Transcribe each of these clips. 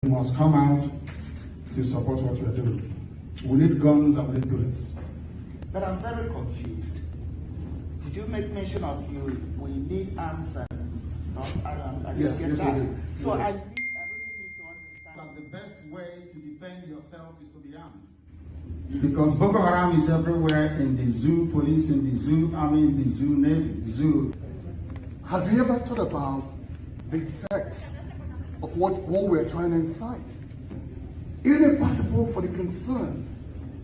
You must come out to support what we are doing. We need guns and we need bullets. But I'm very confused. Did you make mention of we need arms and stuff? Yes, we do. So I really need to understand. That the best way to defend yourself is to be armed. Because Boko Haram is everywhere, in the zoo, police in the zoo, army in the zoo, navy, zoo. Have you ever thought about the effects of what we're trying to incite? Isn't it possible for the concern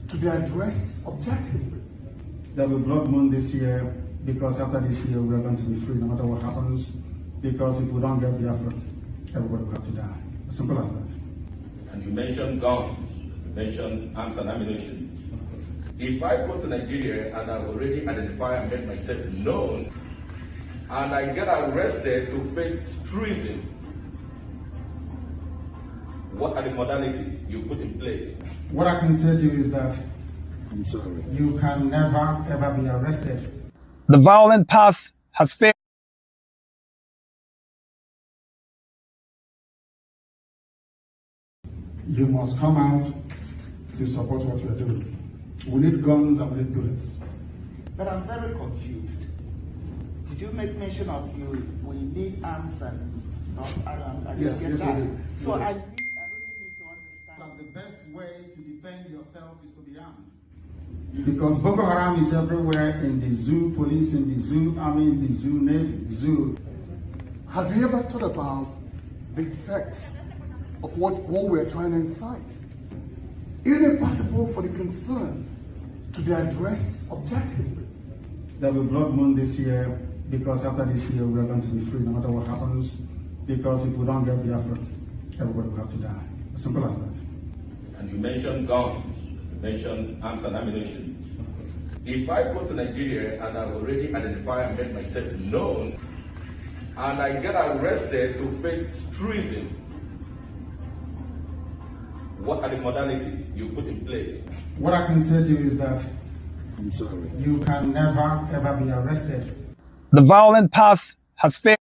to be addressed objectively? There will be blood moon this year, because after this year we are going to be free no matter what happens. Because if we don't get Biafra, everybody will have to die. As simple as that. And you mentioned guns, you mentioned arms and ammunition. If I go to Nigeria and I've already identified and made myself known, and I get arrested to face treason, what are the modalities you put in place? What I can say to you is that I'm sorry. you can never ever be arrested. The violent path has failed. You must come out to support what we are doing. We need guns and we need bullets. But I'm very confused. Did you make mention of we need arms and stuff? Yes, we do. So I really need to understand. That the best way to defend yourself is to be armed. Because Boko Haram is everywhere, in the zoo, police in the zoo, army in the zoo, navy, zoo. Have you ever thought about the effects of what we're trying to incite? Isn't it possible for the concern to be addressed objectively? There will be blood moon this year, because after this year we are going to be free no matter what happens. Because if we don't get Biafra, everybody will have to die. As simple as that. And you mentioned guns, you mentioned arms and ammunition. If I go to Nigeria and I've already identified and made myself known, and I get arrested to face treason, what are the modalities you put in place? What I can say to you is that I'm sorry. you can never ever be arrested. The violent path has failed.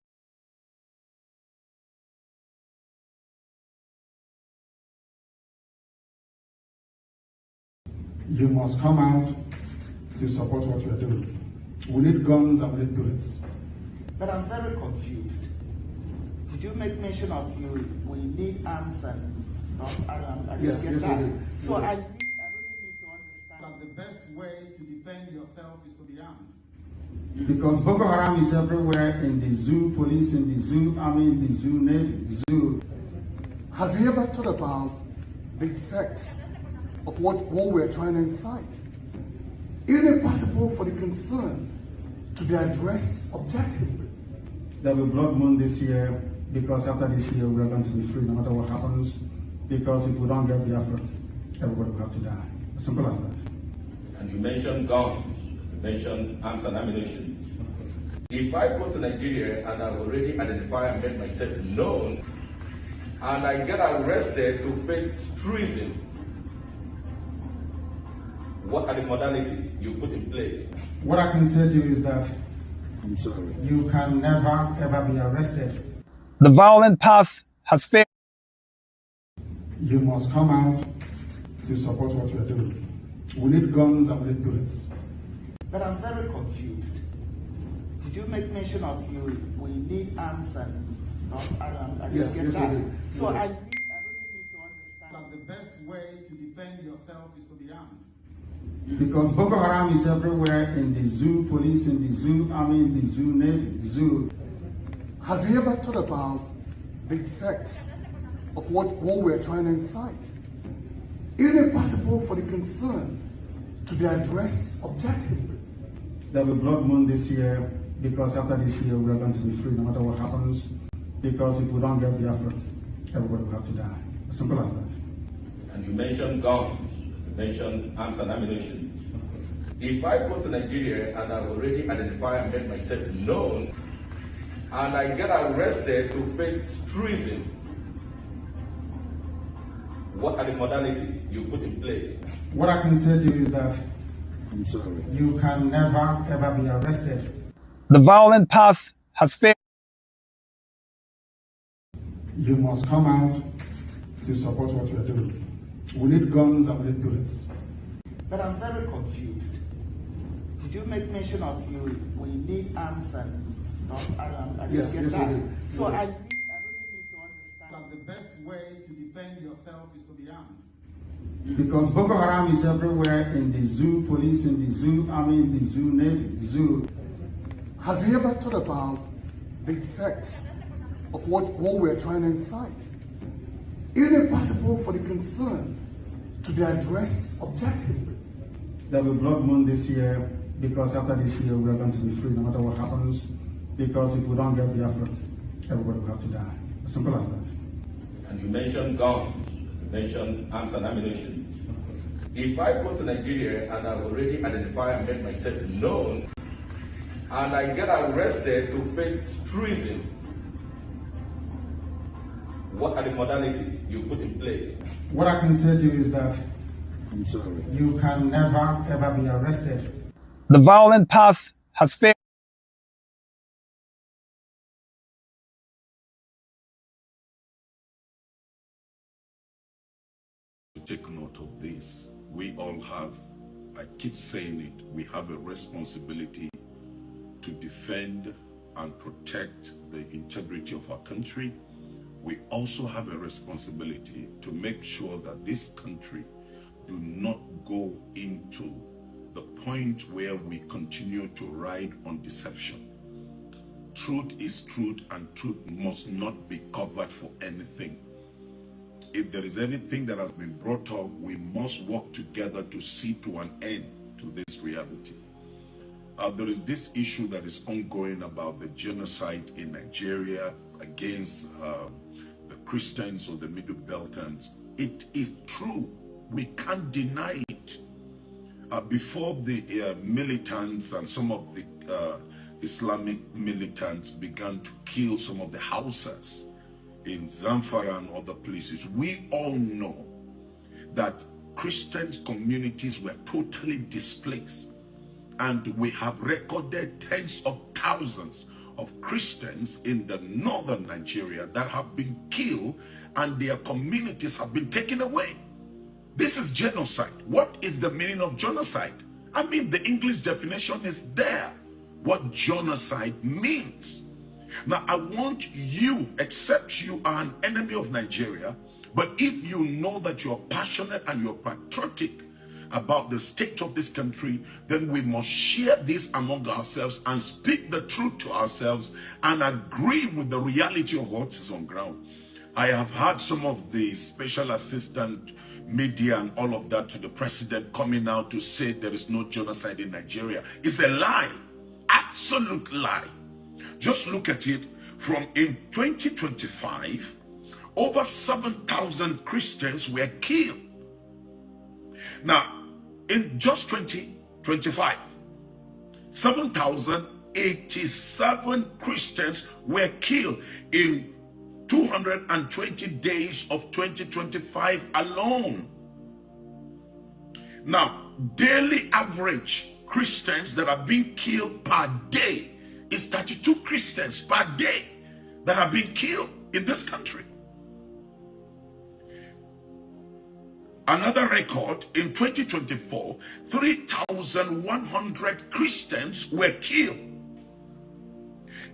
You must come out to support what we are doing. We need guns and we need bullets. But I'm very confused. Did you make mention of we need arms and stuff? Yes, we do. So I really need to understand. That the best way to defend yourself is to be armed. Because Boko Haram is everywhere, in the zoo, police in the zoo, army in the zoo, navy, zoo. Have you ever thought about the effects of what we're trying to incite? Isn't it possible for the concern to be addressed objectively? There will be blood moon this year, because after this year we are going to be free no matter what happens. Because if we don't get Biafra, everybody will have to die. As simple as that. And you mentioned guns, you mentioned arms and ammunition. If I go to Nigeria and I've already identified and made myself known, and I get arrested to face treason, what are the modalities you put in place? What I can say to you is that I'm sorry. you can never ever be arrested. The violent path has failed. You must come out to support what we are doing. We need guns and we need bullets. But I'm very confused. Did you make mention of we need arms and stuff? Yes, we do. So I really need to understand. That the best way to defend yourself is to be armed. Because Boko Haram is everywhere, in the zoo, police in the zoo, army in the zoo, navy, zoo. Have you ever thought about the effects of what we're trying to incite? Isn't it possible for the concern to be addressed objectively? There will be blood moon this year, because after this year we are going to be free no matter what happens. Because if we don't get Biafra, everybody will have to die. As simple as that. And you mentioned guns, you mentioned arms and ammunition. If I go to Nigeria and I've already identified and made myself known, and I get arrested to face treason, what are the modalities you put in place? What I can say to you is that I'm sorry. you can never ever be arrested. The violent path has failed. You must come out to support what we are doing. We need guns and we need bullets. But I'm very confused. Did you make mention of we need arms and stuff? I Yes, didn't get yes, that. we do. So We do. I really need to understand. That the best way to defend yourself is to be armed. Because Boko Haram is everywhere, in the zoo, police in the zoo, army in the zoo, navy, zoo. Have you ever thought about the effects of what war we're trying to incite? Isn't it possible for the concern to be addressed objectively? There will be blood moon this year, because after this year we are going to be free no matter what happens. Because if we don't get Biafra, everybody will have to die. As simple as that. And you mentioned guns, you mentioned arms and ammunition. If I go to Nigeria and I've already identified and made myself known, and I get arrested to fake treason, what are the modalities you put in place? What I can say to you is that I'm sorry. you can never ever be arrested. The violent path has failed. Take note of this. We all have, I keep saying it, we have a responsibility to defend and protect the integrity of our country. We also have a responsibility to make sure that this country do not go into the point where we continue to ride on deception. Truth is truth, and truth must not be covered for anything. If there is anything that has been brought up, we must work together to see to an end to this reality. There is this issue that is ongoing about the genocide in Nigeria against the Christians or the Middle Beltans. It is true. We can't deny it. Before the militants and some of the Islamic militants began to kill some of the Hausas in Zamfara and other places, we all know that Christian communities were totally displaced. And we have recorded tens of thousands of Christians in the northern Nigeria that have been killed and their communities have been taken away. This is genocide. What is the meaning of genocide? I mean, the English definition is there. What genocide means. Now, I want you, except you are an enemy of Nigeria, but if you know that you're passionate and you're patriotic about the state of this country, then we must share this among ourselves and speak the truth to ourselves and agree with the reality of what is on ground. I have had some of the special assistant media and all of that to the president coming out to say there is no genocide in Nigeria. It's a lie, absolute lie. Just look at it. From in 2025, over 7,000 Christians were killed. Now, in just 2025, 7,087 Christians were killed in 220 days of 2025 alone. Now, daily average Christians that are being killed per day is 32 Christians per day that are being killed in this country. Another record, in 2024, 3,100 Christians were killed.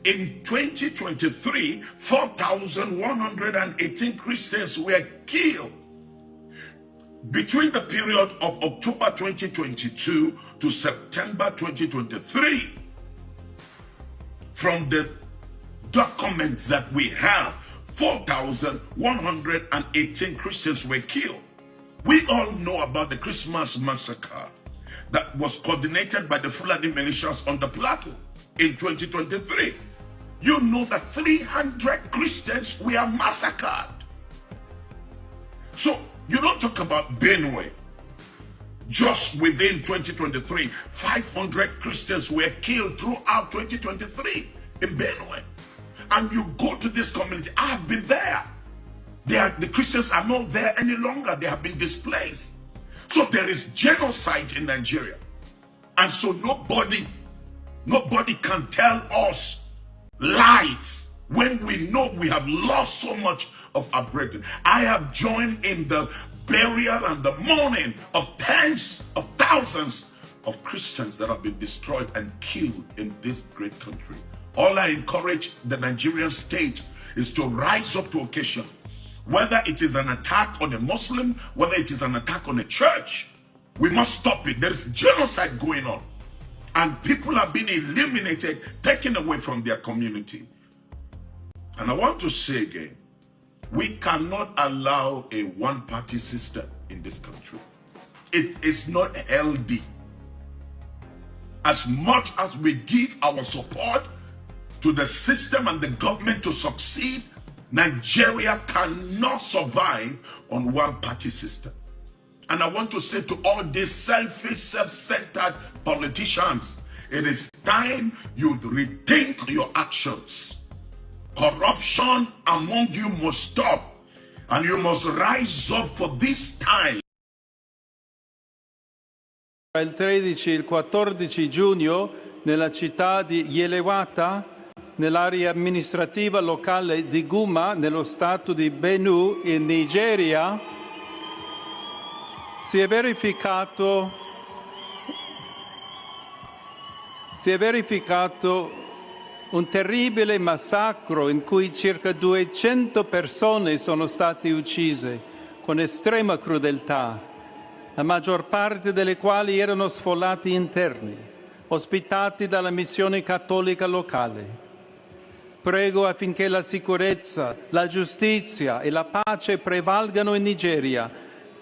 In 2023, 4,118 Christians were killed. Between the period of October 2022 to September 2023, from the documents that we have, 4,118 Christians were killed. We all know about the Christmas massacre that was coordinated by the Fulani militias on the plateau in 2023. You know that 300 Christians were massacred. So you don't talk about Benue. Just within 2023, 500 Christians were killed throughout 2023 in Benue. And you go to this community, I have been there. The Christians are not there any longer. They have been displaced. So there is genocide in Nigeria. And so nobody can tell us lies when we know we have lost so much of our brethren. I have joined in the burial and the mourning of tens of thousands of Christians that have been destroyed and killed in this great country. All I encourage the Nigerian state is to rise up to occasion. Whether it is an attack on a Muslim, whether it is an attack on a church, we must stop it. There is genocide going on. And people are being eliminated, taken away from their community. And I want to say again, we cannot allow a one-party system in this country. It is not healthy. As much as we give our support to the system and the government to succeed, Nigeria cannot survive on one-party system. And I want to say to all these selfish, self-centered politicians, it is time you rethink your actions. Corruption among you must stop, and you must rise up for this time. Il 13 e il 14 giugno nella città di Yelewata, nell'area amministrativa locale di Guma, nello stato di Benue, in Nigeria, si è verificato un terribile massacro in cui circa 200 persone sono state uccise con estrema crudeltà, la maggior parte delle quali erano sfollati interni, ospitati dalla missione cattolica locale. Prego affinché la sicurezza, la giustizia e la pace prevalgano in Nigeria,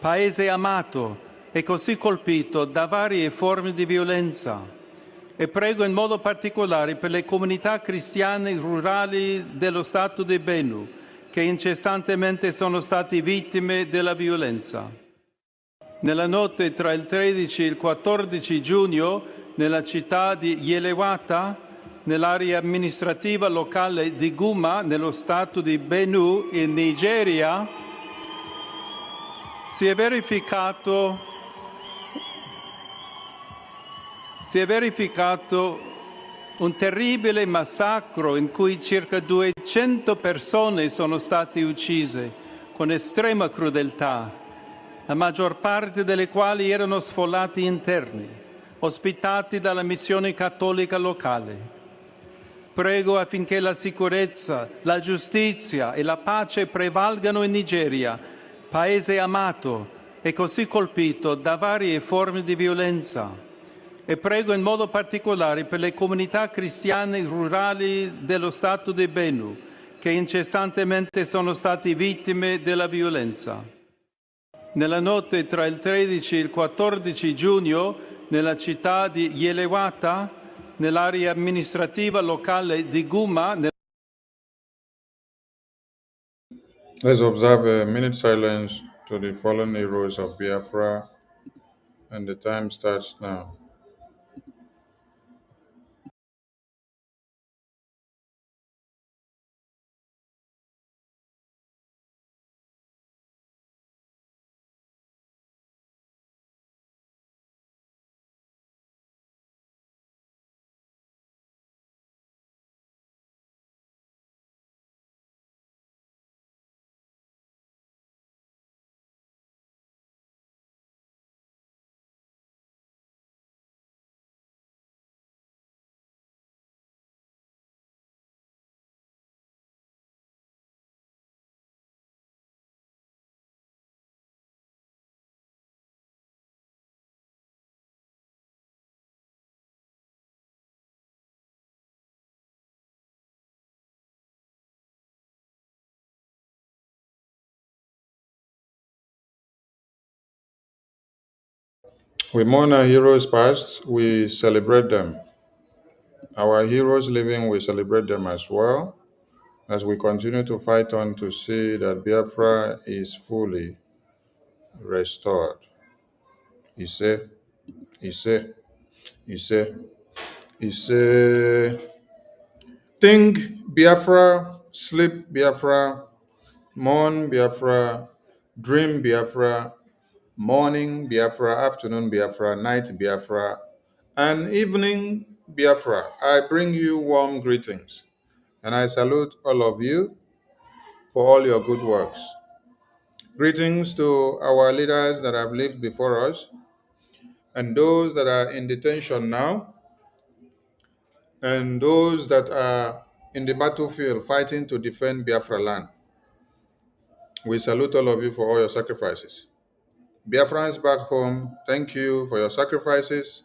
paese amato e così colpito da varie forme di violenza. E prego in modo particolare per le comunità cristiane rurali dello Stato di Benue, che incessantemente sono stati vittime della violenza. Nella notte tra il 13 e il 14 giugno, nella città di Yelewata, nell'area amministrativa locale di Guma, nello Stato di Benue, in Nigeria, si è verificato un terribile massacro in cui circa 200 persone sono state uccise con estrema crudeltà, la maggior parte delle quali erano sfollati interni, ospitati dalla missione cattolica locale. Prego affinché la sicurezza, la giustizia e la pace prevalgano in Nigeria, paese amato e così colpito da varie forme di violenza. E prego in modo particolare per le comunità cristiane rurali dello Stato di Benue, che incessantemente sono stati vittime della violenza. Nella notte tra il 13 e il 14 giugno, nella città di Yelewata, nell'area amministrativa locale di Guma. Let's observe a minute silence to the fallen heroes of Biafra, and the time starts now. We mourn our heroes past, we celebrate them. Our heroes living, we celebrate them as well, as we continue to fight on to see that Biafra is fully restored. Ise, Ise, Ise, Ise. Think Biafra, sleep Biafra, mourn Biafra, dream Biafra, morning Biafra, afternoon Biafra, night Biafra, and evening Biafra. I bring you warm greetings and I salute all of you for all your good works. Greetings to our leaders that have lived before us and those that are in detention now and those that are in the battlefield fighting to defend Biafra land. We salute all of you for all your sacrifices. Biafrans back home, thank you for your sacrifices,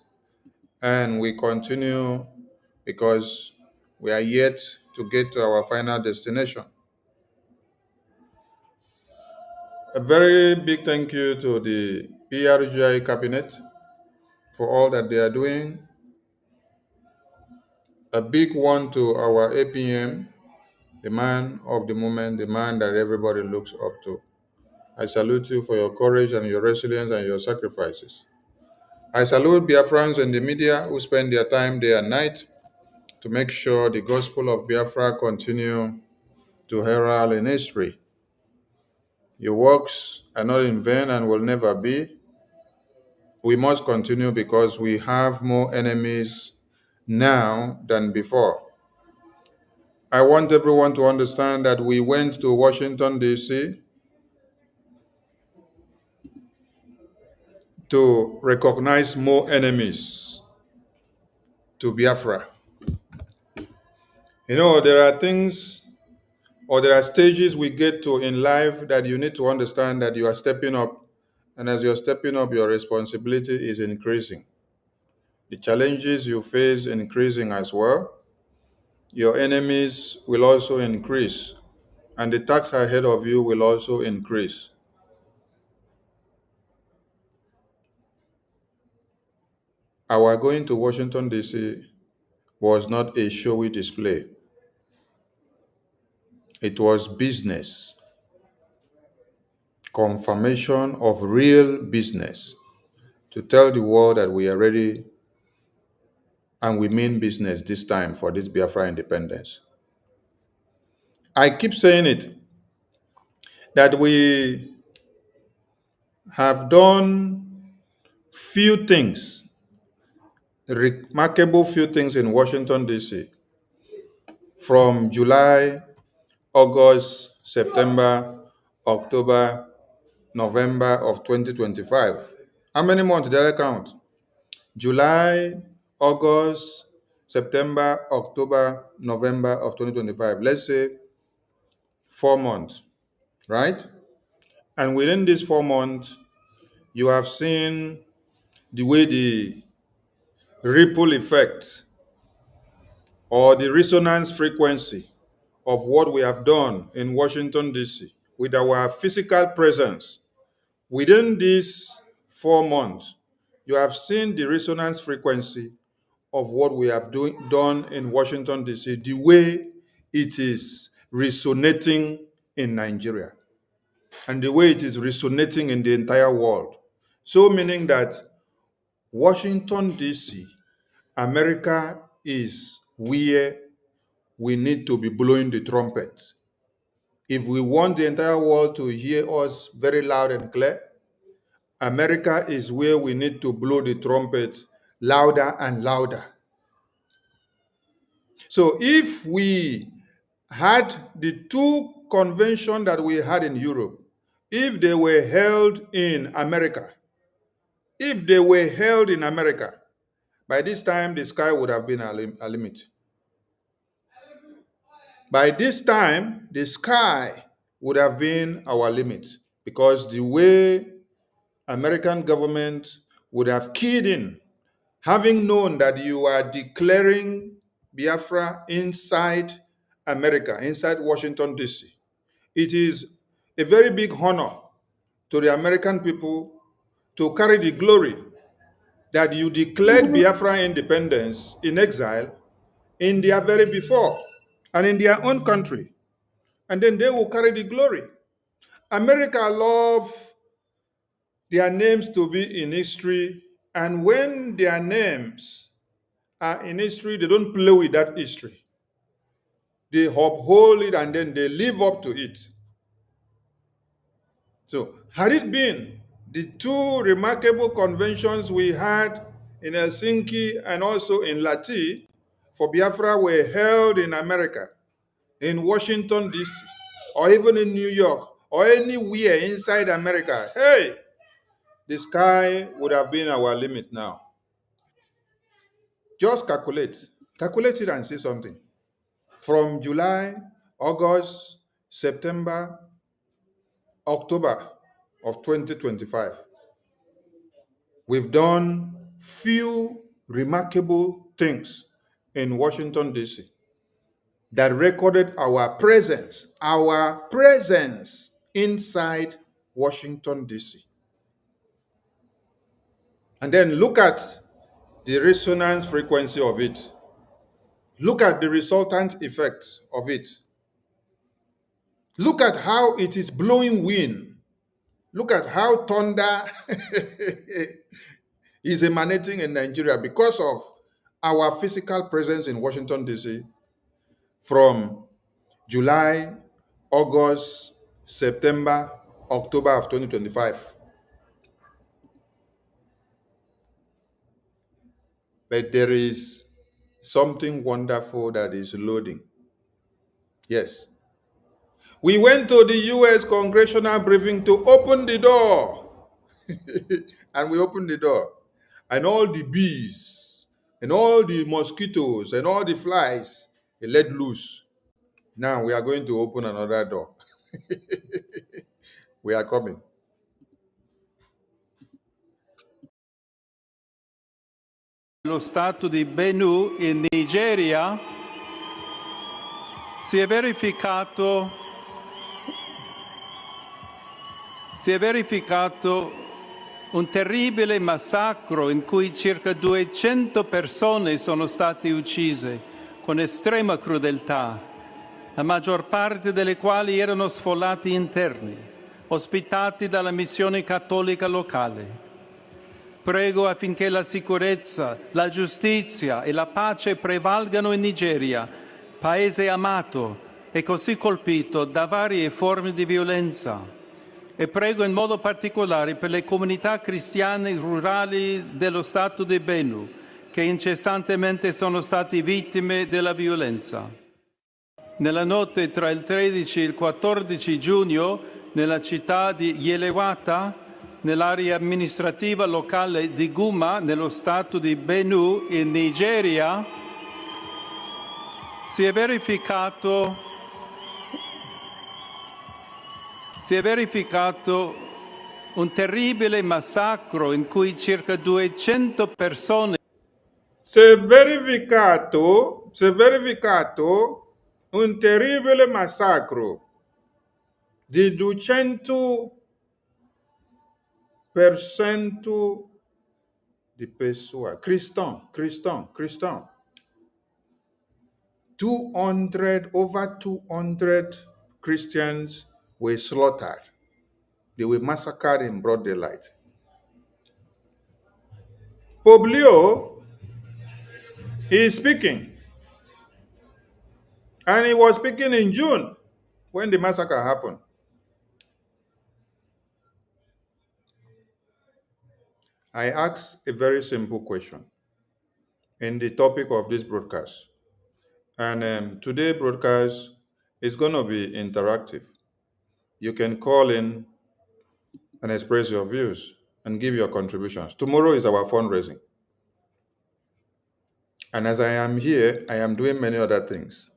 and we continue because we are yet to get to our final destination. A very big thank you to the ERGI cabinet for all that they are doing. A big one to our APM, the man of the moment, the man that everybody looks up to. I salute you for your courage and your resilience and your sacrifices. I salute Biafrans in the media who spend their time day and night to make sure the gospel of Biafra continue to herald in history. Your works are not in vain and will never be. We must continue because we have more enemies now than before. I want everyone to understand that we went to Washington, D.C. to recognize more enemies to Biafra. You know, there are things or there are stages we get to in life that you need to understand that you are stepping up. And as you're stepping up, your responsibility is increasing. The challenges you face increasing as well. Your enemies will also increase, and the task ahead of you will also increase. Our going to Washington, D.C. was not a showy display. It was business, confirmation of real business, to tell the world that we are ready and we mean business this time for this Biafra independence. I keep saying it, that we have done few things, remarkable few things in Washington, D.C. from July, August, September, October, November of 2025. How many months did I count? July, August, September, October, November of 2025. Let's say 4 months, right? And within these 4 months, you have seen the way the ripple effect or the resonance frequency of what we have done in Washington, D.C. with our physical presence. Within these 4 months, you have seen the resonance frequency of what we have done in Washington, D.C., the way it is resonating in Nigeria and the way it is resonating in the entire world. So meaning that Washington, D.C., America is where we need to be blowing the trumpet. If we want the entire world to hear us very loud and clear, America is where we need to blow the trumpet louder and louder. So if we had the two conventions that we had in Europe, if they were held in America, by this time the sky would have been a limit. By this time, the sky would have been our limit because the way American government would have keyed in, having known that you are declaring Biafra inside America, inside Washington, D.C. It is a very big honor to the American people to carry the glory that you declared Biafra independence in exile in their very before and in their own country. And then they will carry the glory. America love their names to be in history, and when their names are in history, they don't play with that history. They uphold it and then they live up to it. So, had it been the two remarkable conventions we had in Helsinki and also in Lati for Biafra were held in America, in Washington, D.C., or even in New York, or anywhere inside America, hey, the sky would have been our limit now. Just calculate. Calculate it and say something. From July, August, September, October of 2025, we've done few remarkable things in Washington, D.C. that recorded our presence inside Washington, D.C. And then look at the resonance frequency of it. Look at the resultant effect of it. Look at how it is blowing wind. Look at how thunder is emanating in Nigeria because of our physical presence in Washington, D.C. from July, August, September, October of 2025. But there is something wonderful that is loading. Yes. We went to the U.S. congressional briefing to open the door. And we opened the door. And all the bees, and all the mosquitoes, and all the flies, they let loose. Now we are going to open another door. We are coming. Lo stato di Benue in Nigeria si è verificato un terribile massacro in cui circa 200 persone sono state uccise con estrema crudeltà, la maggior parte delle quali erano sfollati interni, ospitati dalla missione cattolica locale. Prego affinché la sicurezza, la giustizia e la pace prevalgano in Nigeria, paese amato e così colpito da varie forme di violenza. E prego in modo particolare per le comunità cristiane rurali dello Stato di Benue, che incessantemente sono stati vittime della violenza. Nella notte tra il 13 e il 14 giugno, nella città di Yelewata, nell'area amministrativa locale di Guma, nello stato di Benue, in Nigeria, si è verificato un terribile massacro in cui circa 200 persone. Si è verificato un terribile massacro di 200% di persone, cristiani. over 200 Christians were slaughtered. They were massacred in broad daylight. Poblio is speaking. And he was speaking in June when the massacre happened. I asked a very simple question in the topic of this broadcast. And today's broadcast is going to be interactive. You can call in and express your views and give your contributions. Tomorrow is our fundraising. And as I am here, I am doing many other things.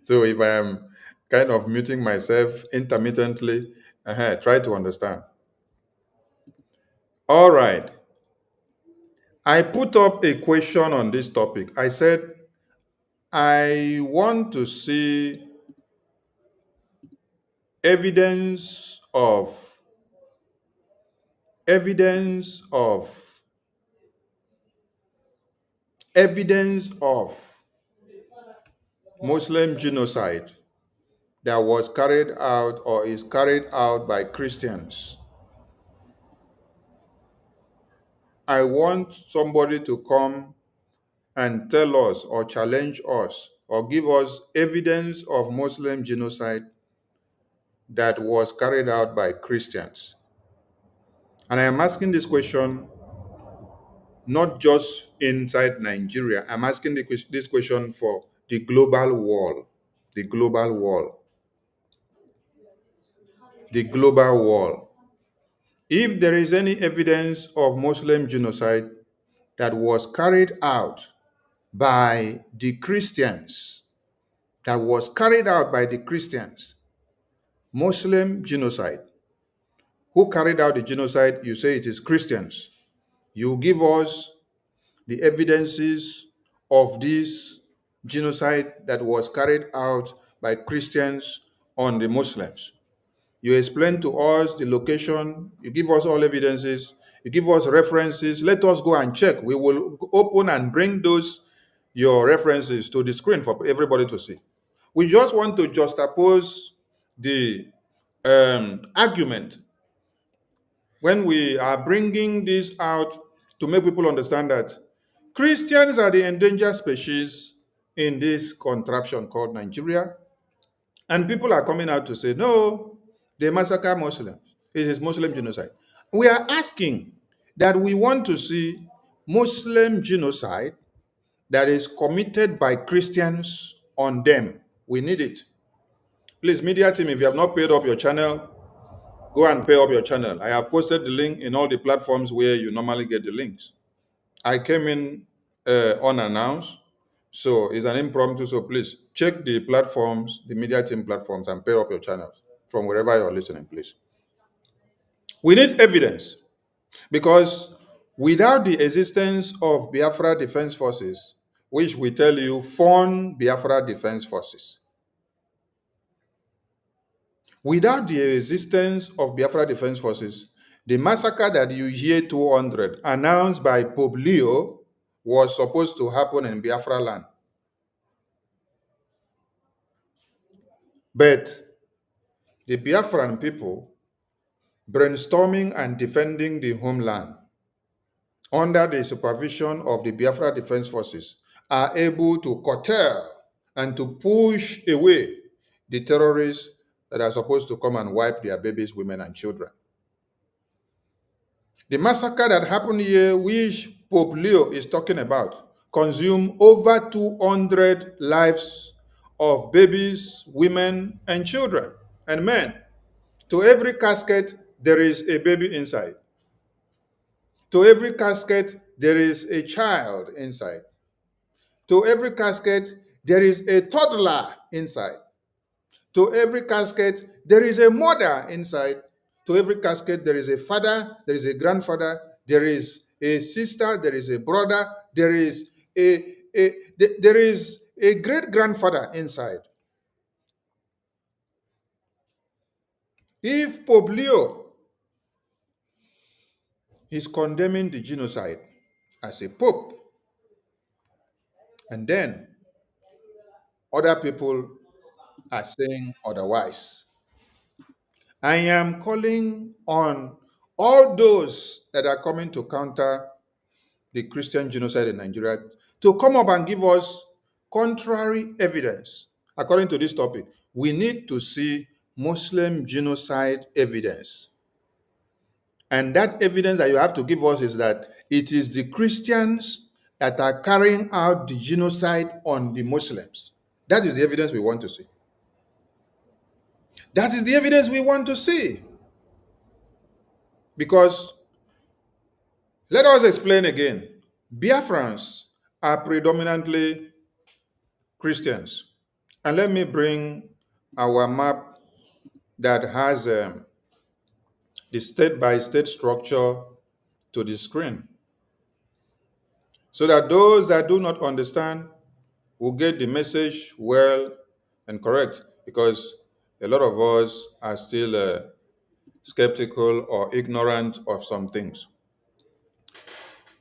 So if I am kind of muting myself intermittently, try to understand. All right. I put up a question on this topic. I said, I want to see evidence of Muslim genocide that was carried out or is carried out by Christians. I want somebody to come and tell us or challenge us or give us evidence of Muslim genocide that was carried out by Christians. And I am asking this question not just inside Nigeria. I'm asking this question for the global world. The global world. the global wall. If there is any evidence of Muslim genocide that was carried out by the Christians, Muslim genocide, who carried out the genocide? You say it is Christians. You give us the evidences of this genocide that was carried out by Christians on the Muslims. You explain to us the location, you give us all evidences, you give us references. Let us go and check. We will open and bring those your references to the screen for everybody to see. We just want to juxtapose the argument when we are bringing this out to make people understand that Christians are the endangered species in this contraption called Nigeria. And people are coming out to say, no, they massacre Muslims. It is Muslim genocide. We are asking that we want to see Muslim genocide that is committed by Christians on them. We need it. Please, media team, if you have not paid up your channel, go and pay up your channel. I have posted the link in all the platforms where you normally get the links. I came in unannounced, so it's an impromptu. So please check the platforms, the media team platforms, and pay up your channels from wherever you're listening, please. We need evidence because without the existence of Biafra Defense Forces, which we tell you fund Biafra Defense Forces, without the existence of Biafra Defense Forces, the massacre that you hear 200 announced by Pope Leo was supposed to happen in Biafra land. But the Biafran people, brainstorming and defending the homeland under the supervision of the Biafra Defense Forces, are able to curtail and to push away the terrorists that are supposed to come and wipe their babies, women, and children. The massacre that happened here, which Pope Leo is talking about, consumed over 200 lives of babies, women, and children, and men. To every casket, there is a baby inside. To every casket, there is a child inside. To every casket, there is a toddler inside. To every casket, there is a mother inside. To every casket, there is a father, there is a grandfather, there is a sister, there is a brother, there is a great-grandfather inside. If Pope Leo is condemning the genocide as a pope, and then other people are saying otherwise, I am calling on all those that are coming to counter the Christian genocide in Nigeria to come up and give us contrary evidence. According to this topic, we need to see Muslim genocide evidence. And that evidence that you have to give us is that it is the Christians that are carrying out the genocide on the Muslims. That is the evidence we want to see. That is the evidence we want to see. Because, let us explain again, Biafrans are predominantly Christians. And let me bring our map that has the state-by-state structure to the screen, so that those that do not understand will get the message well and correct, because a lot of us are still skeptical or ignorant of some things.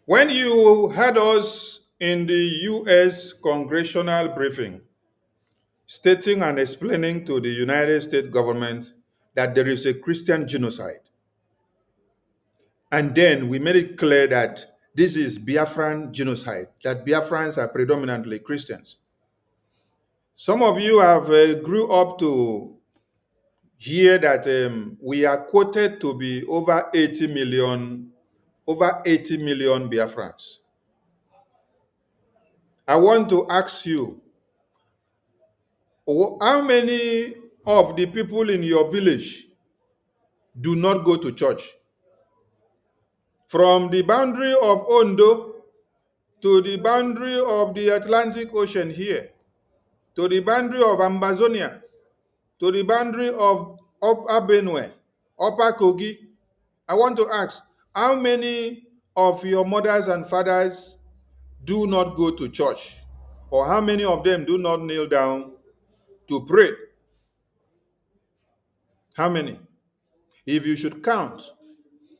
When you had us in the U.S. congressional briefing, stating and explaining to the United States government that there is a Christian genocide, and then we made it clear that this is Biafran genocide, that Biafrans are predominantly Christians. Some of you have grew up to hear that we are quoted to be over 80 million Biafrans. I want to ask you, how many of the people in your village do not go to church. From the boundary of Ondo to the boundary of the Atlantic Ocean here, to the boundary of Amazonia, to the boundary of Upper Benue, Upper Kogi, I want to ask, how many of your mothers and fathers do not go to church? Or how many of them do not kneel down to pray? How many? If you should count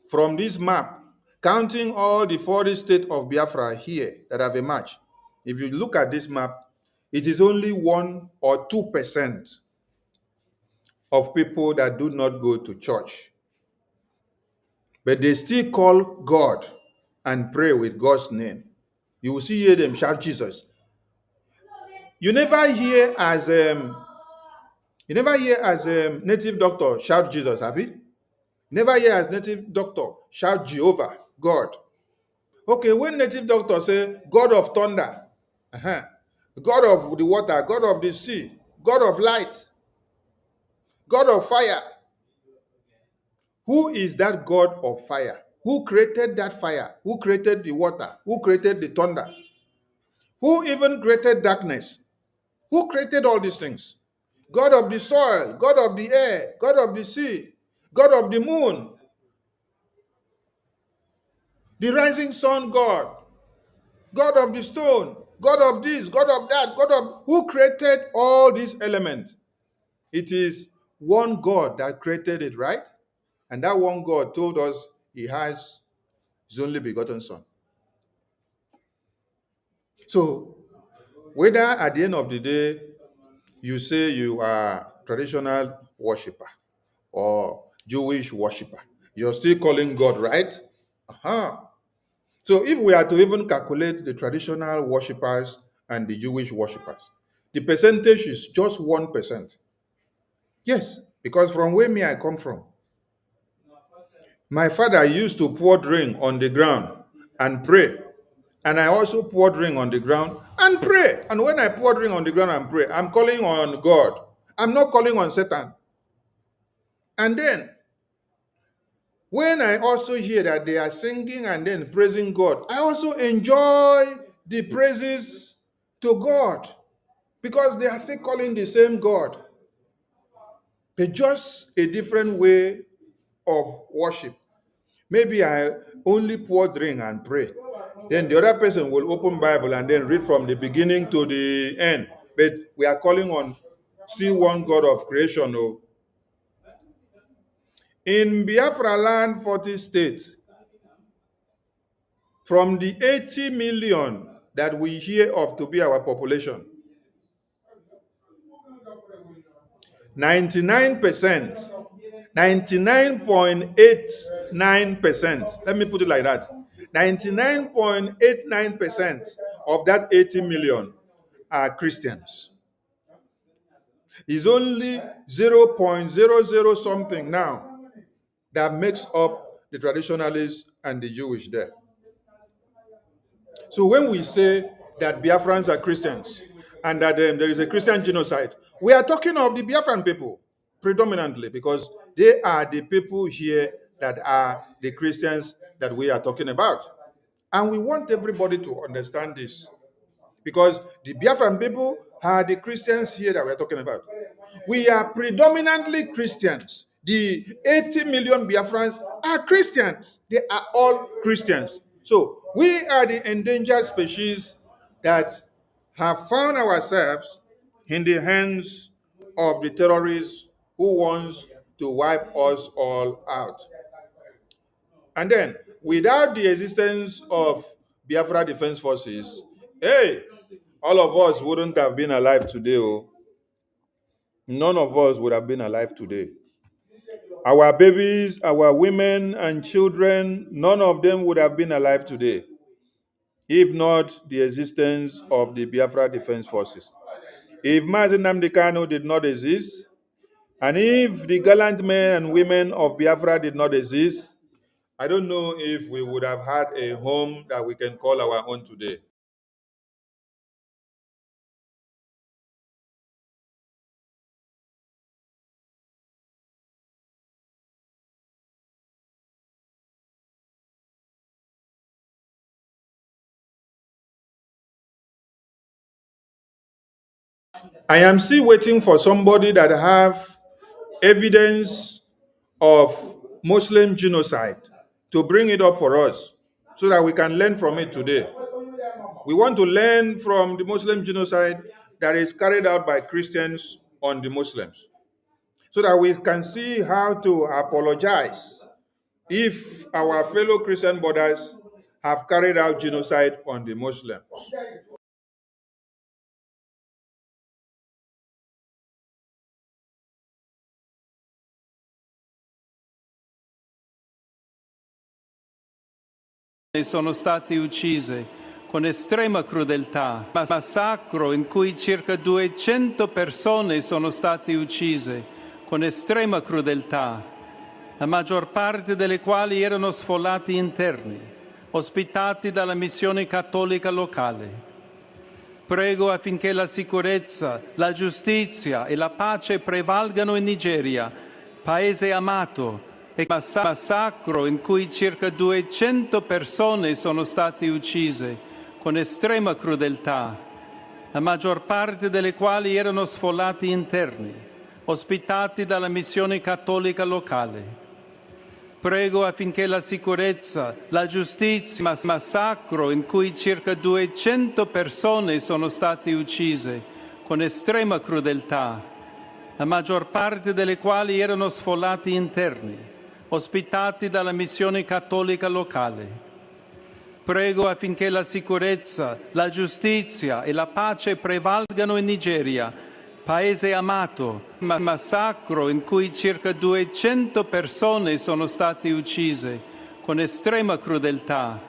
from this map, counting all the 40 states of Biafra here that have emerged, if you look at this map, it is only 1 or 2% of people that do not go to church. But they still call God and pray with God's name. You will see hear them shout Jesus. You never hear as native doctor shout Jesus, have you? Never hear as native doctor shout Jehovah, God. Okay, when native doctor say God of thunder, God of the water, God of the sea, God of light, God of fire. Who is that God of fire? Who created that fire? Who created the water? Who created the thunder? Who even created darkness? Who created all these things? God of the soil, God of the air, God of the sea, God of the moon, the rising sun God, God of the stone, God of this, God of that, God of... Who created all these elements? It is one God that created it, right? And that one God told us he has his only begotten son. So, whether at the end of the day you say you are traditional worshiper or Jewish worshiper, you're still calling God, right? So if we are to even calculate the traditional worshippers and the Jewish worshippers, the percentage is just 1%. Yes, because from where me I come from, my father used to pour drink on the ground and pray. And I also pour drink on the ground and pray. And when I pour drink on the ground and pray, I'm calling on God. I'm not calling on Satan. And then, when I also hear that they are singing and then praising God, I also enjoy the praises to God because they are still calling the same God. But just a different way of worship. Maybe I only pour drink and pray. Then the other person will open Bible and then read from the beginning to the end. But we are calling on still one God of creation. Oh. In Biafra land, 40 states, from the 80 million that we hear of to be our population, 99%, 99.89%, let me put it like that, 99.89% of that 80 million are Christians. It's only 0.00 something now that makes up the traditionalists and the Jewish there. So when we say that Biafrans are Christians and that there is a Christian genocide, we are talking of the Biafran people predominantly because they are the people here that are the Christians that we are talking about. And we want everybody to understand this because the Biafran people are the Christians here that we're talking about. We are predominantly Christians. The 80 million Biafrans are Christians. They are all Christians. So we are the endangered species that have found ourselves in the hands of the terrorists who wants to wipe us all out. And then, without the existence of Biafra Defense Forces, hey, all of us wouldn't have been alive today. Oh. None of us would have been alive today. Our babies, our women and children, none of them would have been alive today if not the existence of the Biafra Defense Forces. If Mazi Nnamdi Kanu did not exist, and if the gallant men and women of Biafra did not exist, I don't know if we would have had a home that we can call our own today. I am still waiting for somebody that have evidence of Muslim genocide to bring it up for us so that we can learn from it today. We want to learn from the Muslim genocide that is carried out by Christians on the Muslims so that we can see how to apologize if our fellow Christian brothers have carried out genocide on the Muslims. Sono state uccise con estrema crudeltà, massacro in cui circa 200 persone sono state uccise con estrema crudeltà, la maggior parte delle quali erano sfollati interni, ospitati dalla missione cattolica locale. Prego affinché la sicurezza, la giustizia e la pace prevalgano in Nigeria, paese amato, e massacro in cui circa 200 persone sono state uccise con estrema crudeltà, la maggior parte delle quali erano sfollati interni, ospitati dalla missione cattolica locale. Prego affinché la sicurezza, la giustizia, massacro in cui circa 200 persone sono state uccise con estrema crudeltà, la maggior parte delle quali erano sfollati interni, ospitati dalla missione cattolica locale. Prego affinché la sicurezza, la giustizia e la pace prevalgano in Nigeria, paese amato, massacro in cui circa 200 persone sono state uccise con estrema crudeltà,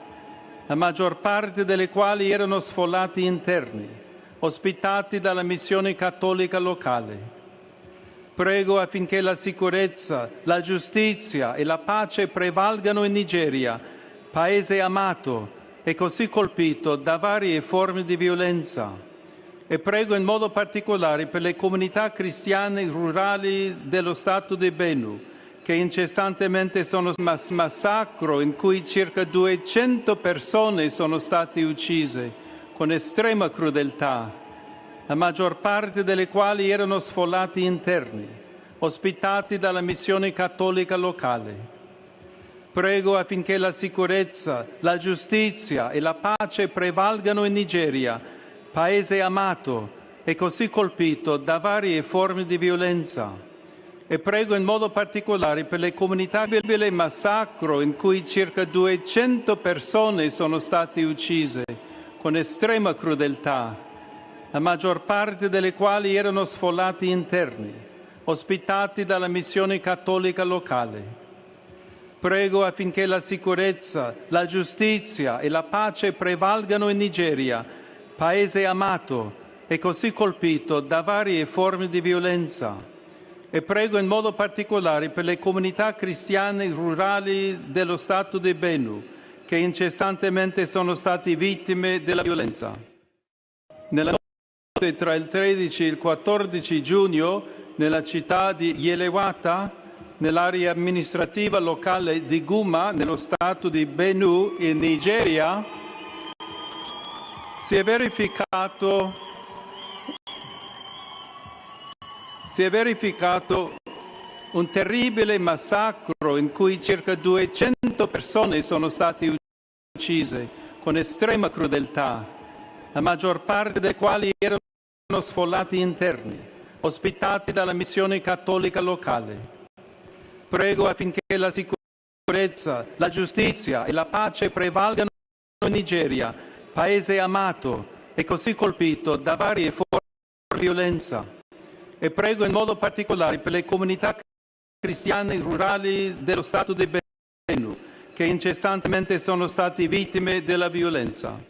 la maggior parte delle quali erano sfollati interni, ospitati dalla missione cattolica locale. Prego affinché la sicurezza, la giustizia e la pace prevalgano in Nigeria, paese amato e così colpito da varie forme di violenza. E prego in modo particolare per le comunità cristiane rurali dello Stato di Benue, che incessantemente sono massacro in cui circa 200 persone sono state uccise con estrema crudeltà, la maggior parte delle quali erano sfollati interni, ospitati dalla missione cattolica locale. Prego affinché la sicurezza, la giustizia e la pace prevalgano in Nigeria, paese amato e così colpito da varie forme di violenza. E prego in modo particolare per le comunità del massacro in cui circa 200 persone sono state uccise con estrema crudeltà, la maggior parte delle quali erano sfollati interni, ospitati dalla missione cattolica locale. Prego affinché la sicurezza, la giustizia e la pace prevalgano in Nigeria, paese amato e così colpito da varie forme di violenza. E prego in modo particolare per le comunità cristiane rurali dello Stato di Benue, che incessantemente sono stati vittime della violenza. Nella notte tra il 13 e il 14 giugno, nella città di Yelewata, nell'area amministrativa locale di Guma, nello Stato di Benue, in Nigeria, si è verificato un terribile massacro in cui circa 200 persone sono state uccise con estrema crudeltà, la maggior parte delle quali erano sfollati interni, ospitati dalla missione cattolica locale. Prego affinché la sicurezza, la giustizia e la pace prevalgano in Nigeria, paese amato e così colpito da varie forme di violenza. E prego in modo particolare per le comunità cristiane rurali dello Stato di Benue, che incessantemente sono stati vittime della violenza.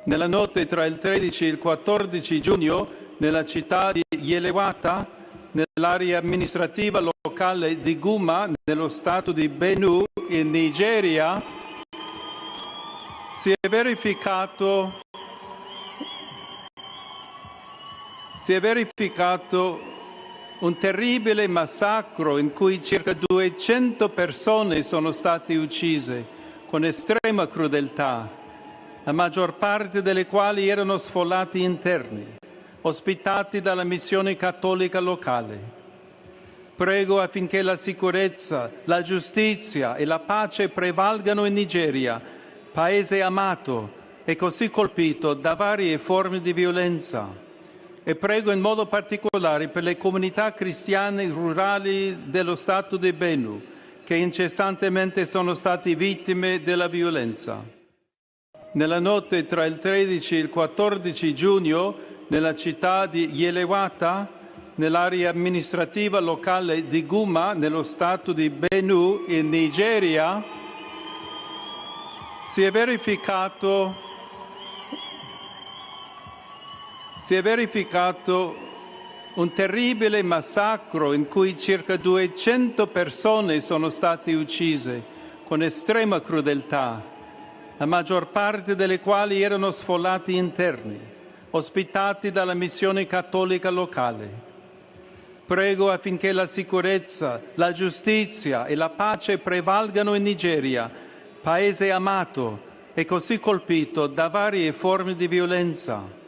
Nella notte tra il 13 e il 14 giugno, nella città di Yelewata, nell'area amministrativa locale di Guma, nello Stato di Benue, in Nigeria, si è verificato un terribile massacro in cui circa 200 persone sono state uccise con estrema crudeltà, la maggior parte delle quali erano sfollati interni, ospitati dalla missione cattolica locale. Prego affinché la sicurezza, la giustizia e la pace prevalgano in Nigeria, paese amato e così colpito da varie forme di violenza. E prego in modo particolare per le comunità cristiane rurali dello Stato di Benue, che incessantemente sono stati vittime della violenza. Nella notte tra il 13 e il 14 giugno, nella città di Yelewata, nell'area amministrativa locale di Guma, nello Stato di Benue, in Nigeria, si è verificato un terribile massacro in cui circa 200 persone sono state uccise con estrema crudeltà, la maggior parte delle quali erano sfollati interni, ospitati dalla missione cattolica locale. Prego affinché la sicurezza, la giustizia e la pace prevalgano in Nigeria, paese amato e così colpito da varie forme di violenza.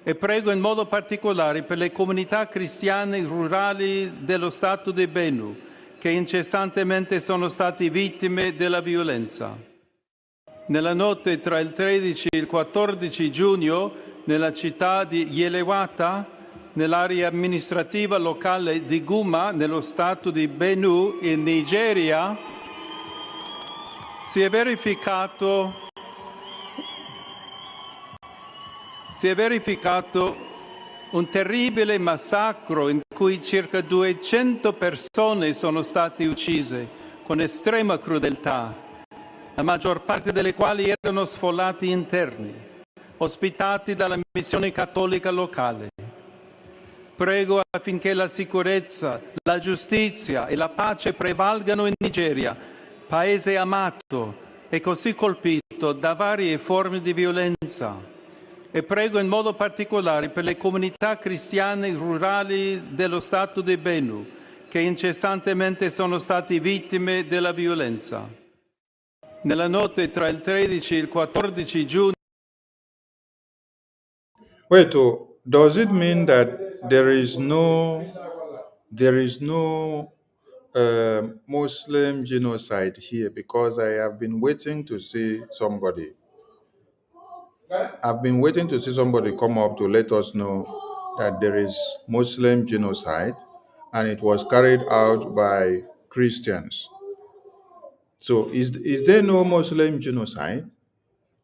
E prego in modo particolare per le comunità cristiane rurali dello Stato di Benue, che incessantemente sono stati vittime della violenza. Nella notte tra il 13 e il 14 giugno, nella città di Yelewata, nell'area amministrativa locale di Guma, nello Stato di Benue, in Nigeria, si è verificato un terribile massacro in cui circa 200 persone sono state uccise con estrema crudeltà, la maggior parte delle quali erano sfollati interni, ospitati dalla missione cattolica locale. Prego affinché la sicurezza, la giustizia e la pace prevalgano in Nigeria, paese amato e così colpito da varie forme di violenza. E prego in modo particolare per le comunità cristiane rurali dello Stato di Benue, che incessantemente sono stati vittime della violenza. Nella notte tra il 13 e il 14 giugno. Wait, does it mean that there is no Muslim genocide here? Because I have been waiting to see somebody. I've been waiting to see somebody come up to let us know that there is Muslim genocide and it was carried out by Christians. So is there no Muslim genocide?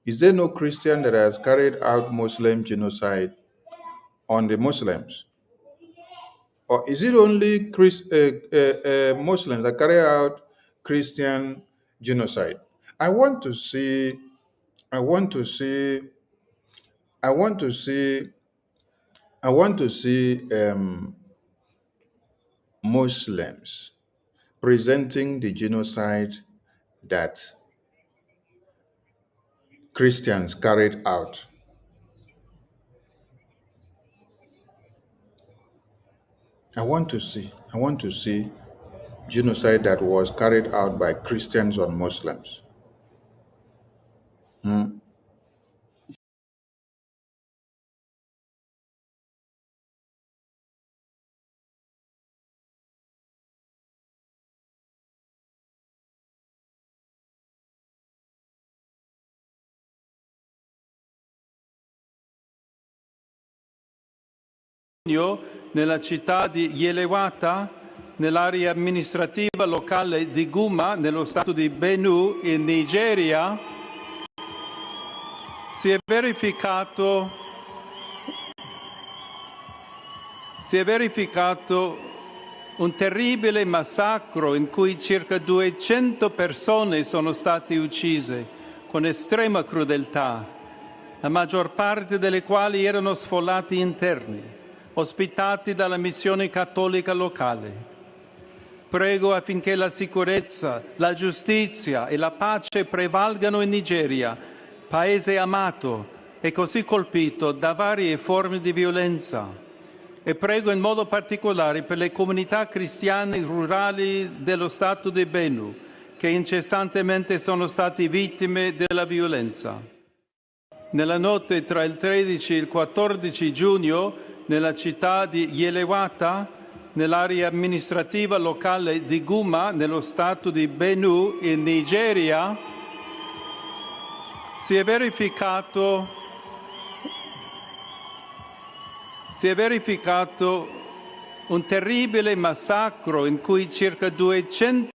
Is there no Christian that has carried out Muslim genocide on the Muslims? Or is it only Muslims that carry out Christian genocide? I want to see Muslims presenting the genocide that Christians carried out. I want to see genocide that was carried out by Christians on Muslims. Nella città di Yelewata, nell'area amministrativa locale di Guma, nello Stato di Benue, in Nigeria, si è verificato un terribile massacro in cui circa 200 persone sono state uccise con estrema crudeltà, la maggior parte delle quali erano sfollati interni, ospitati dalla missione cattolica locale. Prego affinché la sicurezza, la giustizia e la pace prevalgano in Nigeria, paese amato e così colpito da varie forme di violenza. E prego in modo particolare per le comunità cristiane rurali dello Stato di Benue, che incessantemente sono stati vittime della violenza. Nella notte tra il 13 e il 14 giugno, nella città di Yelewata, nell'area amministrativa locale di Guma, nello stato di Benue, in Nigeria, si è verificato un terribile massacro in cui circa 200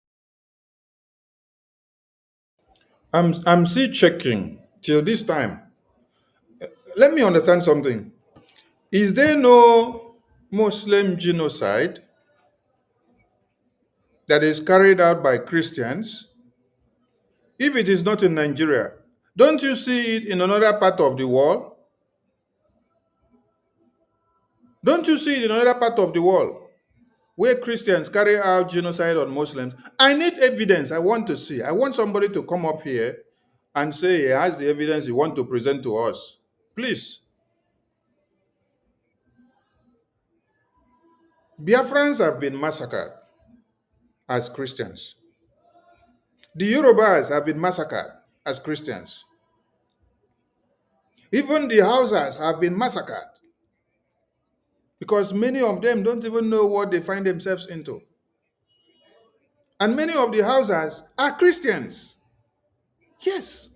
I'm still checking till this time. Let me understand something. Is there no Muslim genocide that is carried out by Christians? If it is not in Nigeria, don't you see it in another part of the world? Don't you see it in another part of the world where Christians carry out genocide on Muslims? I need evidence. I want to see. I want somebody to come up here and say he has the evidence he wants to present to us. Please. Biafrans have been massacred as Christians. The Yorubas have been massacred as Christians. Even the Hausas have been massacred because many of them don't even know what they find themselves into. And many of the Hausas are Christians. Yes.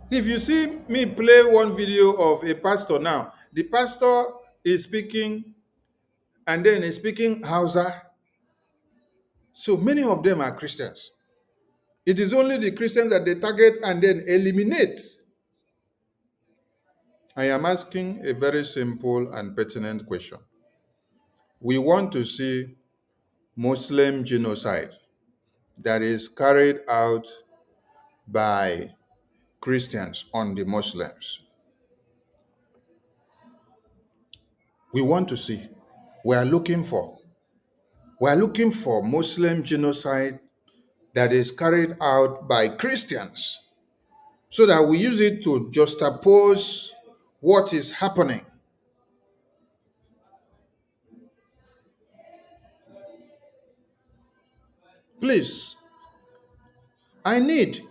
If you see me play one video of a pastor now, the pastor is speaking and then he's speaking Hausa. So many of them are Christians. It is only the Christians that they target and then eliminate. I am asking a very simple and pertinent question. We want to see Muslim genocide that is carried out by Christians on the Muslims. We want to see. We are looking for. We are looking for Muslim genocide that is carried out by Christians so that we use it to juxtapose what is happening. Please, I need.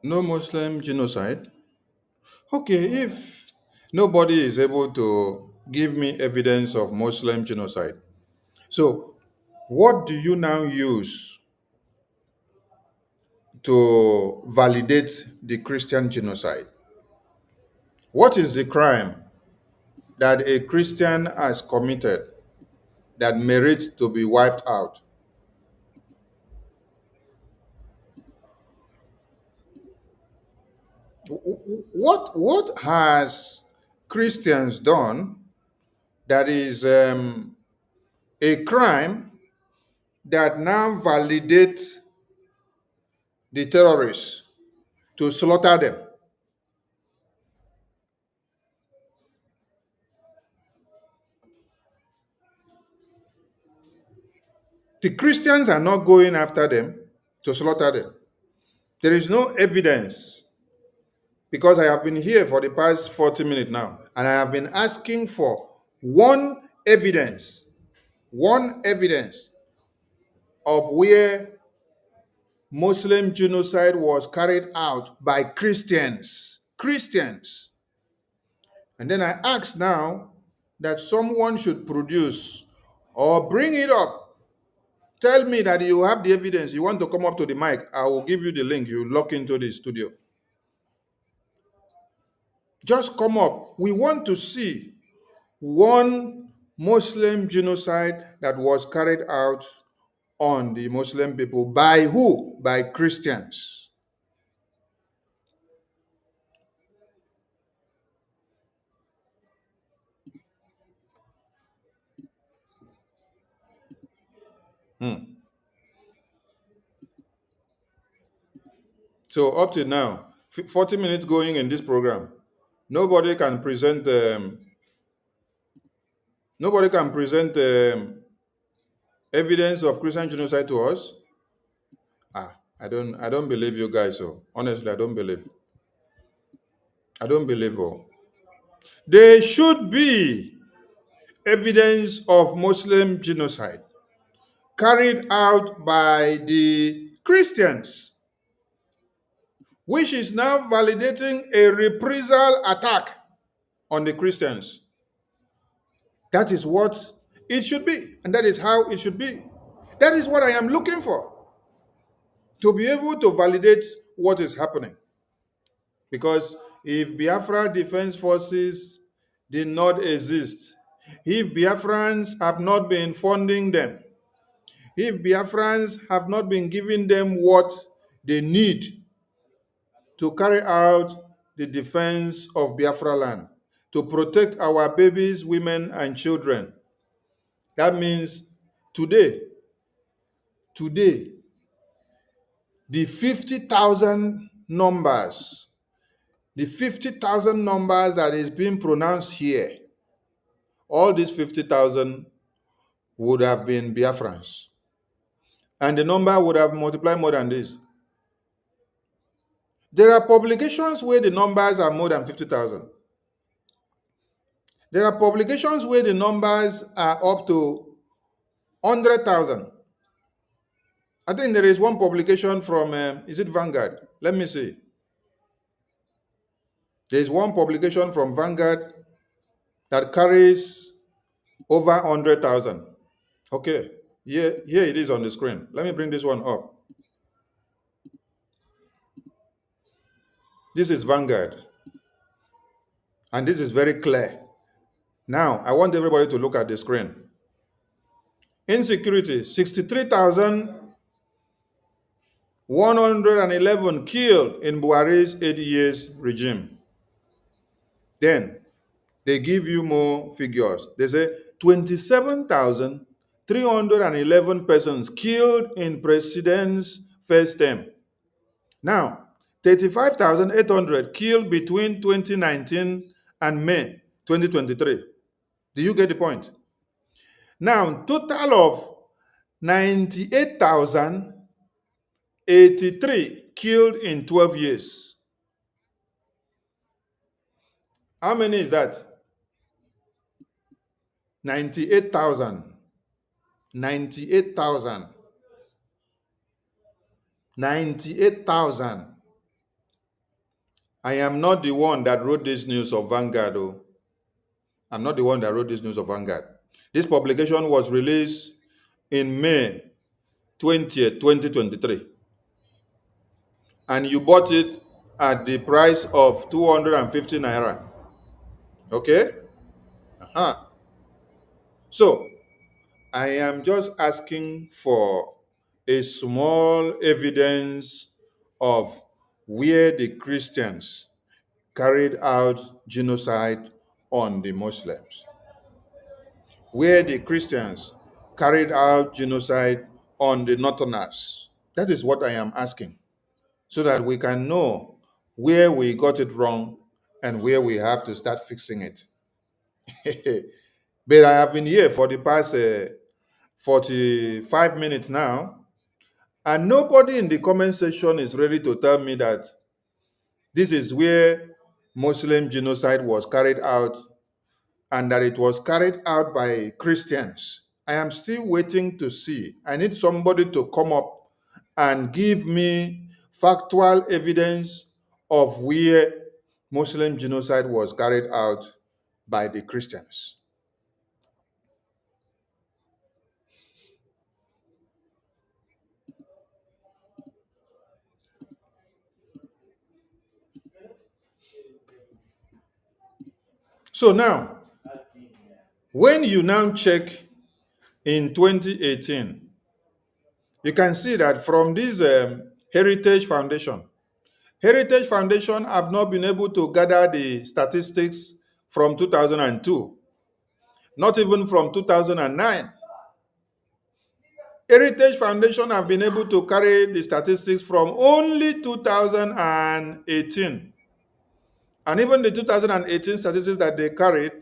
No Muslim genocide. Okay, if nobody is able to give me evidence of Muslim genocide, so what do you now use to validate the Christian genocide? What is the crime that a Christian has committed that merits to be wiped out? What has Christians done that is a crime that now validates the terrorists to slaughter them? The Christians are not going after them to slaughter them. There is no evidence, because I have been here for the past 40 minutes now, and I have been asking for one evidence of where Muslim genocide was carried out by Christians. Christians. And then I ask now that someone should produce or bring it up. Tell me that you have the evidence. You want to come up to the mic, I will give you the link. You log into the studio. Just come up. We want to see one Muslim genocide that was carried out on the Muslim people. By who? By Christians. So up to now, 40 minutes going in this program, nobody can present evidence of Christian genocide to us. I don't believe you guys. So honestly, I don't believe. Oh. There should be evidence of Muslim genocide carried out by the Christians, which is now validating a reprisal attack on the Christians. That is what it should be, and that is how it should be. That is what I am looking for, to be able to validate what is happening. Because if Biafra Defense Forces did not exist, if Biafrans have not been funding them, if Biafrans have not been giving them what they need to carry out the defense of Biafra land, to protect our babies, women, and children, that means today, the 50,000 numbers, that is being pronounced here, all these 50,000 would have been Biafrans. And the number would have multiplied more than this. There are publications where the numbers are more than 50,000. There are publications where the numbers are up to 100,000. I think there is one publication from, is it Vanguard? Let me see. There is one publication from Vanguard that carries over 100,000. Okay, here it is on the screen. Let me bring this one up. This is Vanguard. And this is very clear. Now, I want everybody to look at the screen. Insecurity, 63,111 killed in Buhari's 8 years regime. Then, they give you more figures. They say 27,311 persons killed in president's first term. Now, 35,800 killed between 2019 and May 2023. Do you get the point? Now, total of 98,083 killed in 12 years. How many is that? 98,000. 98,000. 98,000. I am not the one that wrote this news of Vanguard, though. I'm not the one that wrote this news of Vanguard. This publication was released in May 20th, 2023. And you bought it at the price of 250 naira. Okay? So, I am just asking for a small evidence of where the Christians carried out genocide on the Muslims. Where the Christians carried out genocide on the Northerners. That is what I am asking, so that we can know where we got it wrong and where we have to start fixing it. But I have been here for the past 45 minutes now, and nobody in the comment section is ready to tell me that this is where Muslim genocide was carried out and that it was carried out by Christians. I am still waiting to see. I need somebody to come up and give me factual evidence of where Muslim genocide was carried out by the Christians. So now, when you now check in 2018, you can see that from this Heritage Foundation have not been able to gather the statistics from 2002, not even from 2009. Heritage Foundation have been able to carry the statistics from only 2018. And even the 2018 statistics that they carried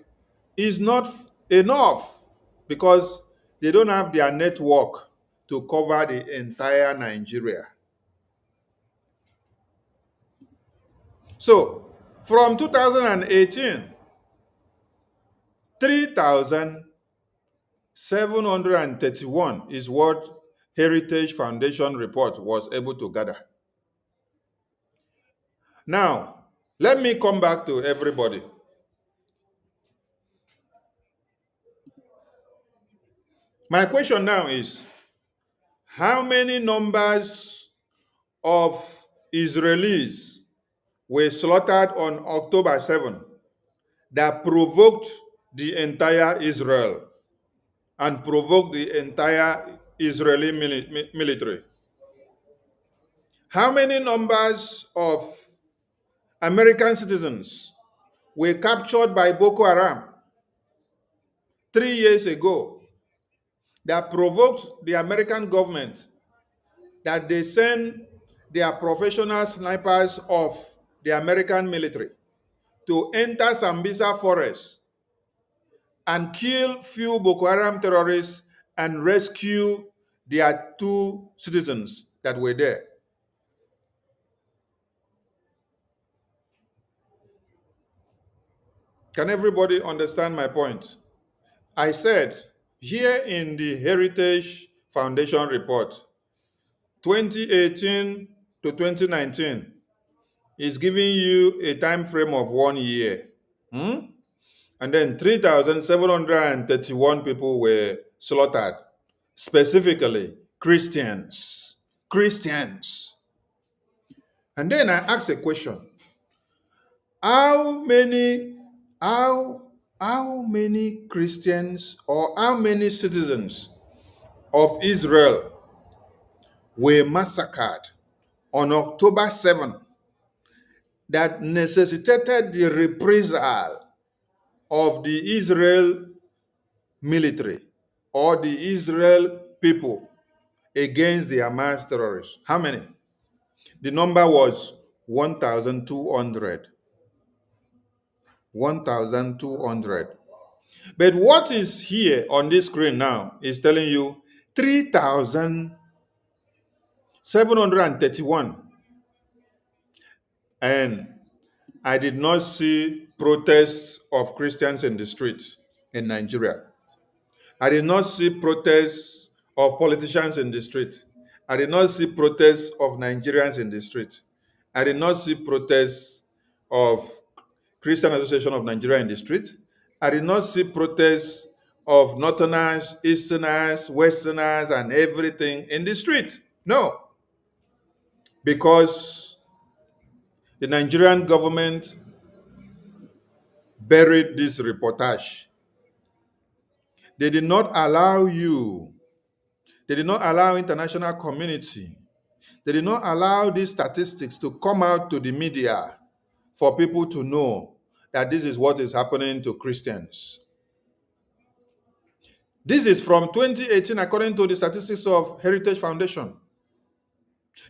is not enough because they don't have their network to cover the entire Nigeria. So, from 2018, 3,731 is what Heritage Foundation report was able to gather. Now, let me come back to everybody. My question now is, how many numbers of Israelis were slaughtered on October 7 that provoked the entire Israel and provoked the entire Israeli military? How many numbers of American citizens were captured by Boko Haram 3 years ago that provoked the American government that they send their professional snipers of the American military to enter Sambisa forest and kill few Boko Haram terrorists and rescue their 2 citizens that were there? Can everybody understand my point? I said, here in the Heritage Foundation report, 2018 to 2019 is giving you a time frame of 1 year. And then 3,731 people were slaughtered, specifically Christians. Christians. And then I asked a question. How many Christians or how many citizens of Israel were massacred on October 7 that necessitated the reprisal of the Israel military or the Israel people against the Hamas terrorists? How many? The number was 1,200. 1,200. But what is here on this screen now is telling you 3,731. And I did not see protests of Christians in the streets in Nigeria. I did not see protests of politicians in the street. I did not see protests of Nigerians in the street. I did not see protests of Christian Association of Nigeria in the street. I did not see protests of Northerners, Easterners, Westerners, and everything in the street. No. Because the Nigerian government buried this reportage. They did not allow you. They did not allow international community. They did not allow these statistics to come out to the media for people to know that this is what is happening to Christians. This is from 2018 according to the statistics of Heritage Foundation.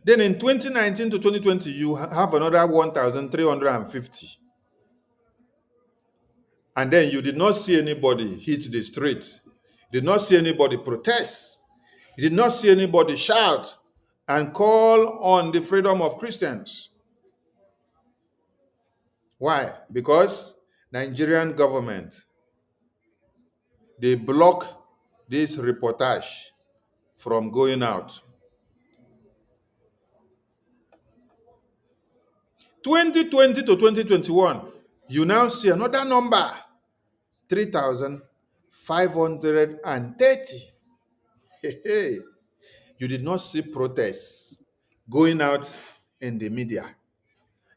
Then in 2019 to 2020, you have another 1,350. And then you did not see anybody hit the streets. You did not see anybody protest. You did not see anybody shout and call on the freedom of Christians. Why? Because Nigerian government, they block this reportage from going out. 2020 to 2021, you now see another number, 3,530. Hey. You did not see protests going out in the media.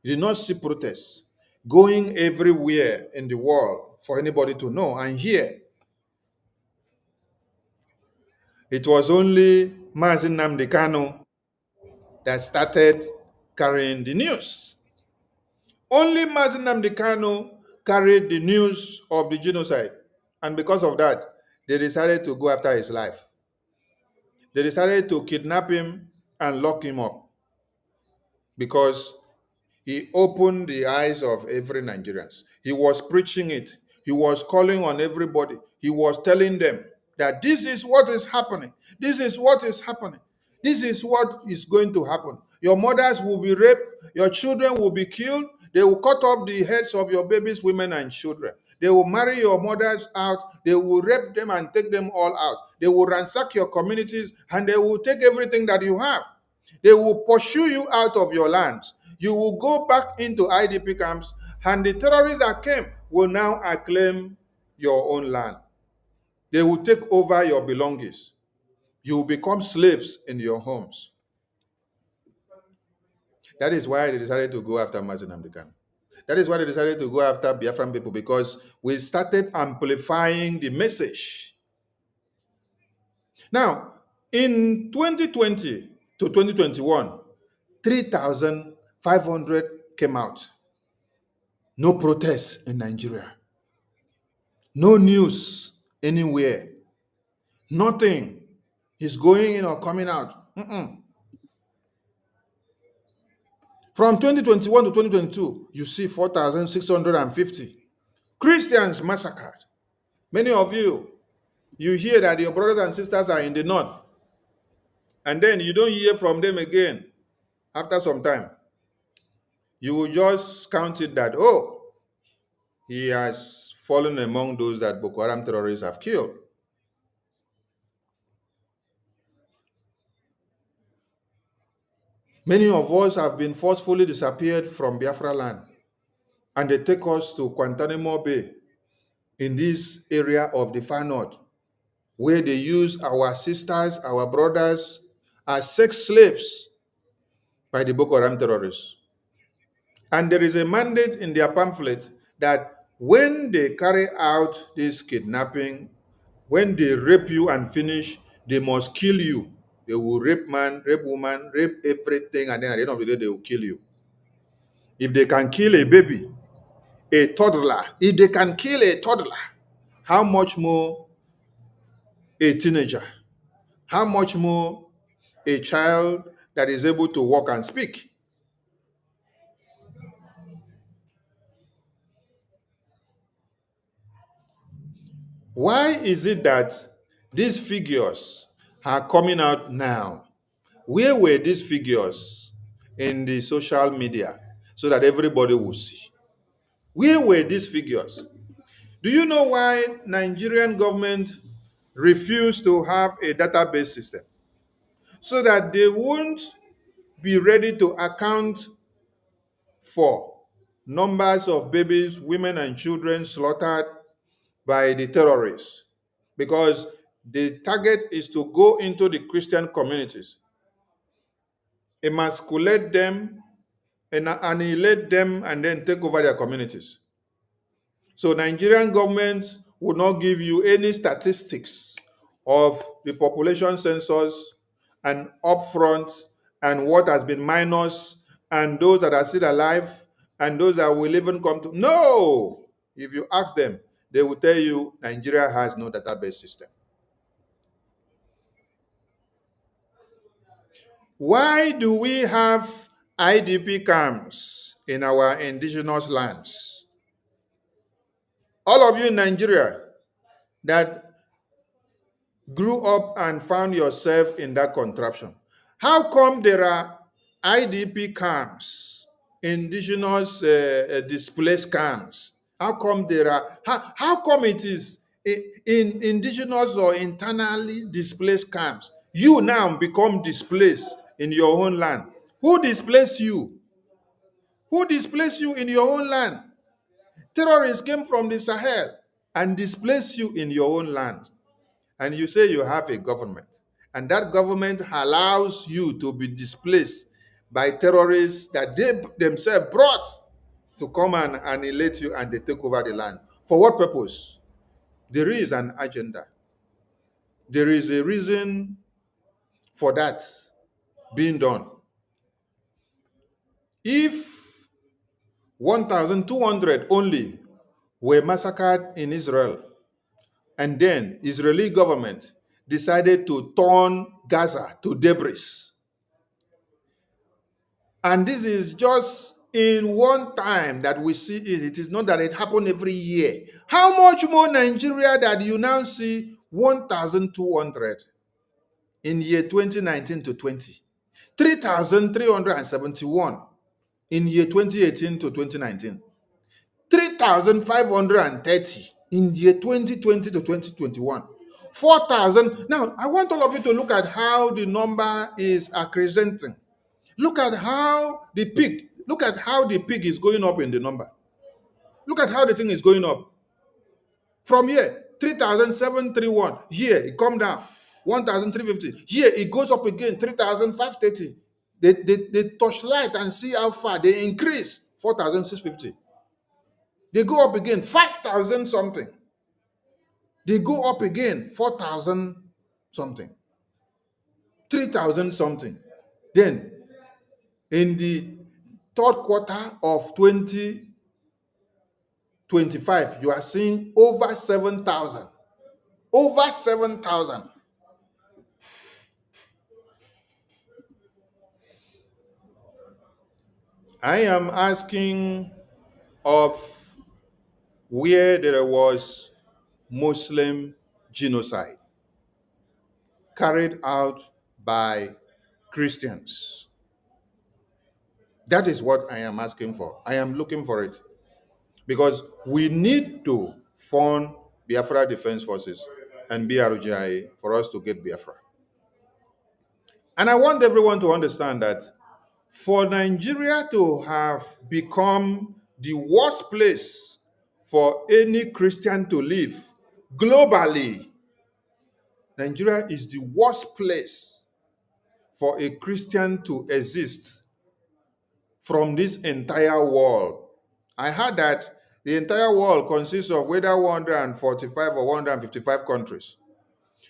You did not see protests going everywhere in the world for anybody to know and hear. It was only Mazi Nnamdi Kanu that started carrying the news. Only Mazi Nnamdi Kanu carried the news of the genocide. And because of that, they decided to go after his life. They decided to kidnap him and lock him up because he opened the eyes of every Nigerian. He was preaching it. He was calling on everybody. He was telling them that this is what is happening. This is what is happening. This is what is going to happen. Your mothers will be raped. Your children will be killed. They will cut off the heads of your babies, women, and children. They will marry your mothers out. They will rape them and take them all out. They will ransack your communities and they will take everything that you have. They will pursue you out of your lands. You will go back into IDP camps, and the terrorists that came will now acclaim your own land. They will take over your belongings. You will become slaves in your homes. That is why they decided to go after Mazi Nnamdi Kanu. That is why they decided to go after Biafran people, because we started amplifying the message. Now, in 2020 to 2021, 3,500 came out. No protests in Nigeria. No news anywhere. Nothing is going in or coming out. From 2021 to 2022, you see 4,650 Christians massacred. Many of you hear that your brothers and sisters are in the north, and then you don't hear from them again after some time. You will just count it that, oh, he has fallen among those that Boko Haram terrorists have killed. Many of us have been forcefully disappeared from Biafra land, and they take us to Guantanamo Bay in this area of the far north, where they use our sisters, our brothers as sex slaves by the Boko Haram terrorists. And there is a mandate in their pamphlet that when they carry out this kidnapping, when they rape you and finish, they must kill you. They will rape man, rape woman, rape everything, and then at the end of the day, they will kill you. If they can kill a baby, a toddler, if they can kill a toddler, how much more a teenager? How much more a child that is able to walk and speak? Why is it that these figures are coming out now? Where were these figures in the social media so that everybody will see? Where were these figures? Do you know why Nigerian government refused to have a database system? So that they won't be ready to account for numbers of babies, women, and children slaughtered by the terrorists. Because the target is to go into the Christian communities, emasculate them, and annihilate them, and then take over their communities. So Nigerian government would not give you any statistics of the population census and upfront and what has been minus and those that are still alive and those that will even come to. No! If you ask them, they will tell you Nigeria has no database system. Why do we have IDP camps in our indigenous lands? All of you in Nigeria that grew up and found yourself in that contraption, how come there are IDP camps, indigenous displaced camps? How come there are, how come it is in indigenous or internally displaced camps? You now become displaced in your own land. Who displaced you? Who displaced you in your own land? Terrorists came from the Sahel and displaced you in your own land. And you say you have a government, and that government allows you to be displaced by terrorists that they themselves brought to come and annihilate you, and they take over the land. For what purpose? There is an agenda. There is a reason for that being done. If 1,200 only were massacred in Israel, and then Israeli government decided to turn Gaza to debris. And this is just in one time that we see it. It is not that it happened every year. How much more Nigeria that you now see 1,200 in year 2019 to 20, 3,371 in year 2018 to 2019, 3,530 in year 2020 to 2021, 4,000. Now, I want all of you to look at how the number is accenting. Look at how the peak is going up in the number. Look at how the thing is going up. From here, 3,731. Here, it come down. 1,350. Here, it goes up again. 3,530. They touch light and see how far. They increase. 4,650. They go up again. 5,000 something. They go up again. 4,000 something. 3,000 something. Then, in the third quarter of 2025, you are seeing over 7,000. Over 7,000. I am asking of where there was Muslim genocide carried out by Christians. That is what I am asking for. I am looking for it. Because we need to fund Biafra Defense Forces and BRGIA for us to get Biafra. And I want everyone to understand that for Nigeria to have become the worst place for any Christian to live globally, Nigeria is the worst place for a Christian to exist from this entire world. I heard that the entire world consists of whether 145 or 155 countries.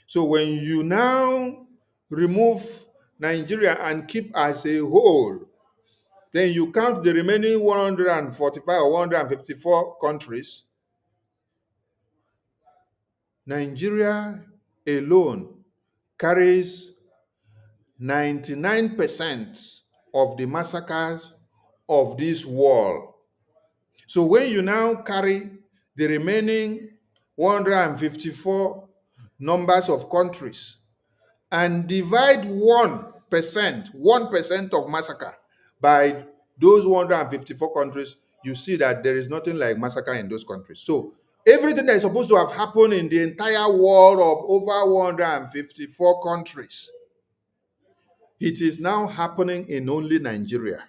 So when you now remove Nigeria and keep as a whole, then you count the remaining 145 or 154 countries. Nigeria alone carries 99% of the massacres of this world. So when you now carry the remaining 154 numbers of countries and divide 1% of massacre by those 154 countries, you see that there is nothing like massacre in those countries. So everything that is supposed to have happened in the entire world of over 154 countries, it is now happening in only Nigeria.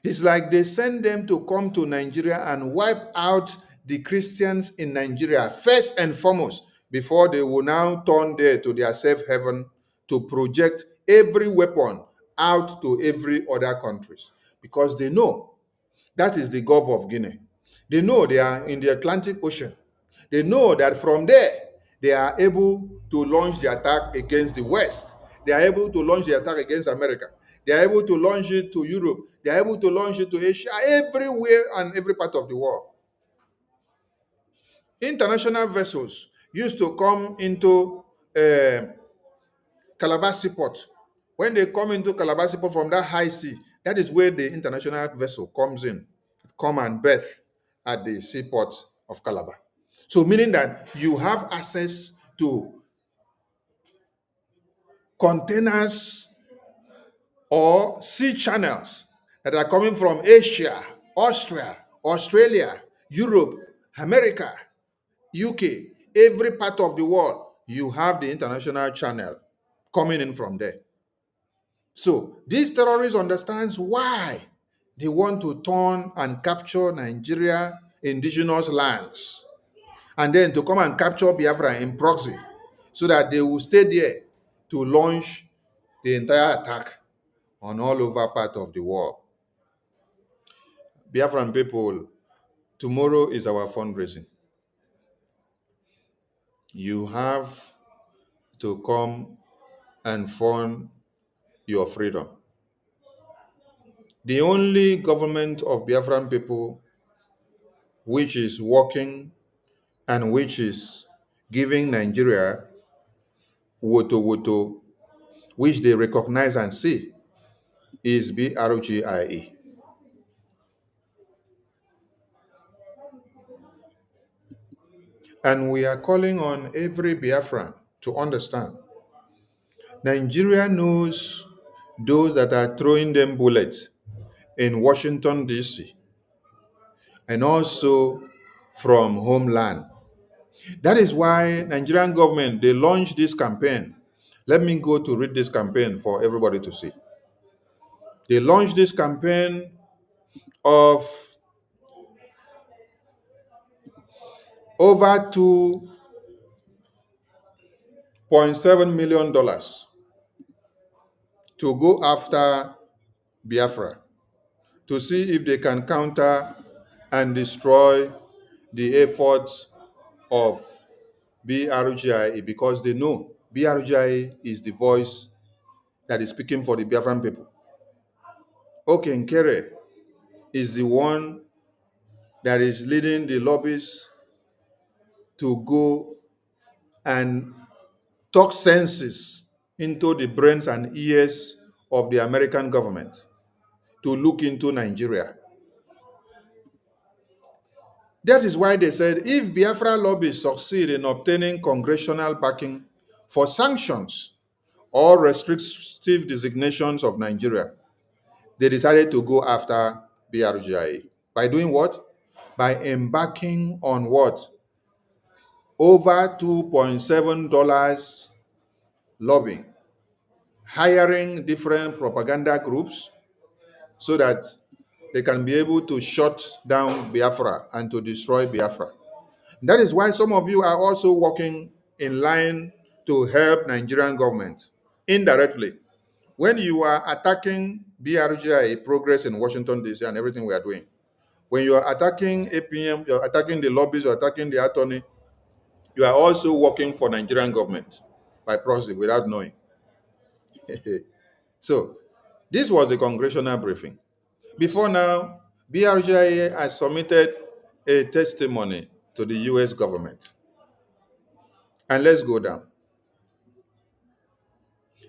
It's like they send them to come to Nigeria and wipe out the Christians in Nigeria first and foremost, before they will now turn there to their safe haven to project every weapon out to every other countries. Because they know that is the Gulf of Guinea. They know they are in the Atlantic Ocean. They know that from there, they are able to launch the attack against the West. They are able to launch the attack against America. They are able to launch it to Europe. They are able to launch it to Asia, everywhere and every part of the world. International vessels used to come into Calabar Seaport. When they come into Calabar Seaport from that high sea, that is where the international vessel comes in, come and berth at the seaport of Calabar. So meaning that you have access to containers or sea channels that are coming from Asia, Austria, Australia, Europe, America, UK, every part of the world. You have the international channel coming in from there. So these terrorists understands why they want to turn and capture Nigeria indigenous lands, and then to come and capture Biafra in proxy, so that they will stay there to launch the entire attack on all over part of the world. Biafran people, tomorrow is our fundraising. You have to come and fund your freedom. The only government of Biafran people which is working and which is giving Nigeria Woto Woto, which they recognize and see, is BRGIE. And we are calling on every Biafran to understand. Nigeria knows those that are throwing them bullets in Washington, D.C., and also from homeland. That is why Nigerian government, they launched this campaign. Let me go to read this campaign for everybody to see. They launched this campaign of over $2.7 million to go after Biafra, to see if they can counter and destroy the efforts of BRGIE, because they know BRGIE is the voice that is speaking for the Biafran people. Okay, Nkere is the one that is leading the lobbies to go and talk senses into the brains and ears of the American government to look into Nigeria. That is why they said if Biafra lobbies succeed in obtaining congressional backing for sanctions or restrictive designations of Nigeria, they decided to go after BRGIA. By doing what? By embarking on what? Over $2.7 lobbying, hiring different propaganda groups so that they can be able to shut down Biafra and to destroy Biafra. That is why some of you are also working in line to help Nigerian government indirectly. When you are attacking BRGIA progress in Washington, D.C. and everything we are doing, when you are attacking APM, you're attacking the lobbies, you're attacking the attorney, you are also working for Nigerian government by proxy without knowing. So this was the congressional briefing. Before now, BRGIA has submitted a testimony to the US government. And let's go down.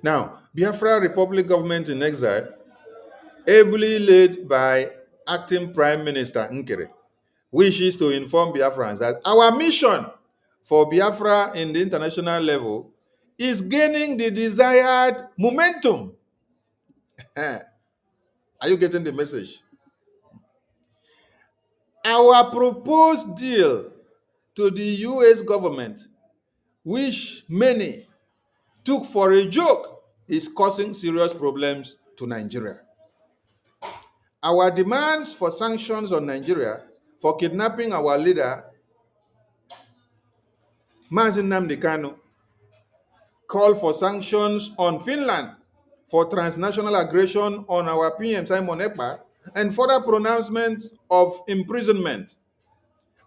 Now, Biafra Republic government in exile, ably led by acting Prime Minister Nkere, wishes to inform Biafrans that our mission for Biafra in the international level is gaining the desired momentum. Are you getting the message? Our proposed deal to the US government, which many took for a joke, is causing serious problems to Nigeria. Our demands for sanctions on Nigeria for kidnapping our leader, Mazin Nnamdi Kanu, call for sanctions on Finland for transnational aggression on our PM Simon Ekpa, and further pronouncement of imprisonment.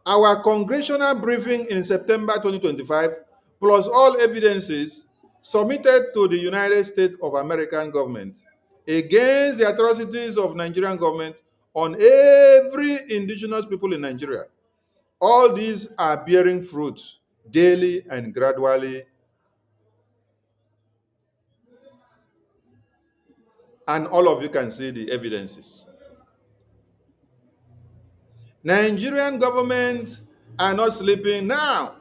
Our congressional briefing in September 2025, plus all evidences submitted to the United States of American government against the atrocities of Nigerian government on every indigenous people in Nigeria. All these are bearing fruit daily and gradually. And all of you can see the evidences. Nigerian government are not sleeping now,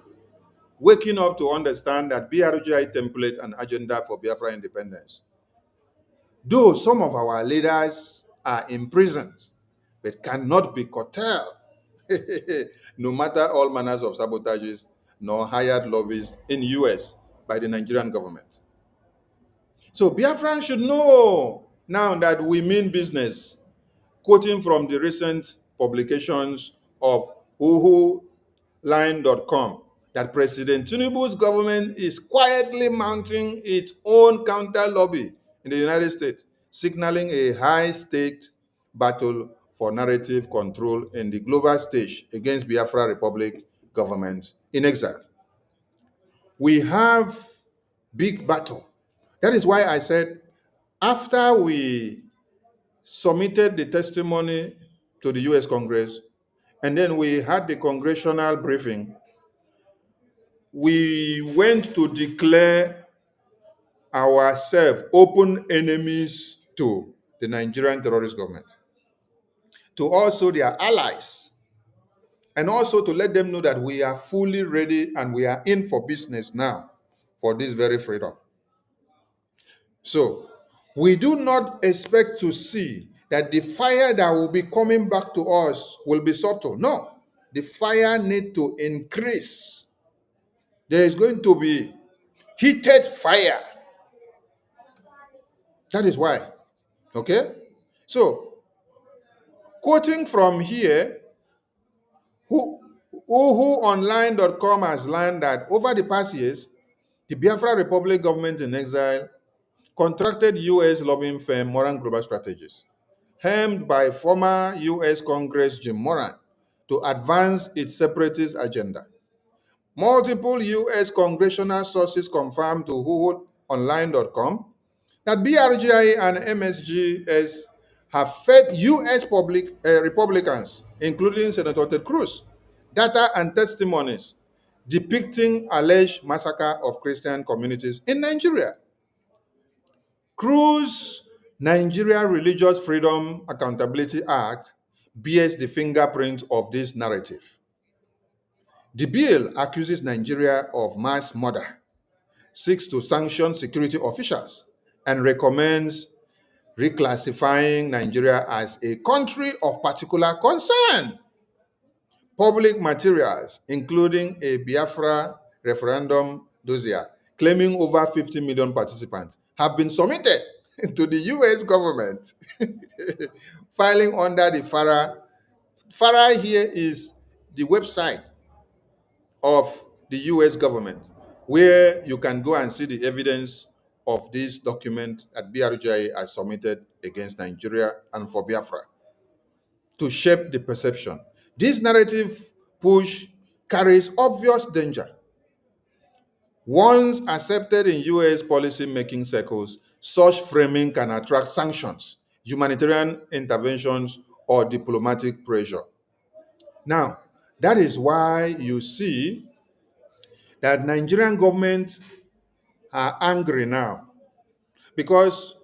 waking up to understand that BRGI template and agenda for Biafra independence. Though some of our leaders are imprisoned, but cannot be curtailed, no matter all manners of sabotages, nor hired lobbyists in the US by the Nigerian government. So Biafrans should know now that we mean business. Quoting from the recent publications of uhuline.com, that President Tinubu's government is quietly mounting its own counter lobby in the United States, signaling a high-staked battle for narrative control in the global stage against Biafra Republic government in exile. We have big battle. That is why I said, after we submitted the testimony to the US Congress, and then we had the congressional briefing, we went to declare ourselves open enemies to the Nigerian terrorist government, to also their allies, and also to let them know that we are fully ready and we are in for business now for this very freedom. So, we do not expect to see that the fire that will be coming back to us will be subtle. No, the fire need to increase. There is going to be heated fire. That is why. Okay? So, quoting from here, whoonline.com has learned that over the past years, the Biafra Republic government in exile contracted U.S. lobbying firm Moran Global Strategies, helmed by former U.S. Congress Jim Moran, to advance its separatist agenda. Multiple U.S. congressional sources confirmed to whoonline.com that BRGI and MSGS have fed U.S. Republicans, including Senator Ted Cruz, data and testimonies depicting alleged massacre of Christian communities in Nigeria. Cruz Nigeria Religious Freedom Accountability Act bears the fingerprint of this narrative. The bill accuses Nigeria of mass murder, seeks to sanction security officials, and recommends reclassifying Nigeria as a country of particular concern. Public materials, including a Biafra referendum dossier claiming over 50 million participants, have been submitted to the US government, filing under the FARA. FARA here is the website of the US government, where you can go and see the evidence of this document that BRGI has submitted against Nigeria and for Biafra to shape the perception. This narrative push carries obvious danger. Once accepted in US policy-making circles, such framing can attract sanctions, humanitarian interventions, or diplomatic pressure. Now, that is why you see that Nigerian government are angry now, because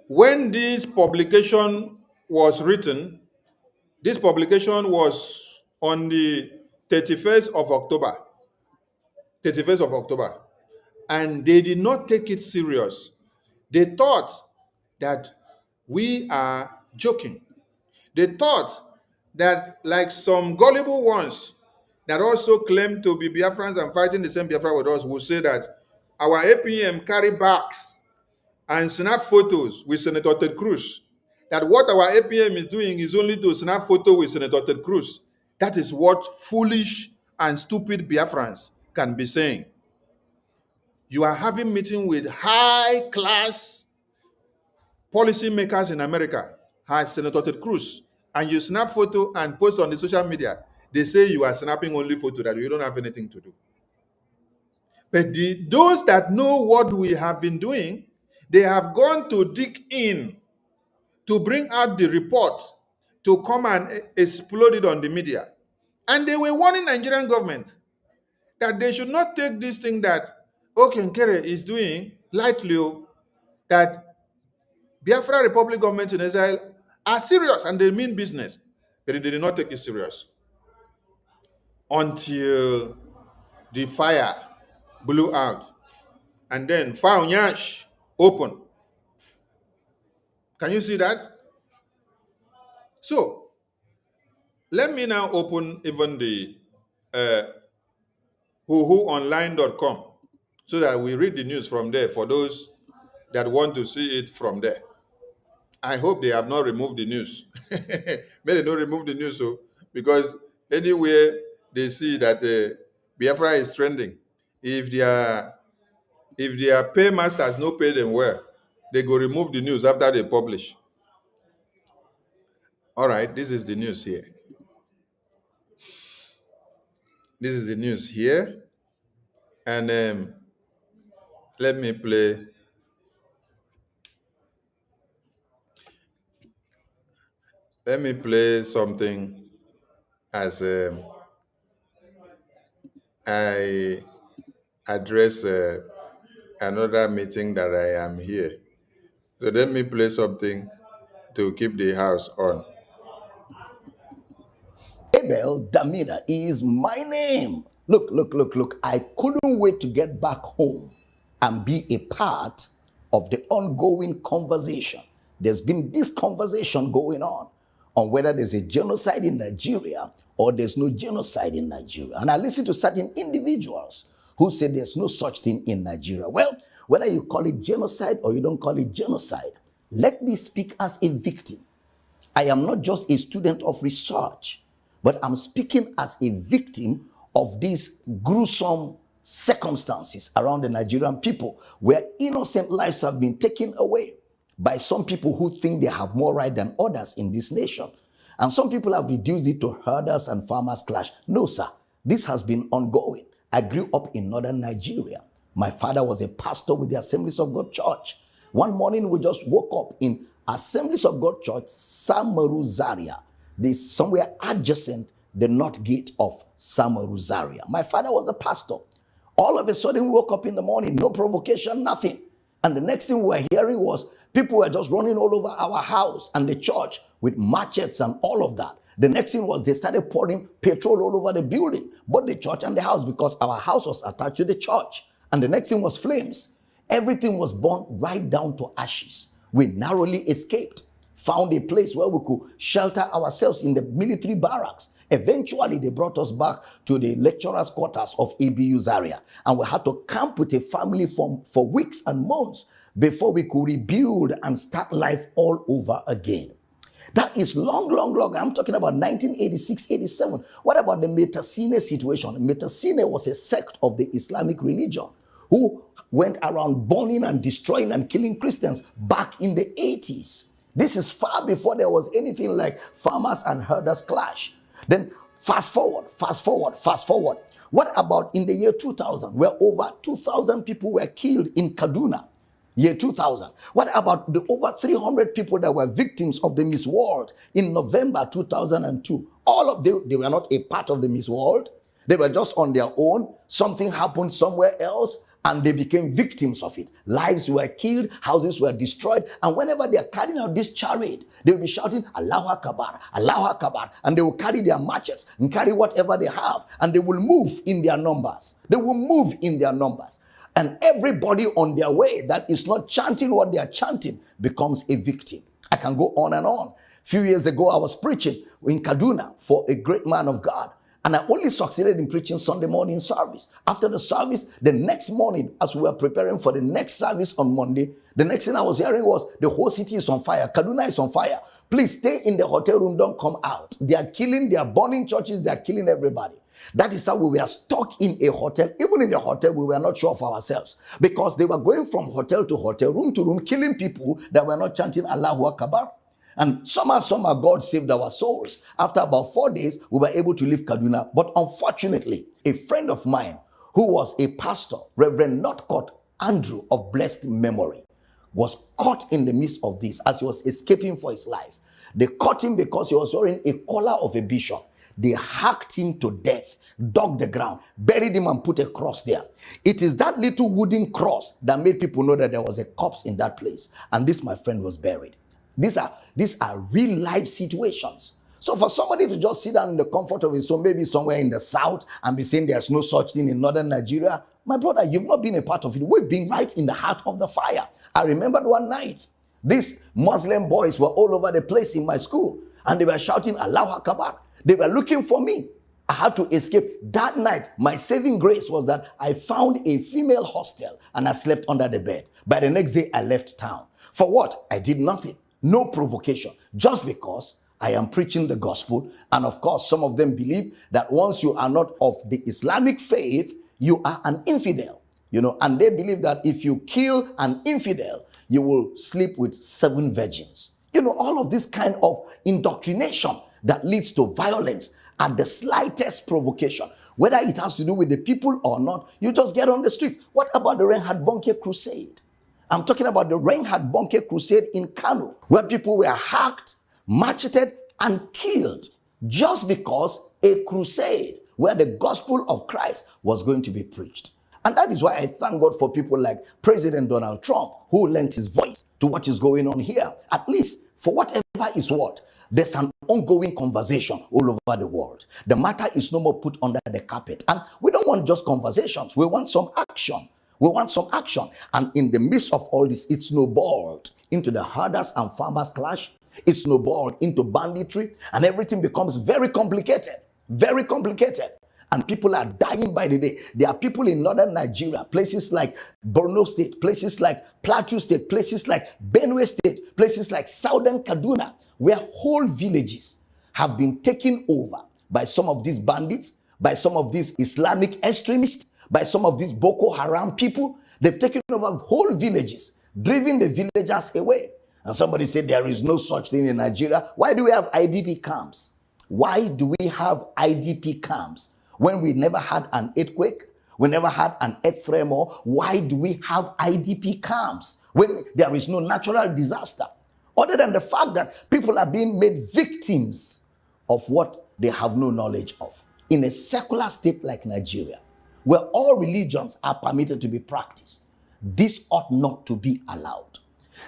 when this publication was written, this publication was on the 31st of October. 31st of October. And they did not take it serious. They thought that we are joking. They thought that, like some gullible ones that also claim to be Biafrans and fighting the same Biafra with us, will say that our APM carry bags and snap photos with Senator Ted Cruz. That what our APM is doing is only to snap photo with Senator Ted Cruz. That is what foolish and stupid Biafrans can be saying. You are having meeting with high-class policymakers in America, as Senator Ted Cruz, and you snap photo and post on the social media. They say you are snapping only photo, that you don't have anything to do. But those that know what we have been doing, they have gone to dig in to bring out the report, to come and explode it on the media. And they were warning Nigerian government that they should not take this thing that Okenkere is doing lightly, that Biafra Republic government in Israel are serious and they mean business. But they did not take it serious until the fire blew out. And then Faunyash opened. Can you see that? So, let me now open even the whoonline.com so that we read the news from there for those that want to see it from there. I hope they have not removed the news. May they not remove the news, so, because anywhere they see that Biafra is trending, if their paymasters no pay them well, they go remove the news after they publish. All right, this is the news here. This is the news here. And let me play. Let me play something as I address another meeting that I am here. So let me play something to keep the house on. Abel Damina is my name. Look, look, look, look. I couldn't wait to get back home and be a part of the ongoing conversation. There's been this conversation going on whether there's a genocide in Nigeria or there's no genocide in Nigeria. And I listen to certain individuals who say there's no such thing in Nigeria. Well, whether you call it genocide or you don't call it genocide, let me speak as a victim. I am not just a student of research, but I'm speaking as a victim of these gruesome circumstances around the Nigerian people, where innocent lives have been taken away by some people who think they have more right than others in this nation. And some people have reduced it to herders and farmers clash. No, sir, this has been ongoing. I grew up in northern Nigeria. My father was a pastor with the Assemblies of God Church. One morning we just woke up in Assemblies of God Church, Samaru Zaria, somewhere adjacent the north gate of Samaru Zaria. My father was a pastor. All of a sudden we woke up in the morning, no provocation, nothing. And the next thing we were hearing was people were just running all over our house and the church with machetes and all of that. The next thing was they started pouring petrol all over the building, both the church and the house, because our house was attached to the church. And the next thing was flames. Everything was burned right down to ashes. We narrowly escaped, found a place where we could shelter ourselves in the military barracks. Eventually, they brought us back to the lecturers' quarters of ABU Zaria, and we had to camp with a family for weeks and months before we could rebuild and start life all over again. That is long, long, long. I'm talking about 1986, 87. What about the Metasine situation? Metasine was a sect of the Islamic religion who went around burning and destroying and killing Christians back in the 80s. This is far before there was anything like farmers and herders clash. Then fast forward. What about in the year 2000, where over 2,000 people were killed in Kaduna? Year 2000. What about the over 300 people that were victims of the Miss World in November 2002? All of them, they were not a part of the Miss World. They were just on their own. Something happened somewhere else, and they became victims of it. Lives were killed, houses were destroyed, and whenever they are carrying out this charade, they will be shouting, Allahu Akbar, Allahu Akbar, and they will carry their matches and carry whatever they have, and they will move in their numbers. And everybody on their way that is not chanting what they are chanting becomes a victim. I can go on and on. A few years ago, I was preaching in Kaduna for a great man of God. And I only succeeded in preaching Sunday morning service. After the service, the next morning, as we were preparing for the next service on Monday, the next thing I was hearing was, the whole city is on fire. Kaduna is on fire. Please stay in the hotel room. Don't come out. They are killing, they are burning churches, they are killing everybody. That is how we were stuck in a hotel. Even in the hotel, we were not sure of ourselves, because they were going from hotel to hotel, room to room, killing people that were not chanting Allahu Akbar. And somehow God saved our souls. After about 4 days, we were able to leave Kaduna. But unfortunately, a friend of mine who was a pastor, Reverend Northcote Andrew of blessed memory, was caught in the midst of this as he was escaping for his life. They caught him because he was wearing a collar of a bishop. They hacked him to death, dug the ground, buried him and put a cross there. It is that little wooden cross that made people know that there was a corpse in that place. And this, my friend, was buried. These are real life situations. So for somebody to just sit down in the comfort of his home, maybe somewhere in the south, and be saying there's no such thing in northern Nigeria, my brother, you've not been a part of it. We've been right in the heart of the fire. I remembered one night, these Muslim boys were all over the place in my school, and they were shouting Allahu Akbar. They were looking for me. I had to escape. That night, my saving grace was that I found a female hostel and I slept under the bed. By the next day, I left town. For what? I did nothing. No provocation, just because I am preaching the gospel. And of course, some of them believe that once you are not of the Islamic faith, you are an infidel, and they believe that if you kill an infidel, you will sleep with 7 virgins. All of this kind of indoctrination that leads to violence at the slightest provocation, whether it has to do with the people or not, you just get on the streets. What about the Reinhard Bonnke crusade? I'm talking about the Reinhard Bonnke crusade in Kano, where people were hacked, macheted, and killed just because a crusade where the gospel of Christ was going to be preached. And that is why I thank God for people like President Donald Trump, who lent his voice to what is going on here. At least for whatever is what, there's an ongoing conversation all over the world. The matter is no more put under the carpet. And we don't want just conversations. We want some action. We want some action. And in the midst of all this, it snowballed into the herders and farmers clash. It snowballed into banditry, and everything becomes very complicated. Very complicated. And people are dying by the day. There are people in northern Nigeria, places like Borno State, places like Plateau State, places like Benue State, places like southern Kaduna, where whole villages have been taken over by some of these bandits, by some of these Islamic extremists, by some of these Boko Haram people. They've taken over whole villages, driven the villagers away. And somebody said there is no such thing in Nigeria. Why do we have IDP camps? Why do we have IDP camps? When we never had an earthquake, we never had an earth tremor, why do we have IDP camps when there is no natural disaster? Other than the fact that people are being made victims of what they have no knowledge of. In a secular state like Nigeria, where all religions are permitted to be practiced, this ought not to be allowed.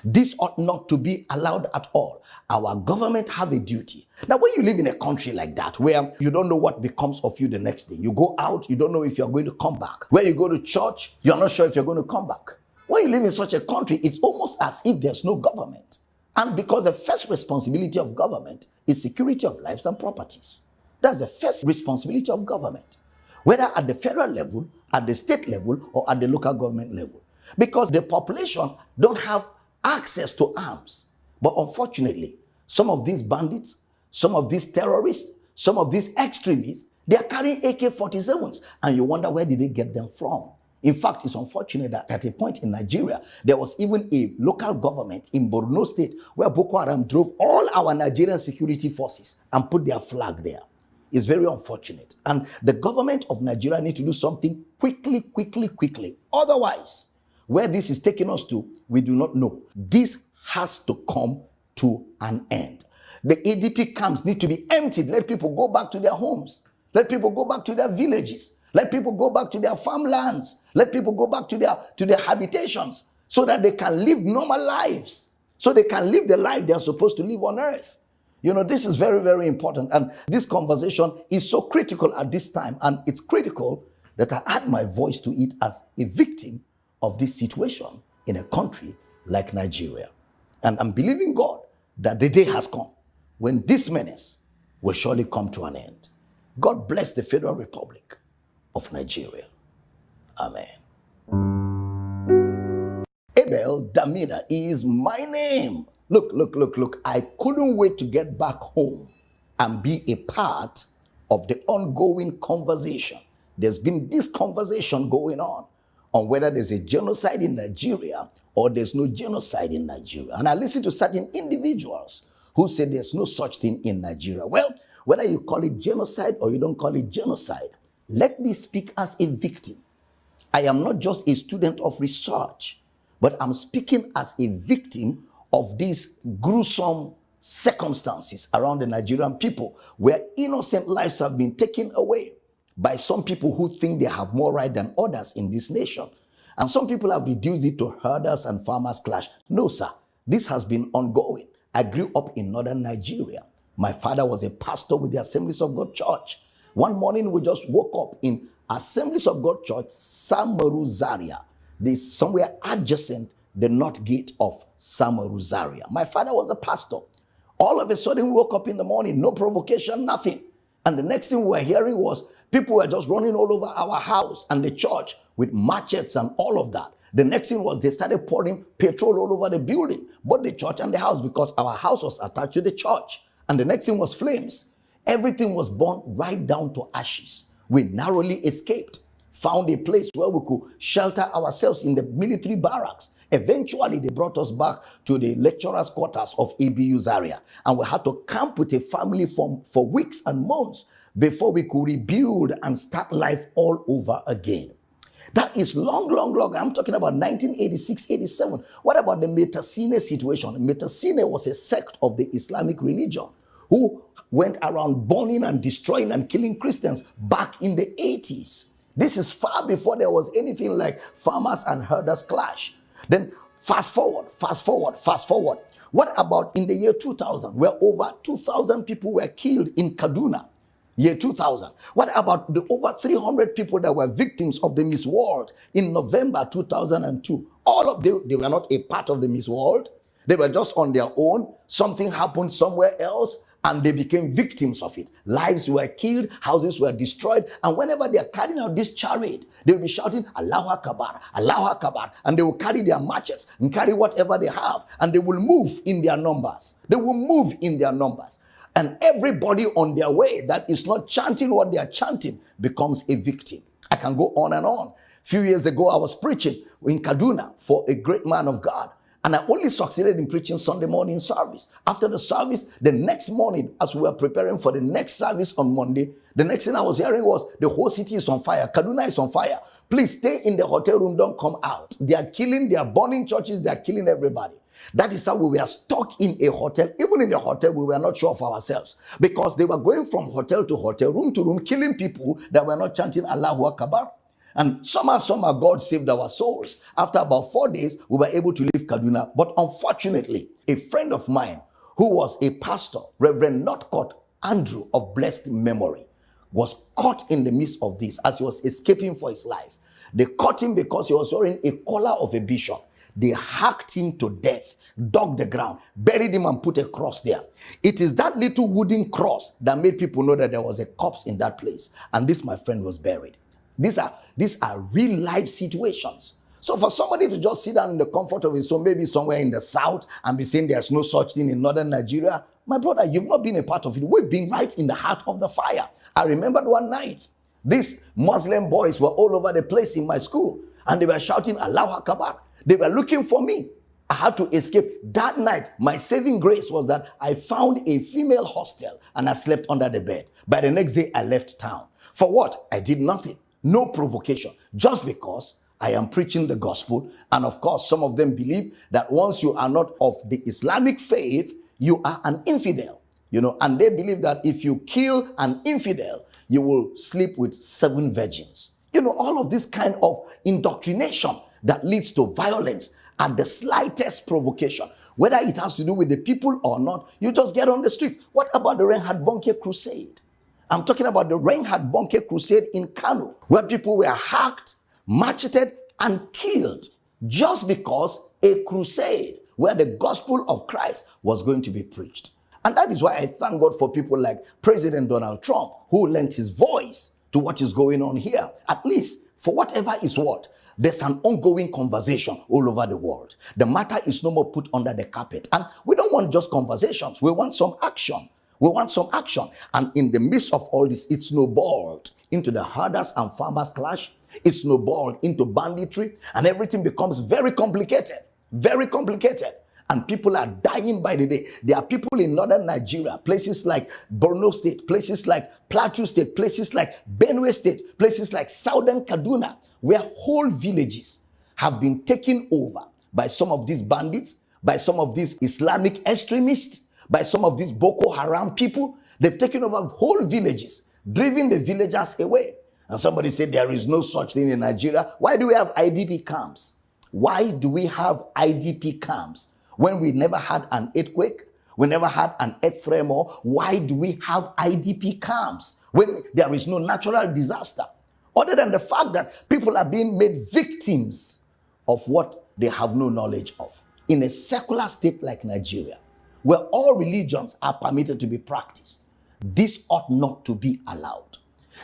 This ought not to be allowed at all. Our government have a duty. Now, when you live in a country like that, where you don't know what becomes of you the next day, you go out, you don't know if you're going to come back. Where you go to church, you're not sure if you're going to come back. When you live in such a country, it's almost as if there's no government. And because the first responsibility of government is security of lives and properties. That's the first responsibility of government, whether at the federal level, at the state level, or at the local government level. Because the population don't have access to arms. But unfortunately, some of these bandits, some of these terrorists, some of these extremists, they are carrying AK-47s, and you wonder, where did they get them from? In fact, it's unfortunate that at a point in Nigeria, there was even a local government in Borno State where Boko Haram drove all our Nigerian security forces and put their flag there. It's very unfortunate. And the government of Nigeria needs to do something quickly. Otherwise, where this is taking us to, we do not know. This has to come to an end. The ADP camps need to be emptied. Let people go back to their homes. Let people go back to their villages. Let people go back to their farmlands. Let people go back to their habitations so that they can live normal lives. So they can live the life they are supposed to live on earth. You know, this is very important. And this conversation is so critical at this time. And it's critical that I add my voice to it as a victim of this situation in a country like Nigeria. And I'm believing God that the day has come when this menace will surely come to an end. God bless the Federal Republic of Nigeria. Amen. Abel Damina is my name. Look. I couldn't wait to get back home and be a part of the ongoing conversation. There's been this conversation going on whether there's a genocide in Nigeria or there's no genocide in Nigeria. And I listen to certain individuals who say there's no such thing in Nigeria. Well, whether you call it genocide or you don't call it genocide, let me speak as a victim. I am not just a student of research, but I'm speaking as a victim of these gruesome circumstances around the Nigerian people, where innocent lives have been taken away by some people who think they have more right than others in this nation. And some people have reduced it to herders and farmers clash. No, sir. This has been ongoing. I grew up in northern Nigeria. My father was a pastor with the Assemblies of God Church. One morning, we just woke up in Assemblies of God Church, Samaru Zaria. This somewhere adjacent the north gate of Samaru Zaria. My father was a pastor. All of a sudden, we woke up in the morning, no provocation, nothing. And the next thing we were hearing was people were just running all over our house and the church with machetes and all of that. The next thing was they started pouring petrol all over the building, both the church and the house, because our house was attached to the church. And the next thing was flames. Everything was burned right down to ashes. We narrowly escaped, found a place where we could shelter ourselves in the military barracks. Eventually, they brought us back to the lecturers' quarters of ABU Zaria, and we had to camp with a family for weeks and months before we could rebuild and start life all over again. That is long. I'm talking about 1986, 87. What about the Metasine situation? Metasine was a sect of the Islamic religion who went around burning and destroying and killing Christians back in the 80s. This is far before there was anything like farmers and herders clash. Then fast forward. What about in the year 2000, where over 2,000 people were killed in Kaduna? Year 2000. What about the over 300 people that were victims of the Miss World in November 2002? All of them, they were not a part of the Miss World. They were just on their own. Something happened somewhere else, and they became victims of it. Lives were killed, houses were destroyed, and whenever they are carrying out this charade, they will be shouting, Allahu Akbar, Allahu Akbar, and they will carry their matches and carry whatever they have, and they will move in their numbers. And everybody on their way that is not chanting what they are chanting becomes a victim. I can go on and on. A few years ago, I was preaching in Kaduna for a great man of God. And I only succeeded in preaching Sunday morning service. After the service, the next morning, as we were preparing for the next service on Monday, the next thing I was hearing was, the whole city is on fire. Kaduna is on fire. Please stay in the hotel room. Don't come out. They are killing, they are burning churches. They are killing everybody. That is how we were stuck in a hotel. Even in the hotel, we were not sure of ourselves, because they were going from hotel to hotel, room to room, killing people that were not chanting Allahu Akbar. And somehow, God saved our souls. After about 4 days, we were able to leave Kaduna. But unfortunately, a friend of mine who was a pastor, Reverend Northcote Andrew of blessed memory, was caught in the midst of this as he was escaping for his life. They caught him because he was wearing a collar of a bishop. They hacked him to death, dug the ground, buried him, and put a cross there. It is that little wooden cross that made people know that there was a corpse in that place. And this, my friend, was buried. These are real life situations. So for somebody to just sit down in the comfort of his home, maybe somewhere in the south, and be saying there's no such thing in northern Nigeria, my brother, you've not been a part of it. We've been right in the heart of the fire. I remembered one night, these Muslim boys were all over the place in my school, and they were shouting Allahu Akbar. They were looking for me. I had to escape. That night, my saving grace was that I found a female hostel and I slept under the bed. By the next day, I left town. For what? I did nothing. No provocation. Just because I am preaching the gospel. And of course, some of them believe that once you are not of the Islamic faith, you are an infidel. And they believe that if you kill an infidel, you will sleep with 7 virgins. All of this kind of indoctrination that leads to violence at the slightest provocation. Whether it has to do with the people or not, you just get on the streets. What about the Reinhard Bonnke crusade? I'm talking about the Reinhard Bonnke crusade in Kano, where people were hacked, macheted, and killed just because a crusade where the gospel of Christ was going to be preached. And that is why I thank God for people like President Donald Trump, who lent his voice to what is going on here. At least, for whatever is what, there's an ongoing conversation all over the world. The matter is no more put under the carpet. And we don't want just conversations. We want some action. And in the midst of all this, it snowballed into the herders and farmers clash. It snowballed into banditry, and everything becomes very complicated. And people are dying by the day. There are people in northern Nigeria, places like Borno State, places like Plateau State, places like Benue State, places like southern Kaduna, where whole villages have been taken over by some of these bandits, by some of these Islamic extremists, by some of these Boko Haram people. They've taken over whole villages, driven the villagers away. And somebody said there is no such thing in Nigeria. Why do we have IDP camps? Why do we have IDP camps? When we never had an earthquake, we never had an earth tremor, why do we have IDP camps when there is no natural disaster? Other than the fact that people are being made victims of what they have no knowledge of. In a secular state like Nigeria, where all religions are permitted to be practiced, this ought not to be allowed.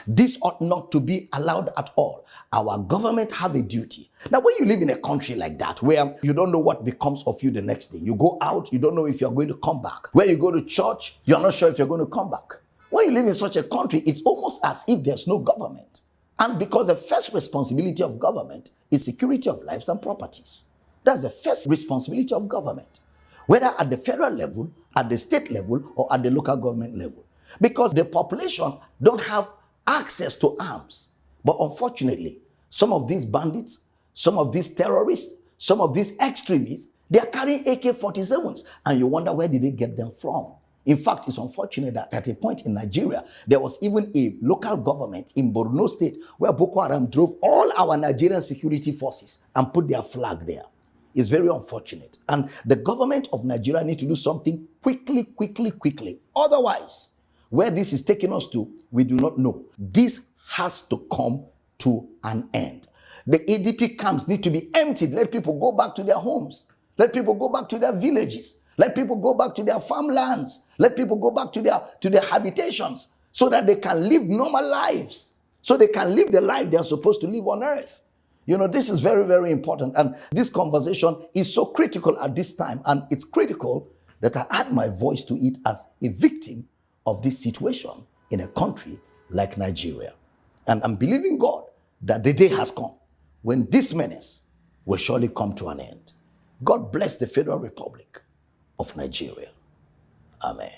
This ought not to be allowed at all. Our government have a duty. Now, when you live in a country like that, where you don't know what becomes of you the next day, you go out, you don't know if you're going to come back. When you go to church, you're not sure if you're going to come back. When you live in such a country, it's almost as if there's no government. And because the first responsibility of government is security of lives and properties. That's the first responsibility of government, whether at the federal level, at the state level, or at the local government level. Because the population don't have access to arms. But unfortunately, some of these bandits, some of these terrorists, some of these extremists, they are carrying AK-47s. And you wonder, where did they get them from? In fact, it's unfortunate that at a point in Nigeria, there was even a local government in Borno State where Boko Haram drove all our Nigerian security forces and put their flag there. It's very unfortunate. And the government of Nigeria need to do something quickly. Otherwise, where this is taking us to, we do not know. This has to come to an end. The ADP camps need to be emptied. Let people go back to their homes. Let people go back to their villages. Let people go back to their farmlands. Let people go back to their habitations so that they can live normal lives. So they can live the life they are supposed to live on earth. You know, this is very, very important. And this conversation is so critical at this time. And it's critical that I add my voice to it as a victim of this situation in a country like Nigeria. And I'm believing God that the day has come when this menace will surely come to an end. God bless the Federal Republic of Nigeria. Amen.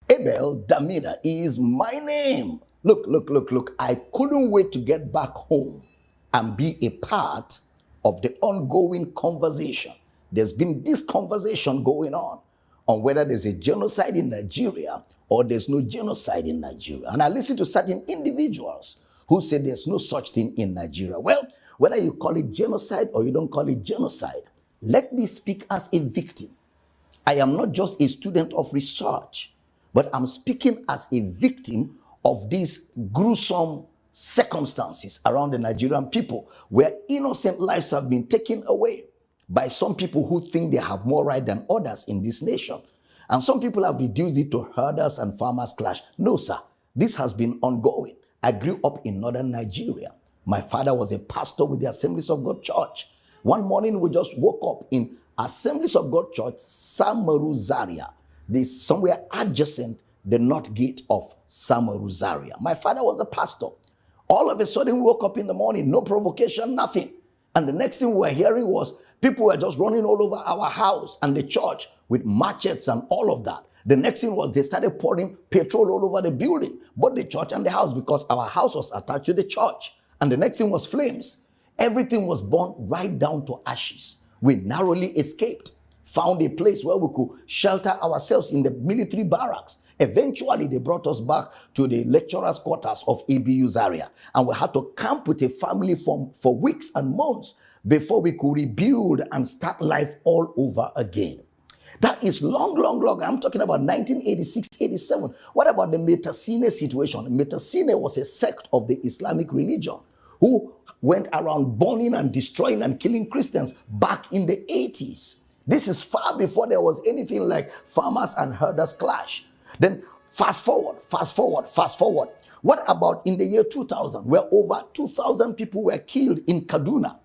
Abel Damina is my name. Look. I couldn't wait to get back home and be a part of the ongoing conversation. There's been this conversation going on whether there's a genocide in Nigeria or there's no genocide in Nigeria. And I listen to certain individuals who say there's no such thing in Nigeria. Well, whether you call it genocide or you don't call it genocide, let me speak as a victim. I am not just a student of research, but I'm speaking as a victim of these gruesome circumstances around the Nigerian people where innocent lives have been taken away by some people who think they have more right than others in this nation. And some people have reduced it to herders and farmers clash. No, sir, this has been ongoing. I grew up in northern Nigeria. My father was a pastor with the Assemblies of God Church. One morning we just woke up in Assemblies of God Church, Samaru Zaria, somewhere adjacent the north gate of Samaru Zaria. My father was a pastor. All of a sudden we woke up in the morning, no provocation, nothing. And the next thing we were hearing was people were just running all over our house and the church with machetes and all of that. The next thing was they started pouring petrol all over the building, both the church and the house, because our house was attached to the church. And the next thing was flames. Everything was burned right down to ashes. We narrowly escaped, found a place where we could shelter ourselves in the military barracks. Eventually, they brought us back to the lecturers' quarters of ABU Zaria. And we had to camp with a family for weeks and months before we could rebuild and start life all over again. That is long. I'm talking about 1986, 87. What about the Metasine situation? Metasine was a sect of the Islamic religion who went around burning and destroying and killing Christians back in the 80s. This is far before there was anything like farmers and herders clash. Then fast forward. What about in the year 2000, where over 2,000 people were killed in Kaduna?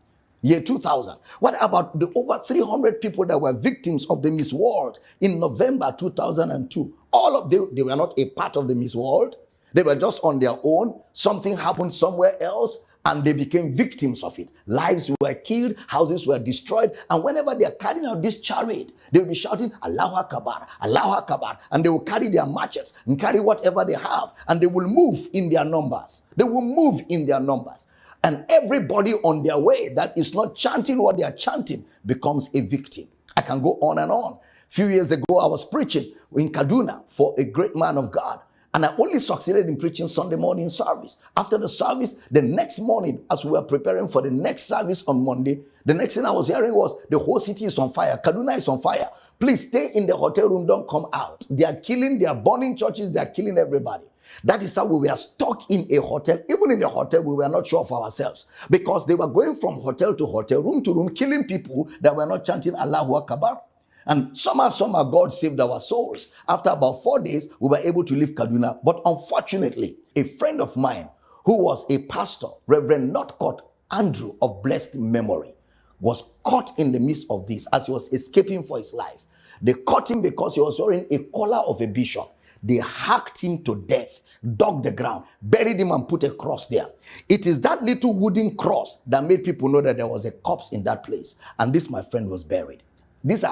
Year 2000. What about the over 300 people that were victims of the Miss World in November 2002? All of them, they were not a part of the Miss World. They were just on their own. Something happened somewhere else, and they became victims of it. Lives were killed, houses were destroyed, and whenever they are carrying out this charade, they will be shouting, Allahu Akbar, Allahu Akbar, and they will carry their matches and carry whatever they have, and they will move in their numbers. And everybody on their way that is not chanting what they are chanting becomes a victim. I can go on and on. A few years ago, I was preaching in Kaduna for a great man of God. And I only succeeded in preaching Sunday morning service. After the service, the next morning, as we were preparing for the next service on Monday, the next thing I was hearing was, the whole city is on fire. Kaduna is on fire. Please stay in the hotel room. Don't come out. They are killing, they are burning churches. They are killing everybody. That is how we were stuck in a hotel. Even in the hotel, we were not sure of ourselves, because they were going from hotel to hotel, room to room, killing people that were not chanting Allahu Akbar. And somehow God saved our souls. After about 4 days, we were able to leave Kaduna. But unfortunately, a friend of mine who was a pastor, Reverend Northcote Andrew of blessed memory, was caught in the midst of this as he was escaping for his life. They caught him because he was wearing a collar of a bishop. They hacked him to death, dug the ground, buried him and put a cross there. It is that little wooden cross that made people know that there was a corpse in that place. And this, my friend, was buried. These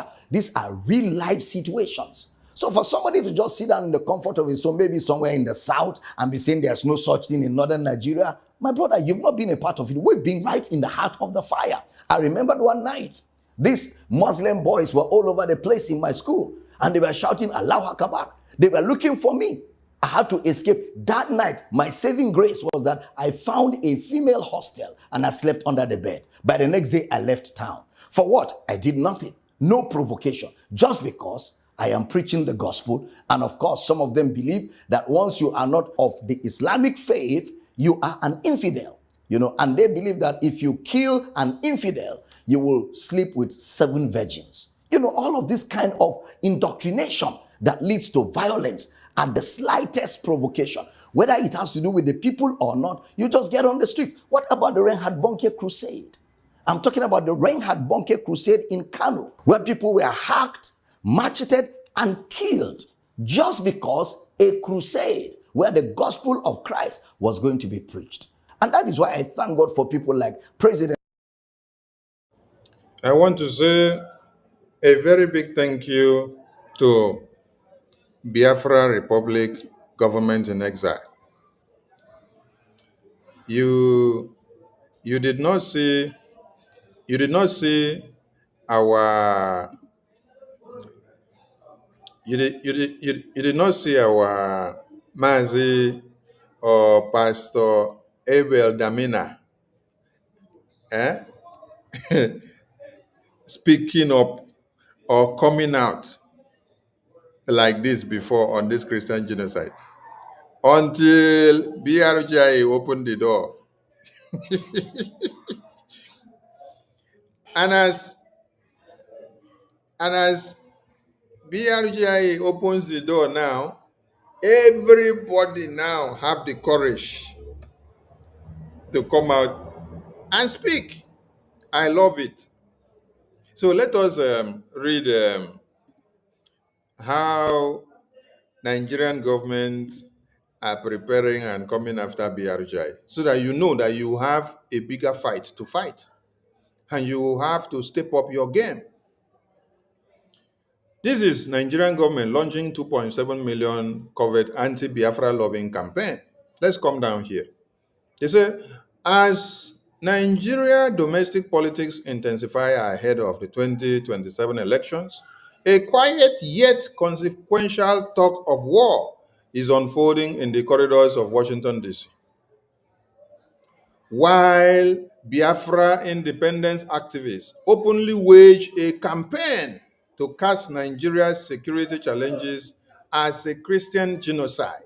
are real life situations. So for somebody to just sit down in the comfort of his home, maybe somewhere in the south, and be saying there's no such thing in northern Nigeria, my brother, you've not been a part of it. We've been right in the heart of the fire. I remembered one night These Muslim boys were all over the place in my school, and they were shouting Allahu Akbar. They were looking for me. I had to escape. That night, my saving grace was that I found a female hostel and I slept under the bed. By the next day, I left town. For what? I did nothing. No provocation. Just because I am preaching the gospel. And of course, some of them believe that once you are not of the Islamic faith, you are an infidel. And they believe that if you kill an infidel, you will sleep with 7 virgins. All of this kind of indoctrination that leads to violence at the slightest provocation. Whether it has to do with the people or not, you just get on the streets. What about the Reinhard Bonnke crusade? I'm talking about the Reinhard Bonnke crusade in Kano, where people were hacked, macheted, and killed just because a crusade where the gospel of Christ was going to be preached. And that is why I thank God for people like President. I want to say a very big thank you to Biafra Republic government in exile. You did not see our you did not see our Mazi or Pastor Abel Damina speaking up or coming out like this before on this Christian genocide until BRGI opened the door. And as BRGI opens the door now, everybody now have the courage to come out and speak. I love it. So let us read how Nigerian government are preparing and coming after BRGI, so that you know that you have a bigger fight to fight and you have to step up your game. This is Nigerian government launching 2.7 million covert anti-Biafra lobbying campaign. Let's come down here. They say, as Nigeria domestic politics intensify ahead of the 2027 elections, a quiet yet consequential talk of war is unfolding in the corridors of Washington, D.C. While Biafra independence activists openly wage a campaign to cast Nigeria's security challenges as a Christian genocide.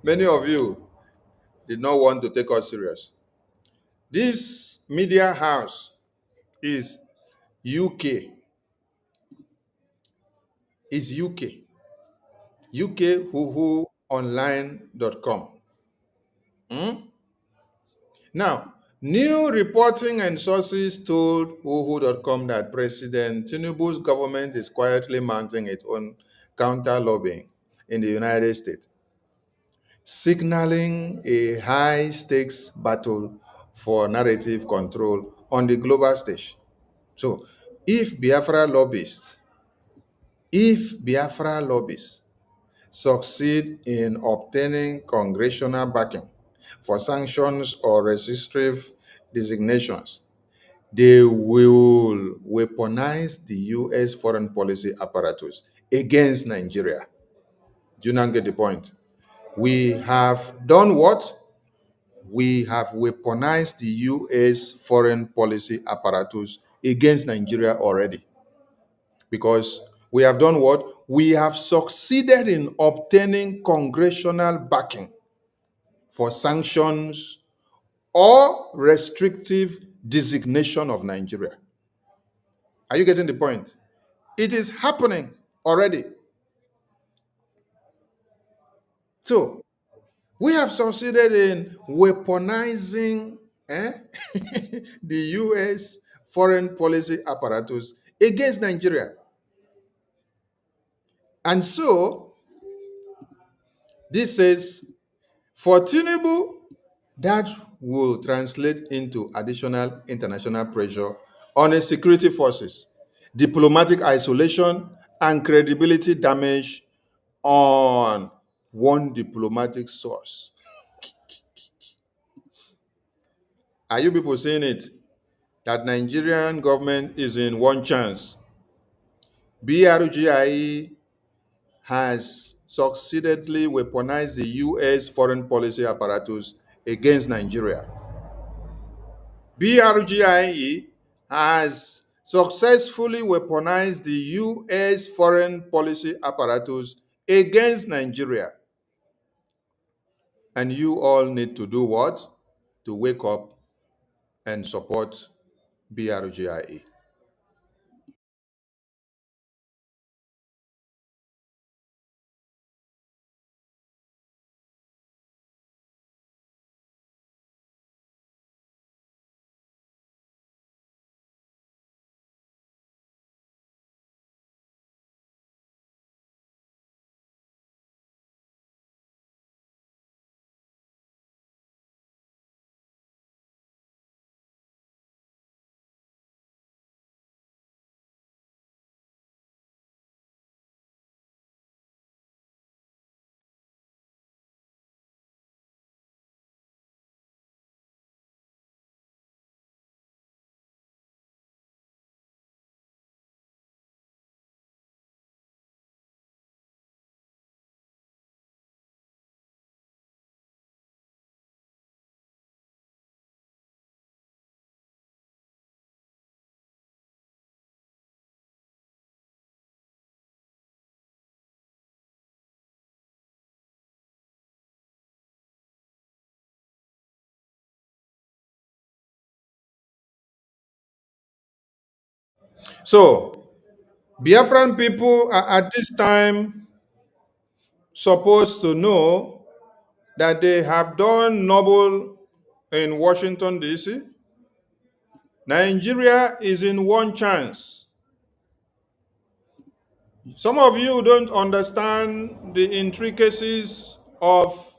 Many of you did not want to take us serious. This media house is UK. Is UK. UKHuhuOnline.com. Now, new reporting and sources told Woohoo.com that President Tinubu's government is quietly mounting its own counter-lobbying in the United States, signaling a high-stakes battle for narrative control on the global stage. So, if Biafra lobbyists succeed in obtaining congressional backing for sanctions or restrictive designations, they will weaponize the U.S. foreign policy apparatus against Nigeria. Do you not get the point? We have done what? We have weaponized the U.S. foreign policy apparatus against Nigeria already. Because we have done what? We have succeeded in obtaining congressional backing for sanctions or restrictive designation of Nigeria. Are you getting the point? It is happening already. So, we have succeeded in weaponizing the U.S. foreign policy apparatus against Nigeria. And so, this says, for Tinubu, that will translate into additional international pressure on its security forces, diplomatic isolation, and credibility damage on one diplomatic source. Are you people seeing it? that Nigerian government is in one chance. BRGIE has succeedingly weaponized the U.S. foreign policy apparatus against Nigeria. BRGIE has successfully weaponized the U.S. foreign policy apparatus against Nigeria. And you all need to do what? To wake up and support BRGIE. So, Biafran people are at this time supposed to know that they have done noble in Washington, D.C. Nigeria is in one chance. Some of you don't understand the intricacies of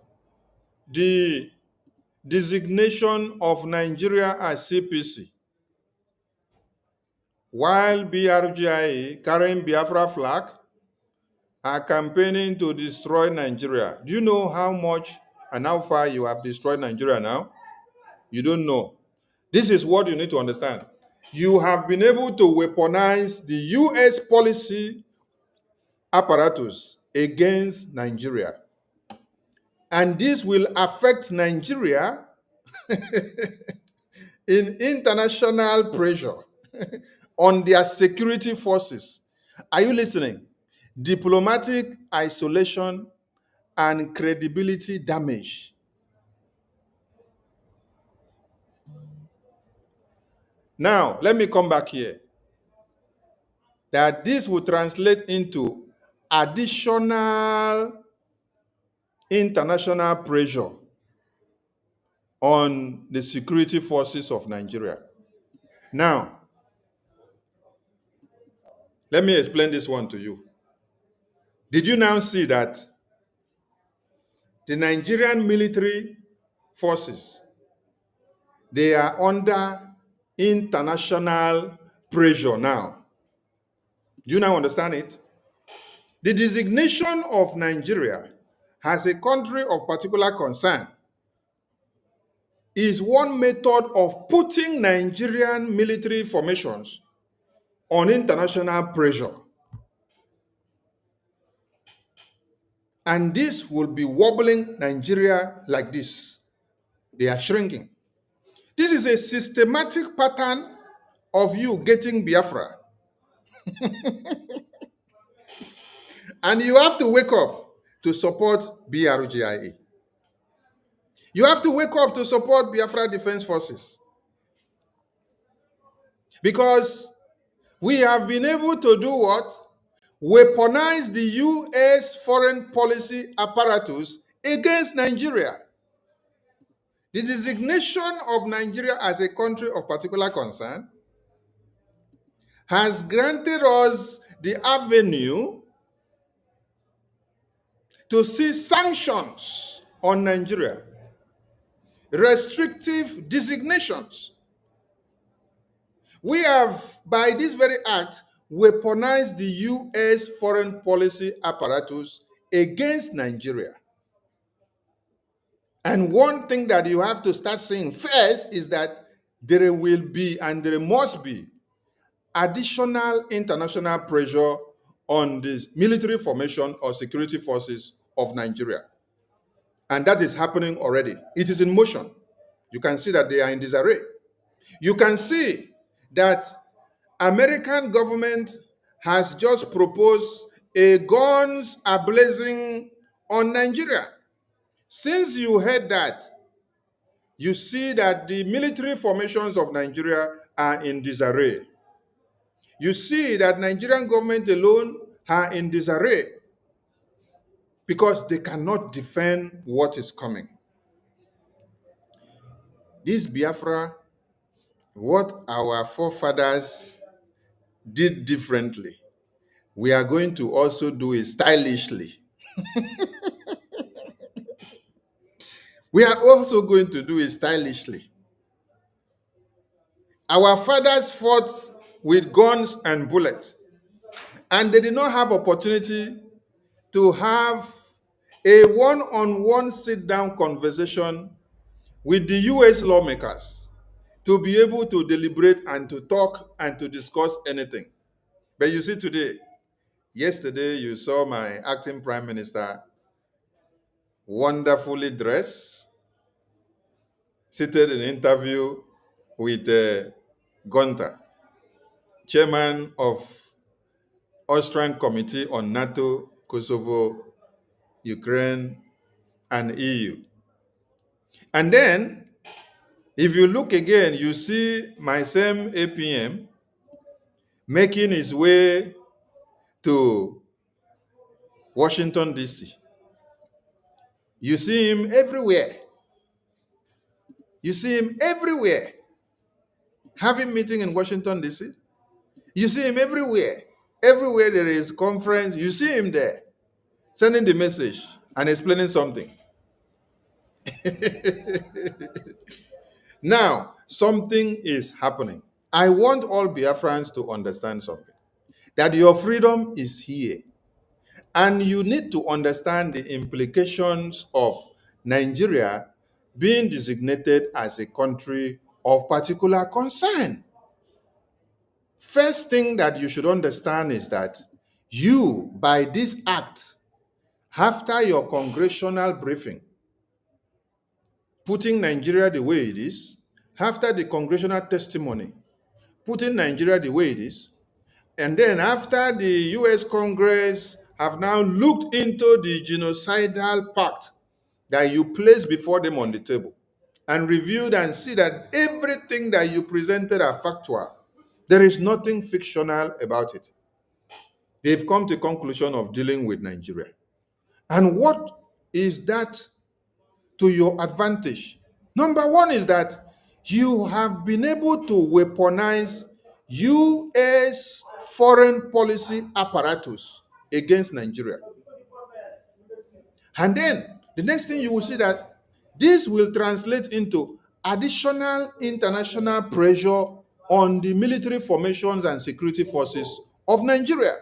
the designation of Nigeria as CPC. While BRGIA carrying Biafra flag are campaigning to destroy Nigeria. Do you know how much and how far you have destroyed Nigeria now? You don't know. This is what you need to understand. You have been able to weaponize the US policy apparatus against Nigeria. And this will affect Nigeria in international pressure on their security forces. Are you listening? Diplomatic isolation and credibility damage. Now, let me come back here. That this will translate into additional international pressure on the security forces of Nigeria. Now, let me explain this one to you. Did you now see that the Nigerian military forces, they are under international pressure now? Do you now understand it? The designation of Nigeria as a country of particular concern is one method of putting Nigerian military formations on international pressure. And this will be wobbling Nigeria like this. They are shrinking. This is a systematic pattern of you getting Biafra. And you have to wake up to support BRGIA. You have to wake up to support Biafra Defense Forces. Because we have been able to do what? Weaponize the US foreign policy apparatus against Nigeria. The designation of Nigeria as a country of particular concern has granted us the avenue to see sanctions on Nigeria, restrictive designations. We have, by this very act, weaponized the US foreign policy apparatus against Nigeria. And one thing that you have to start saying first is that there will be and there must be additional international pressure on the military formation or security forces of Nigeria. And that is happening already. It is in motion. You can see that they are in disarray. You can see that American government has just proposed a guns are blazing on Nigeria. Since you heard that, you see that the military formations of Nigeria are in disarray. You see that Nigerian government alone are in disarray because they cannot defend what is coming. This Biafra, what our forefathers did differently, we are going to also do it stylishly. We are also going to do it stylishly. Our fathers fought with guns and bullets, and they did not have opportunity to have a one-on-one sit-down conversation with the US lawmakers to be able to deliberate and to talk and to discuss anything. But you see today, yesterday you saw my acting prime minister wonderfully dressed, seated in an interview with Gunter, chairman of Austrian Committee on NATO, Kosovo, Ukraine, and EU. And then, if you look again, you see my same APM making his way to Washington, D.C. You see him everywhere. You see him everywhere. Having meeting in Washington, D.C. You see him everywhere. Everywhere there is conference, you see him there, sending the message and explaining something. Now, something is happening. I want all Biafrans to understand something, that your freedom is here. And you need to understand the implications of Nigeria being designated as a country of particular concern. First thing that you should understand is that you, by this act, after your congressional briefing, putting Nigeria the way it is, after the congressional testimony, putting Nigeria the way it is, and then after the US Congress have now looked into the genocidal pact that you placed before them on the table and reviewed and see that everything that you presented are factual. There is nothing fictional about it. They've come to the conclusion of dealing with Nigeria. And what is that to your advantage? Number one is that you have been able to weaponize U.S. foreign policy apparatus against Nigeria. And then the next thing you will see that this will translate into additional international pressure on the military formations and security forces of Nigeria.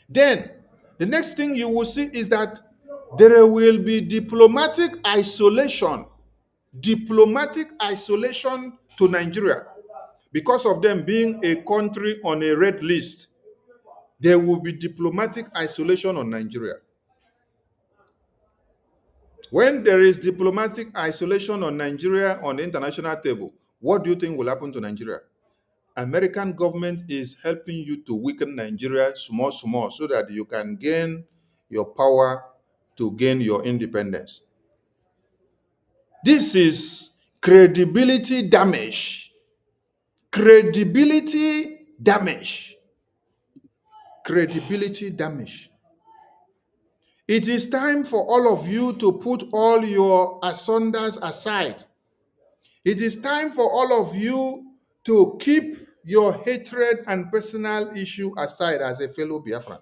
Then the next thing you will see is that there will be diplomatic isolation to Nigeria. Because of them being a country on a red list, there will be diplomatic isolation on Nigeria. When there is diplomatic isolation on Nigeria on the international table, what do you think will happen to Nigeria? American government is helping you to weaken Nigeria small so that you can gain your power to gain your independence. This is credibility damage. Credibility damage. Credibility damage. It is time for all of you to put all your asunders aside. It is time for all of you to keep your hatred and personal issue aside as a fellow Biafran.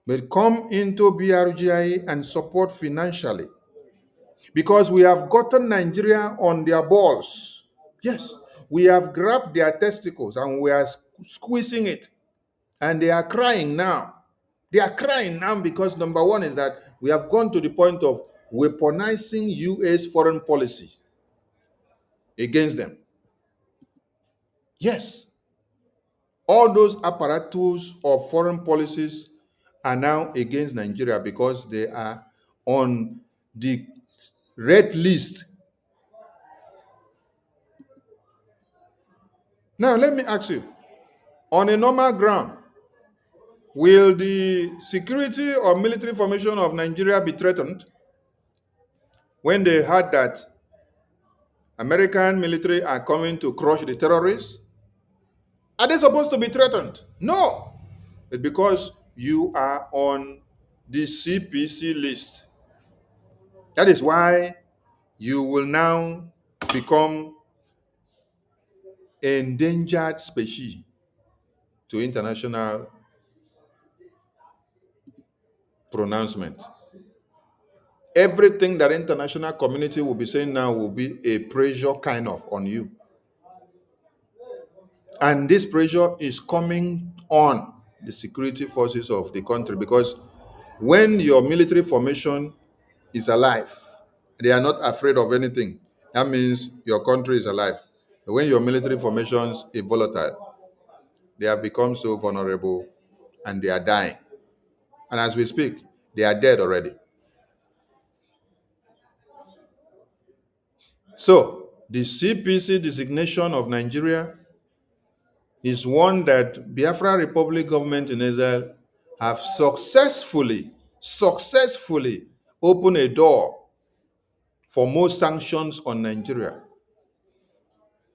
But come into BRGI and support financially, because we have gotten Nigeria on their balls. Yes, we have grabbed their testicles and we are squeezing it. And they are crying now. They are crying now because number one is that we have gone to the point of weaponizing U.S. foreign policy against them. Yes, all those apparatus of foreign policies are now against Nigeria because they are on the red list. Now, let me ask you, on a normal ground, will the security or military formation of Nigeria be threatened when they heard that American military are coming to crush the terrorists? Are they supposed to be threatened? No. It's because you are on the CPC list. That is why you will now become endangered species to international pronouncement. Everything that international community will be saying now will be a pressure kind of on you. And this pressure is coming on the security forces of the country, because when your military formation is alive, they are not afraid of anything. That means your country is alive. But when your military formations are volatile, they have become so vulnerable and they are dying. And as we speak, they are dead already. So the CPC designation of Nigeria is one that Biafra Republic government in Israel have successfully opened a door for more sanctions on Nigeria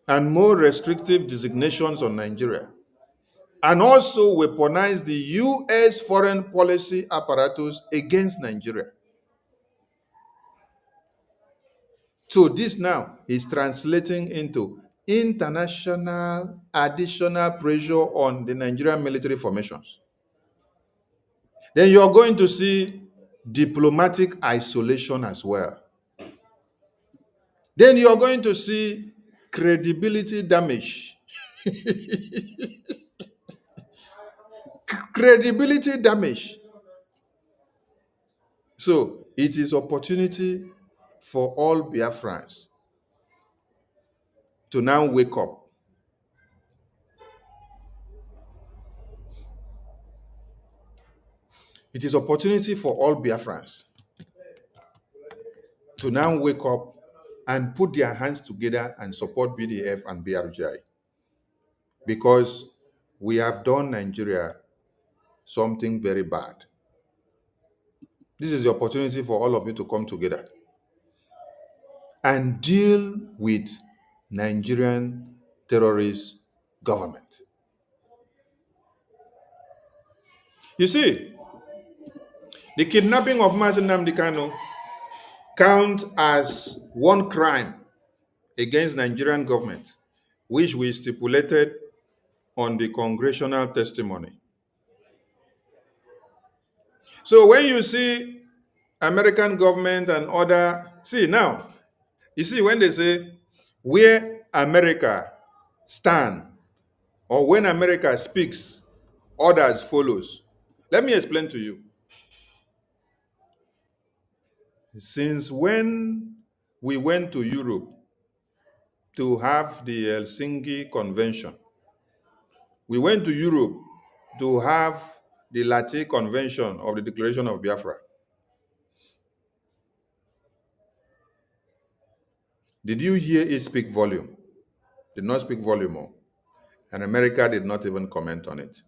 and more restrictive designations on Nigeria, and also weaponize the U.S. foreign policy apparatus against Nigeria. So this now is translating into international additional pressure on the Nigerian military formations. Then you're going to see diplomatic isolation as well. Then you're going to see credibility damage. Credibility damage. So it is opportunity for all Biafrans to now wake up. It is opportunity for all Biafrans to now wake up and put their hands together and support BDF and BRGI, because we have done Nigeria something very bad. This is the opportunity for all of you to come together and deal with Nigerian terrorist government. You see, the kidnapping of Mazi Nnamdi Kanu count as one crime against Nigerian government, which we stipulated on the congressional testimony. So when you see American government and other, see now, you see when they say where America stand, or when America speaks, others follows. Let me explain to you. Since when we went to Europe to have the Helsinki Convention, we went to Europe to have the Latte Convention of the Declaration of Biafra. Did you hear it speak volume? Did not speak volume more. And America did not even comment on it.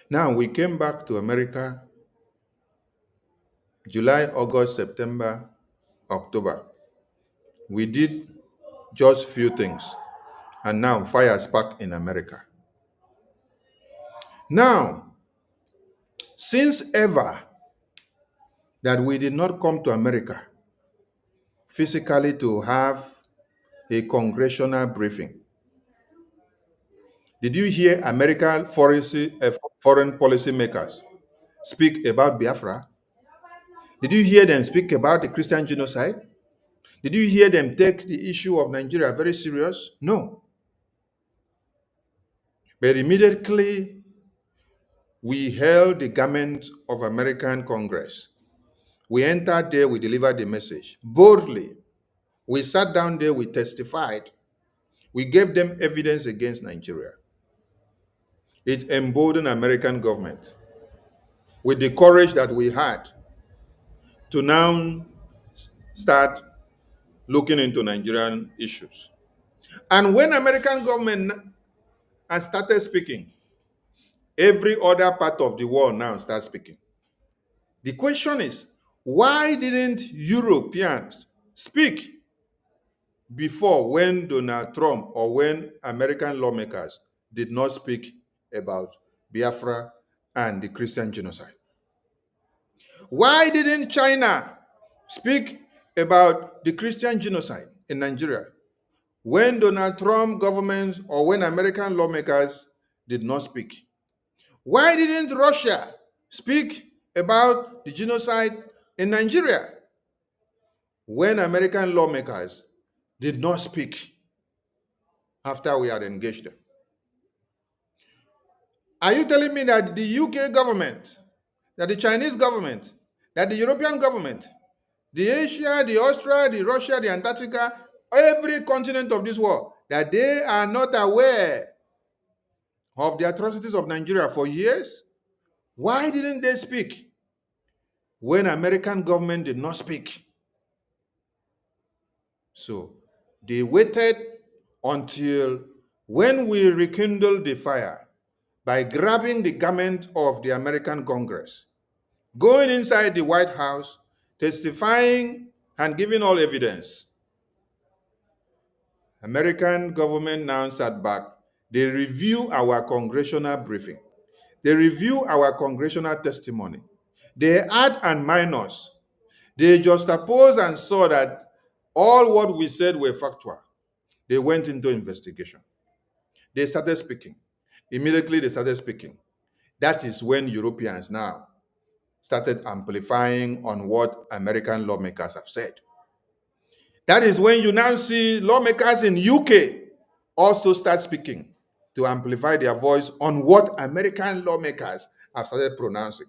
Now we came back to America July, August, September, October. We did just few things. And now fire sparked in America. Now, since ever that we did not come to America physically to have a congressional briefing, did you hear American foreign policy makers speak about Biafra? Did you hear them speak about the Christian genocide? Did you hear them take the issue of Nigeria very serious? No. But immediately we held the garment of American Congress We entered there, we delivered the message boldly. We sat down there, we testified. We gave them evidence against Nigeria. It emboldened American government with the courage that we had to now start looking into Nigerian issues. And when American government has started speaking, every other part of the world now starts speaking. The question is, why didn't Europeans speak before when Donald Trump or when American lawmakers did not speak about Biafra and the Christian genocide? Why didn't China speak about the Christian genocide in Nigeria when Donald Trump government or when American lawmakers did not speak? Why didn't Russia speak about the genocide in Nigeria when American lawmakers did not speak after we had engaged them? Are you telling me that the UK government, that the Chinese government, that the European government, the Asia, the Australia, the Russia, the Antarctica, every continent of this world, that they are not aware of the atrocities of Nigeria for years? Why didn't they speak when American government did not speak? So they waited until when we rekindled the fire by grabbing the garment of the American Congress, going inside the White House, testifying and giving all evidence. American government now sat back. They review our congressional briefing. They review our congressional testimony. They add and minus. They juxtapose and saw that all what we said were factual. They went into investigation. They started speaking. Immediately they started speaking. That is when Europeans now started amplifying on what American lawmakers have said. That is when you now see lawmakers in UK also start speaking to amplify their voice on what American lawmakers have started pronouncing.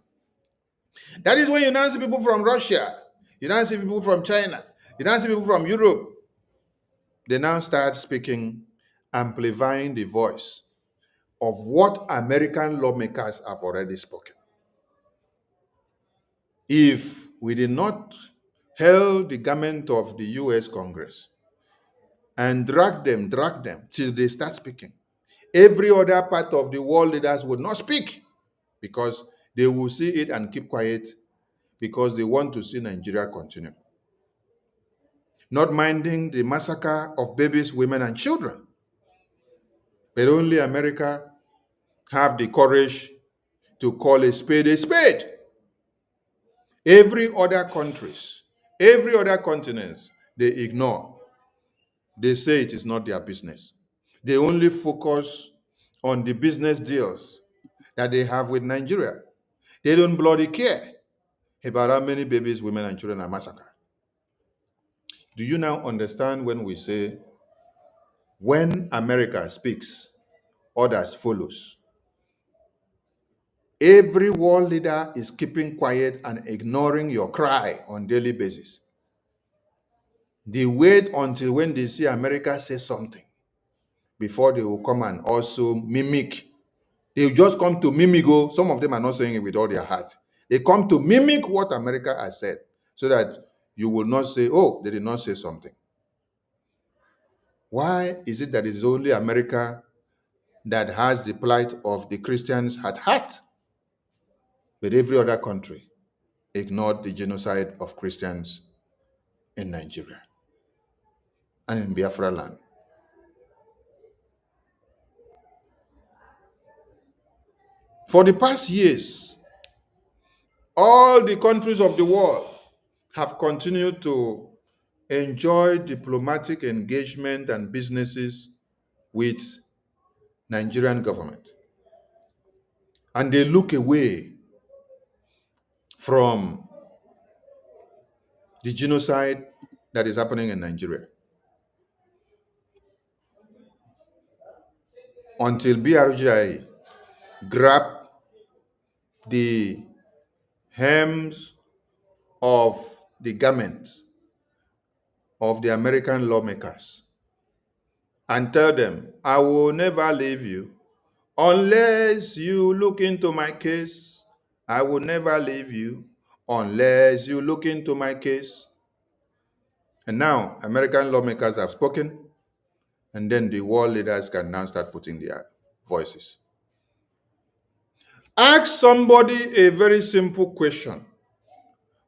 That is when you now see people from Russia, you now see people from China, you now see people from Europe. They now start speaking, amplifying the voice of what American lawmakers have already spoken. If we did not held the garment of the US Congress and drag them till they start speaking, every other part of the world leaders would not speak because they will see it and keep quiet because they want to see Nigeria continue. Not minding the massacre of babies, women, and children. But only America have the courage to call a spade a spade. Every other countries, every other continent, they ignore. They say it is not their business. They only focus on the business deals that they have with Nigeria. They don't bloody care about how many babies, women, and children are massacred. Do you now understand when we say, when America speaks, others follows? Every world leader is keeping quiet and ignoring your cry on a daily basis. They wait until when they see America say something before they will come and also mimic. They just come to mimic. Some of them are not saying it with all their heart. They come to mimic what America has said so that you will not say, oh, they did not say something. Why is it that it's only America that has the plight of the Christians at heart, but every other country ignored the genocide of Christians in Nigeria and in Biafra land? For the past years, all the countries of the world have continued to enjoy diplomatic engagement and businesses with Nigerian government. And they look away from the genocide that is happening in Nigeria until BRGI grabbed the hems of the garment of the American lawmakers and tell them, I will never leave you unless you look into my case. I will never leave you unless you look into my case. And now American lawmakers have spoken, and then the world leaders can now start putting their voices. Ask somebody a very simple question.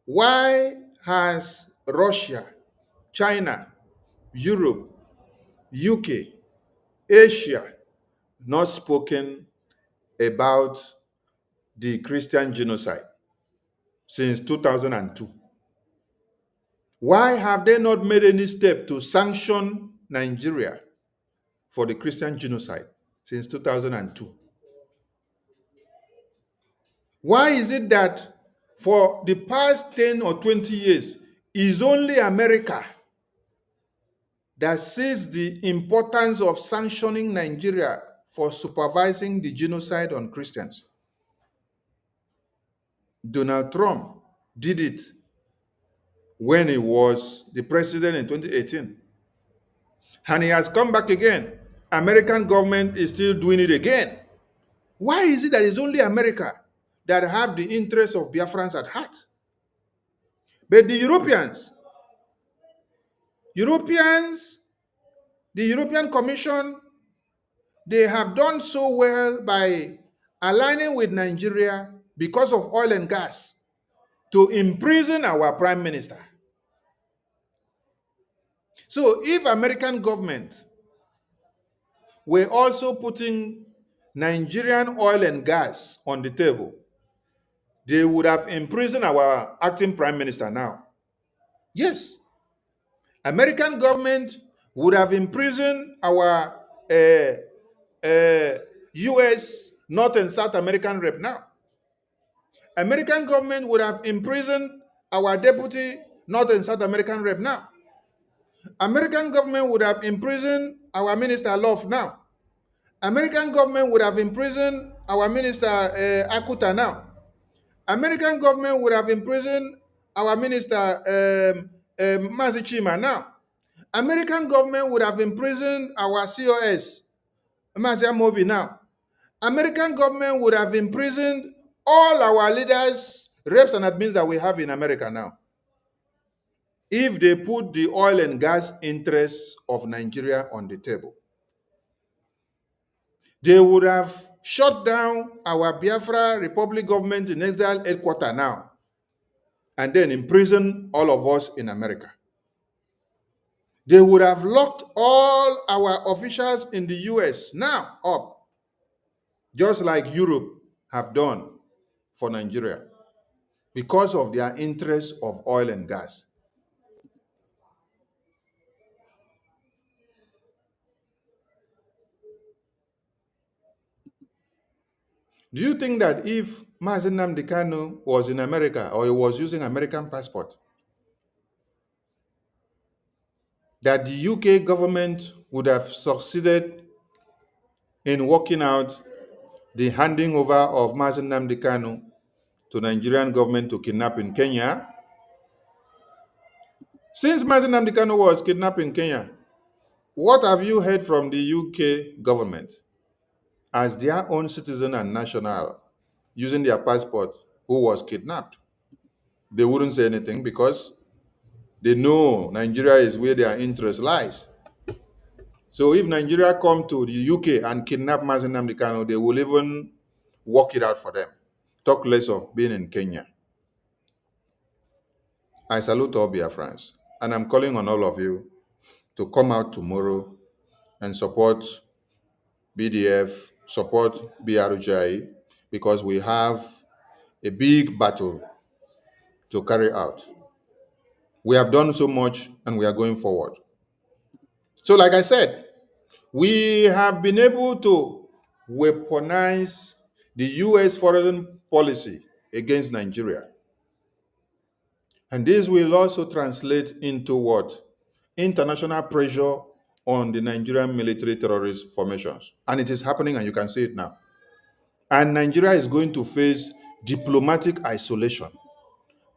Why has Russia, China, Europe, UK, Asia not spoken about the Christian genocide since 2002? Why have they not made any step to sanction Nigeria for the Christian genocide since 2002? Why is it that for the past 10 or 20 years, is only America that sees the importance of sanctioning Nigeria for supervising the genocide on Christians? Donald Trump did it when he was the president in 2018. And he has come back again. American government is still doing it again. Why is it that it's only America that have the interests of Biafrans at heart? But the Europeans, the European Commission, they have done so well by aligning with Nigeria because of oil and gas to imprison our prime minister. So if American government were also putting Nigerian oil and gas on the table, they would have imprisoned our acting prime minister now. Yes. American government would have imprisoned our US North and South American rep now. American government would have imprisoned our deputy North and South American rep now. American government would have imprisoned our minister Love now. American government would have imprisoned our minister Akuta now. American government would have imprisoned our minister Mazi Chima now. American government would have imprisoned our COS Mazi Amobi now. American government would have imprisoned all our leaders, reps and admins that we have in America now, if they put the oil and gas interests of Nigeria on the table. They would have shut down our Biafra Republic government in exile headquarters now, and then imprison all of us in America. They would have locked all our officials in the US now up, just like Europe have done for Nigeria, because of their interest of oil and gas. Do you think that if Mazi Nnamdi Kanu was in America or he was using American passport, that the UK government would have succeeded in working out the handing over of Mazi Nnamdi Kanu to Nigerian government to kidnap in Kenya? Since Mazi Nnamdi Kanu was kidnapped in Kenya, what have you heard from the UK government as their own citizen and national using their passport who was kidnapped? They wouldn't say anything because they know Nigeria is where their interest lies. So if Nigeria come to the UK and kidnap Mazi Nnamdi Kanu, they will even work it out for them. Talk less of being in Kenya. I salute all Biafrans, and I'm calling on all of you to come out tomorrow and support BDF, support BRJ, because we have a big battle to carry out. We have done so much and we are going forward. So like I said, we have been able to weaponize the US foreign policy against Nigeria. And this will also translate into what? International pressure on the Nigerian military terrorist formations. And it is happening, and you can see it now. And Nigeria is going to face diplomatic isolation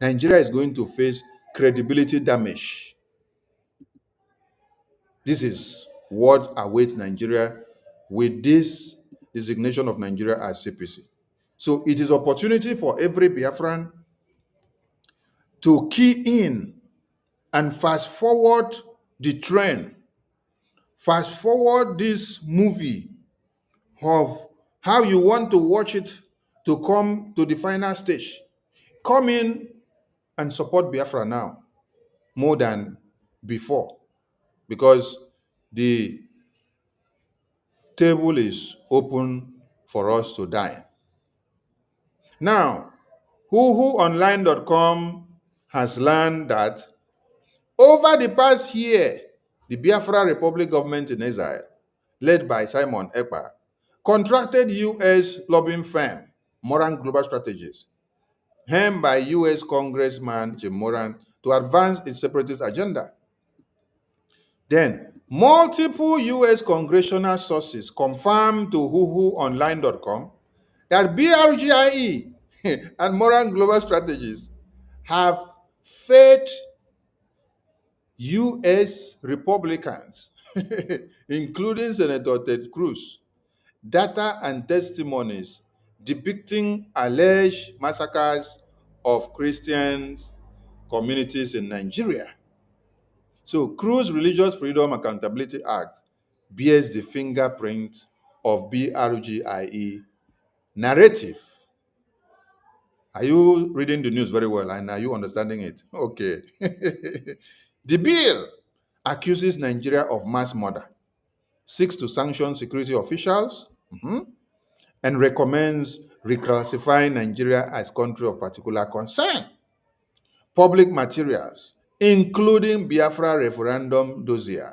Nigeria is going to face credibility damage. This is what awaits Nigeria with this designation of Nigeria as CPC. So it is opportunity for every Biafran to key in and fast forward the trend, fast forward this movie of how you want to watch it to come to the final stage. Come in and support Biafra now more than before, because the table is open for us to dine. Now, whoonline.com has learned that over the past year, the Biafra Republic government in exile, led by Simon Ekpa, contracted U.S. lobbying firm Moran Global Strategies, helmed by U.S. Congressman Jim Moran, to advance its separatist agenda. Then, multiple U.S. congressional sources confirmed to whoonline.com that BRGIE and Moran Global Strategies have fed U.S. Republicans, including Senator Ted Cruz, data and testimonies depicting alleged massacres of Christian communities in Nigeria. So, Cruz Religious Freedom Accountability Act bears the fingerprint of BRGIE narrative. Are you reading the news very well and are you understanding it? Okay. The bill accuses Nigeria of mass murder, seeks to sanction security officials, and recommends reclassifying Nigeria as country of particular concern. Public materials, including Biafra referendum dossier,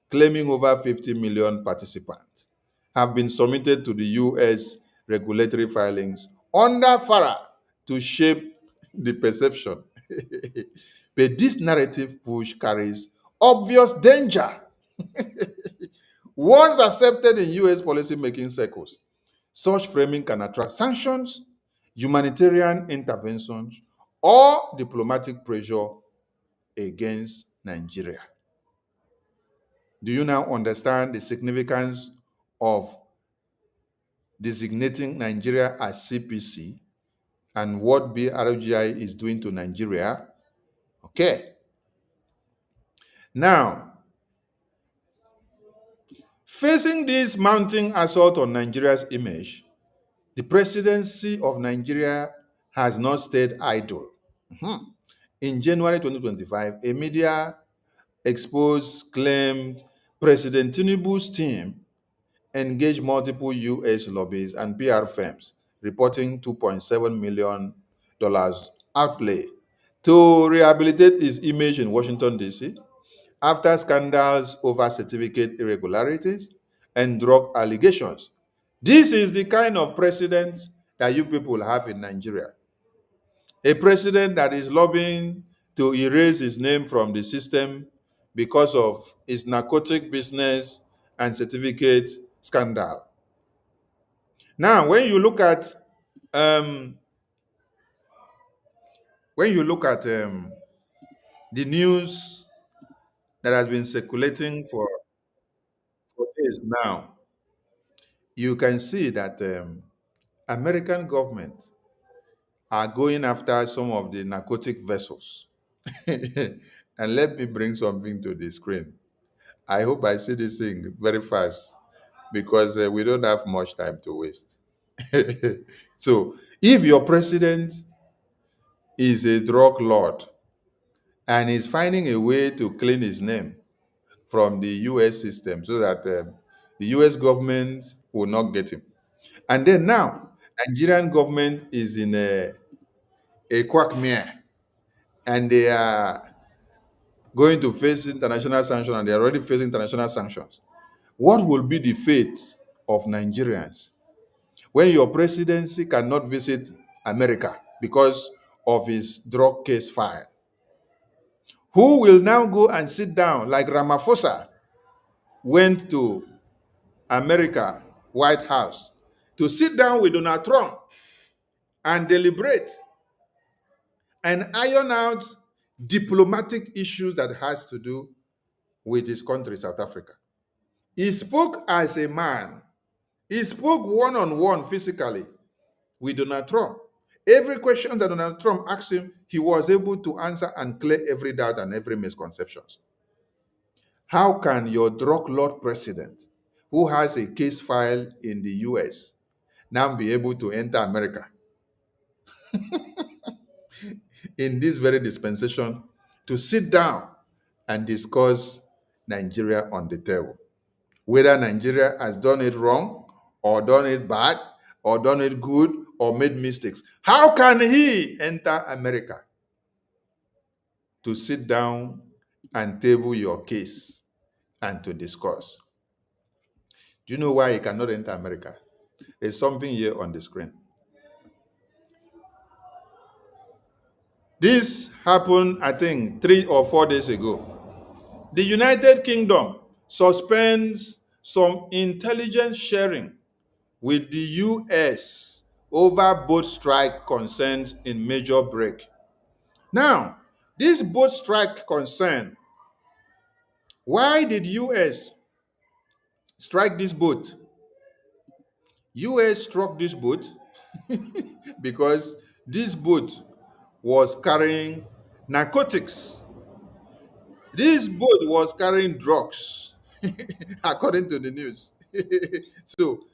claiming over 50 million participants, have been submitted to the U.S. regulatory filings under FARA to shape the perception. But this narrative push carries obvious danger. Once accepted in U.S. policymaking circles, such framing can attract sanctions, humanitarian interventions, or diplomatic pressure against Nigeria. Do you now understand the significance of designating Nigeria as CPC and what BRGI is doing to Nigeria? Okay. Now, facing this mounting assault on Nigeria's image, the presidency of Nigeria has not stayed idle. In January 2025, a media expose claimed President Tinubu's team engaged multiple U.S. lobbies and PR firms, reporting $2.7 million outlay to rehabilitate his image in Washington, D.C., after scandals over certificate irregularities and drug allegations. This is the kind of president that you people have in Nigeria. A president that is lobbying to erase his name from the system because of his narcotic business and certificate scandal. Now, when you look at the news that has been circulating for days now, you can see that American government are going after some of the narcotic vessels. And let me bring something to the screen. I hope I see this thing very fast because we don't have much time to waste. So, if your president is a drug lord and is finding a way to clean his name from the US system so that the US government will not get him. And then now, Nigerian government is in a quagmire and they are going to face international sanctions and they are already facing international sanctions. What will be the fate of Nigerians when your presidency cannot visit America because of his drug case file? Who will now go and sit down like Ramaphosa went to America, White House, to sit down with Donald Trump and deliberate and iron out diplomatic issues that has to do with his country, South Africa. He spoke as a man. He spoke one-on-one physically with Donald Trump. Every question that Donald Trump asked him, he was able to answer and clear every doubt and every misconception. How can your drug lord president, who has a case file in the US, now be able to enter America in this very dispensation to sit down and discuss Nigeria on the table? Whether Nigeria has done it wrong or done it bad or done it good or made mistakes. How can he enter America to sit down and table your case and to discuss? Do you know why he cannot enter America? There's something here on the screen. This happened, I think, 3 or 4 days ago. The United Kingdom suspends some intelligence sharing with the US over boat strike concerns in major break. Now, this boat strike concern, why did US strike this boat? US struck this boat because this boat was carrying narcotics. This boat was carrying drugs, according to the news. So,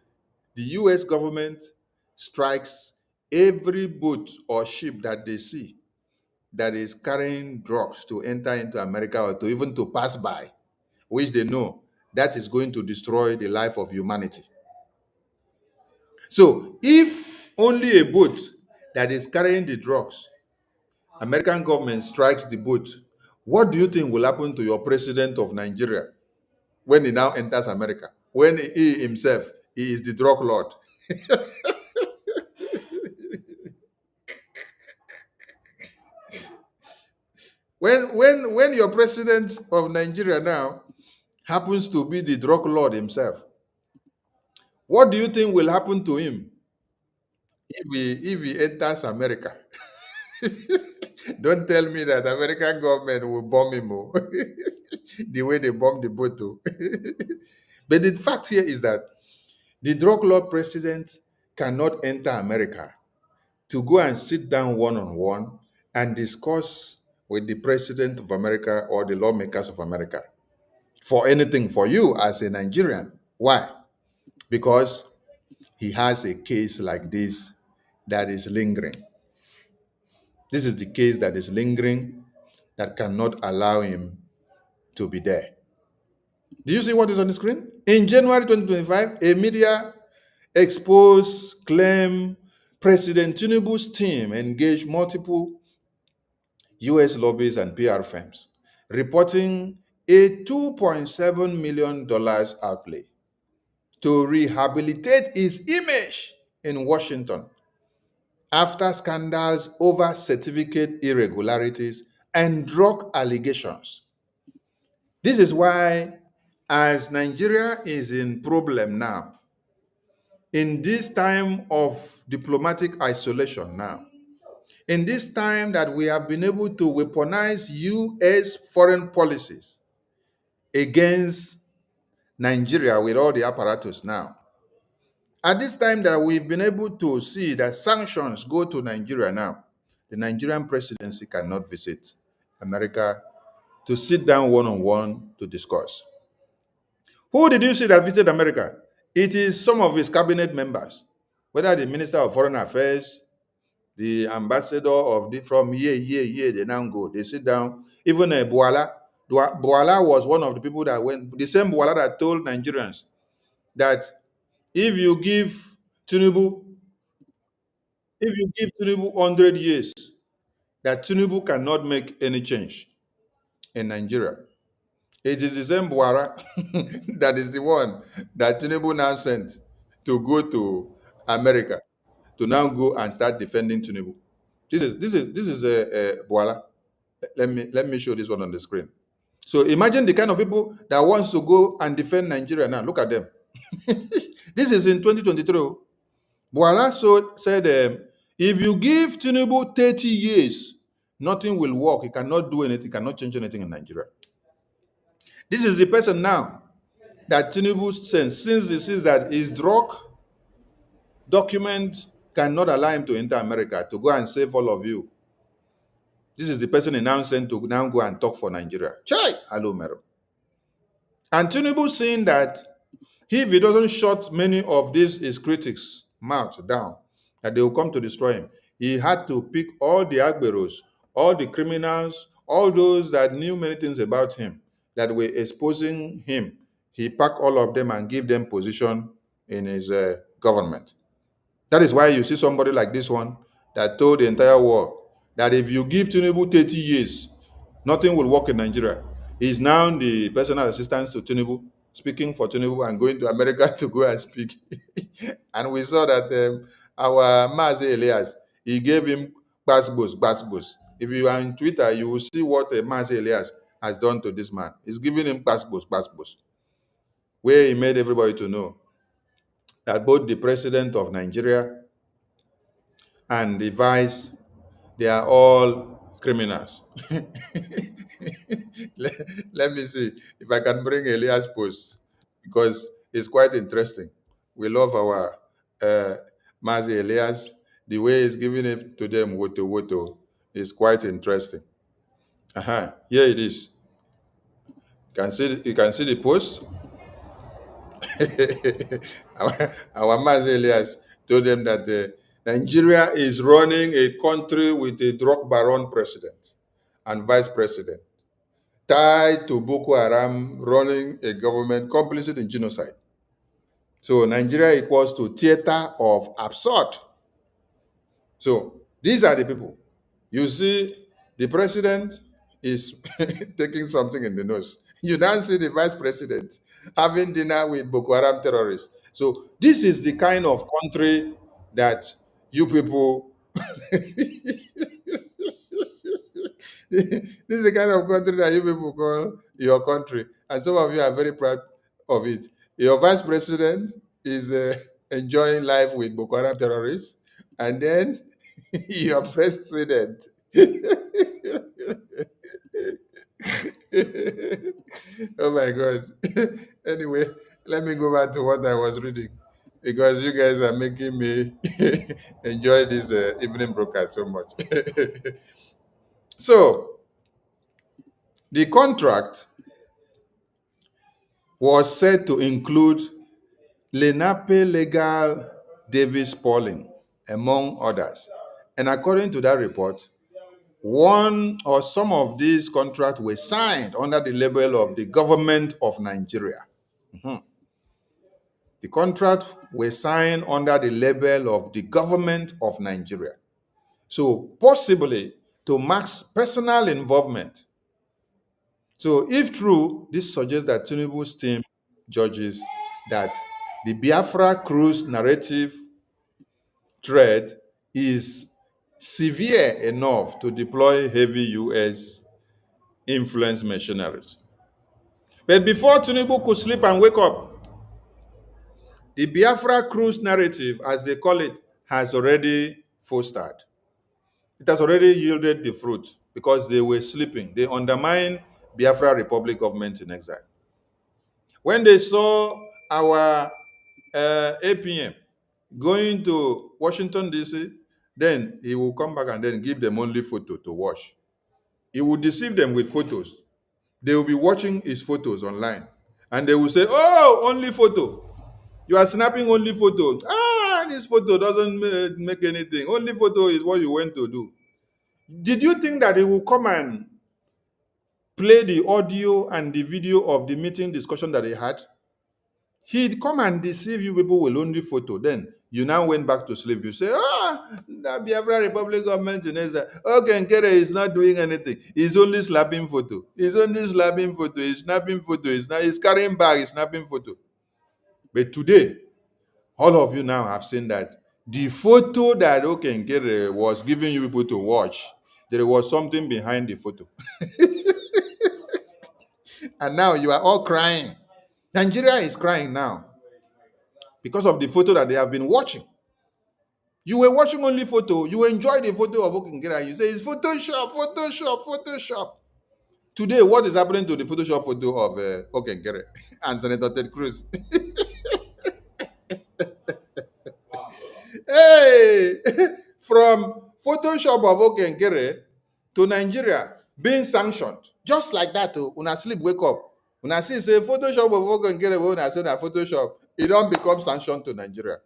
the US government strikes every boat or ship that they see that is carrying drugs to enter into America or to even to pass by, which they know that is going to destroy the life of humanity. So if only a boat that is carrying the drugs, American government strikes the boat, what do you think will happen to your president of Nigeria when he now enters America? When he himself, he is the drug lord. When your president of Nigeria now happens to be the drug lord himself, what do you think will happen to him if he enters America? Don't tell me that American government will bomb him the way they bombed the boat. But the fact here is that the drug lord president cannot enter America to go and sit down one-on-one and discuss with the president of America or the lawmakers of America for anything for you as a Nigerian. Why? Because he has a case like this that is lingering. This is the case that is lingering that cannot allow him to be there. Do you see what is on the screen? In January 2025, a media exposed claim President Tinubu's team engaged multiple US lobbies and PR firms, reporting a $2.7 million outlay to rehabilitate his image in Washington after scandals over certificate irregularities and drug allegations. This is why, as Nigeria is in problem now, in this time of diplomatic isolation now, in this time that we have been able to weaponize US foreign policies against Nigeria with all the apparatus now, at this time that we've been able to see that sanctions go to Nigeria now, the Nigerian presidency cannot visit America to sit down one-on-one to discuss. Who did you see that visited America? It is some of his cabinet members, whether the Minister of Foreign Affairs, the ambassador from here, they now go, they sit down. Even Buala was one of the people that went, the same Buala that told Nigerians that if you give Tinubu 100 years, that Tinubu cannot make any change in Nigeria. It is the same Buara that is the one that Tinubu now sent to go to America to now go and start defending Tinubu. This is Buala. Let me show this one on the screen. So imagine the kind of people that wants to go and defend Nigeria now. Look at them. This is in 2023. Buala said, if you give Tinubu 30 years, nothing will work. He cannot do anything, cannot change anything in Nigeria. This is the person now that Tinubu sends, since he sees that his drug document cannot allow him to enter America to go and save all of you. This is the person he now sent to now go and talk for Nigeria. Chai! Hello, Mero. And Tinubu seeing that if he doesn't shut many of these his critics' mouth down, that they will come to destroy him, he had to pick all the Agberos, all the criminals, all those that knew many things about him, that were exposing him. He packed all of them and gave them position in his government. That is why you see somebody like this one that told the entire world that if you give Tinubu 30 years, nothing will work in Nigeria. He's now the personal assistant to Tinubu, speaking for Tinubu and going to America to go and speak. And we saw that our Mazi Elias, he gave him basbos. If you are in Twitter, you will see what Mazi Elias has done to this man. He's giving him basbos, where he made everybody to know that both the president of Nigeria and the vice, they are all criminals. let me see if I can bring Elias post, because it's quite interesting. We love our Mazi Elias. The way he's giving it to them, woto, is quite interesting. Here it is. You can see the post. our Mazi Elias told them that Nigeria is running a country with a drug baron president and vice president, tied to Boko Haram, running a government complicit in genocide. So Nigeria equals to theater of absurd. So these are the people. You see, the president is taking something in the nose. You now see the vice president having dinner with Boko Haram terrorists. So this is the kind of country that you people this is the kind of country that you people call your country, and some of you are very proud of it. Your vice president is enjoying life with Boko Haram terrorists, and then your president. Oh my God. Anyway, let me go back to what I was reading, because you guys are making me enjoy this evening broadcast so much. So, the contract was said to include Lenape Legal Davis Pauling, among others. And according to that report, one or some of these contracts were signed under the label of the government of Nigeria. The contract were signed under the label of the government of Nigeria. So possibly to Mark's personal involvement. So if true, this suggests that Tinubu's team judges that the Biafra cruise narrative threat is severe enough to deploy heavy U.S. influence machineries. But before Tinubu could sleep and wake up, the Biafra cruise narrative, as they call it, has already fostered. It has already yielded the fruit because they were sleeping. They undermined Biafra Republic government in exile. When they saw our APM going to Washington, D.C., then he will come back and then give them only photo to watch. He will deceive them with photos. They will be watching his photos online. And they will say, oh, only photo. You are snapping only photo. This photo doesn't make anything. Only photo is what you went to do. Did you think that he will come and play the audio and the video of the meeting discussion that they had? He'd come and deceive you people with only photo. Then you now went back to sleep. You say, that Biafra Republic government in Israel. Okay, Nkere is not doing anything. He's only slapping photo. He's only slapping photo. He's snapping photo. He's carrying bag. He's snapping photo. But today, all of you now have seen that the photo that Nkere was giving you people to watch, there was something behind the photo. And now you are all crying. Nigeria is crying now because of the photo that they have been watching. You were watching only photo. You enjoyed the photo of Okengere. You say it's Photoshop, Photoshop, Photoshop. Today, what is happening to the Photoshop photo of Okengere and Senator Ted Cruz? Hey, from Photoshop of Okengere to Nigeria being sanctioned, just like that. Una sleep, wake up. Una see say Photoshop of Okengere, una say that Photoshop, it don't become sanctioned to Nigeria.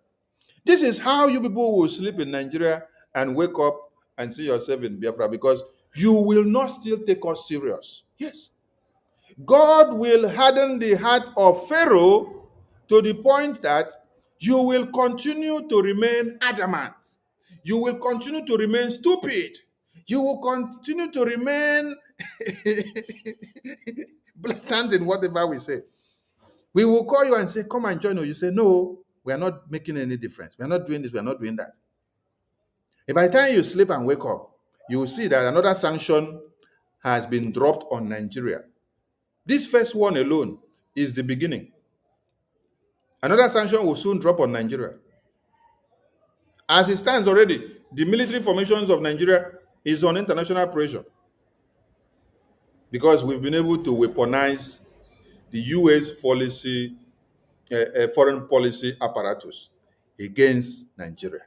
This is how you people will sleep in Nigeria and wake up and see yourself in Biafra, because you will not still take us serious. Yes. God will harden the heart of Pharaoh to the point that you will continue to remain adamant. You will continue to remain stupid. You will continue to remain blatant in whatever we say. We will call you and say, come and join us. You say, no, we are not making any difference. We are not doing this. We are not doing that. And by the time you sleep and wake up, you will see that another sanction has been dropped on Nigeria. This first one alone is the beginning. Another sanction will soon drop on Nigeria. As it stands already, the military formations of Nigeria is on international pressure because we've been able to weaponize the U.S. foreign policy apparatus against Nigeria.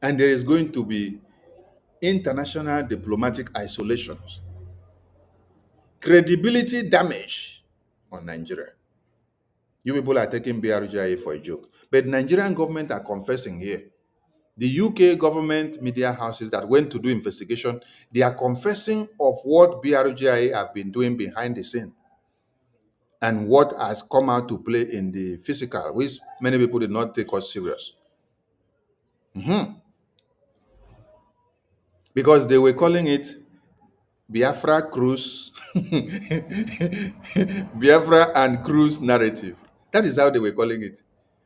And there is going to be international diplomatic isolations, credibility damage on Nigeria. You people are taking BRGIA for a joke. But Nigerian government are confessing here. The UK government media houses that went to do investigation, they are confessing of what BRGIA have been doing behind the scene and what has come out to play in the physical, which many people did not take us serious. Because they were calling it Biafra Cruise, Biafra and Cruise narrative. That is how they were calling it.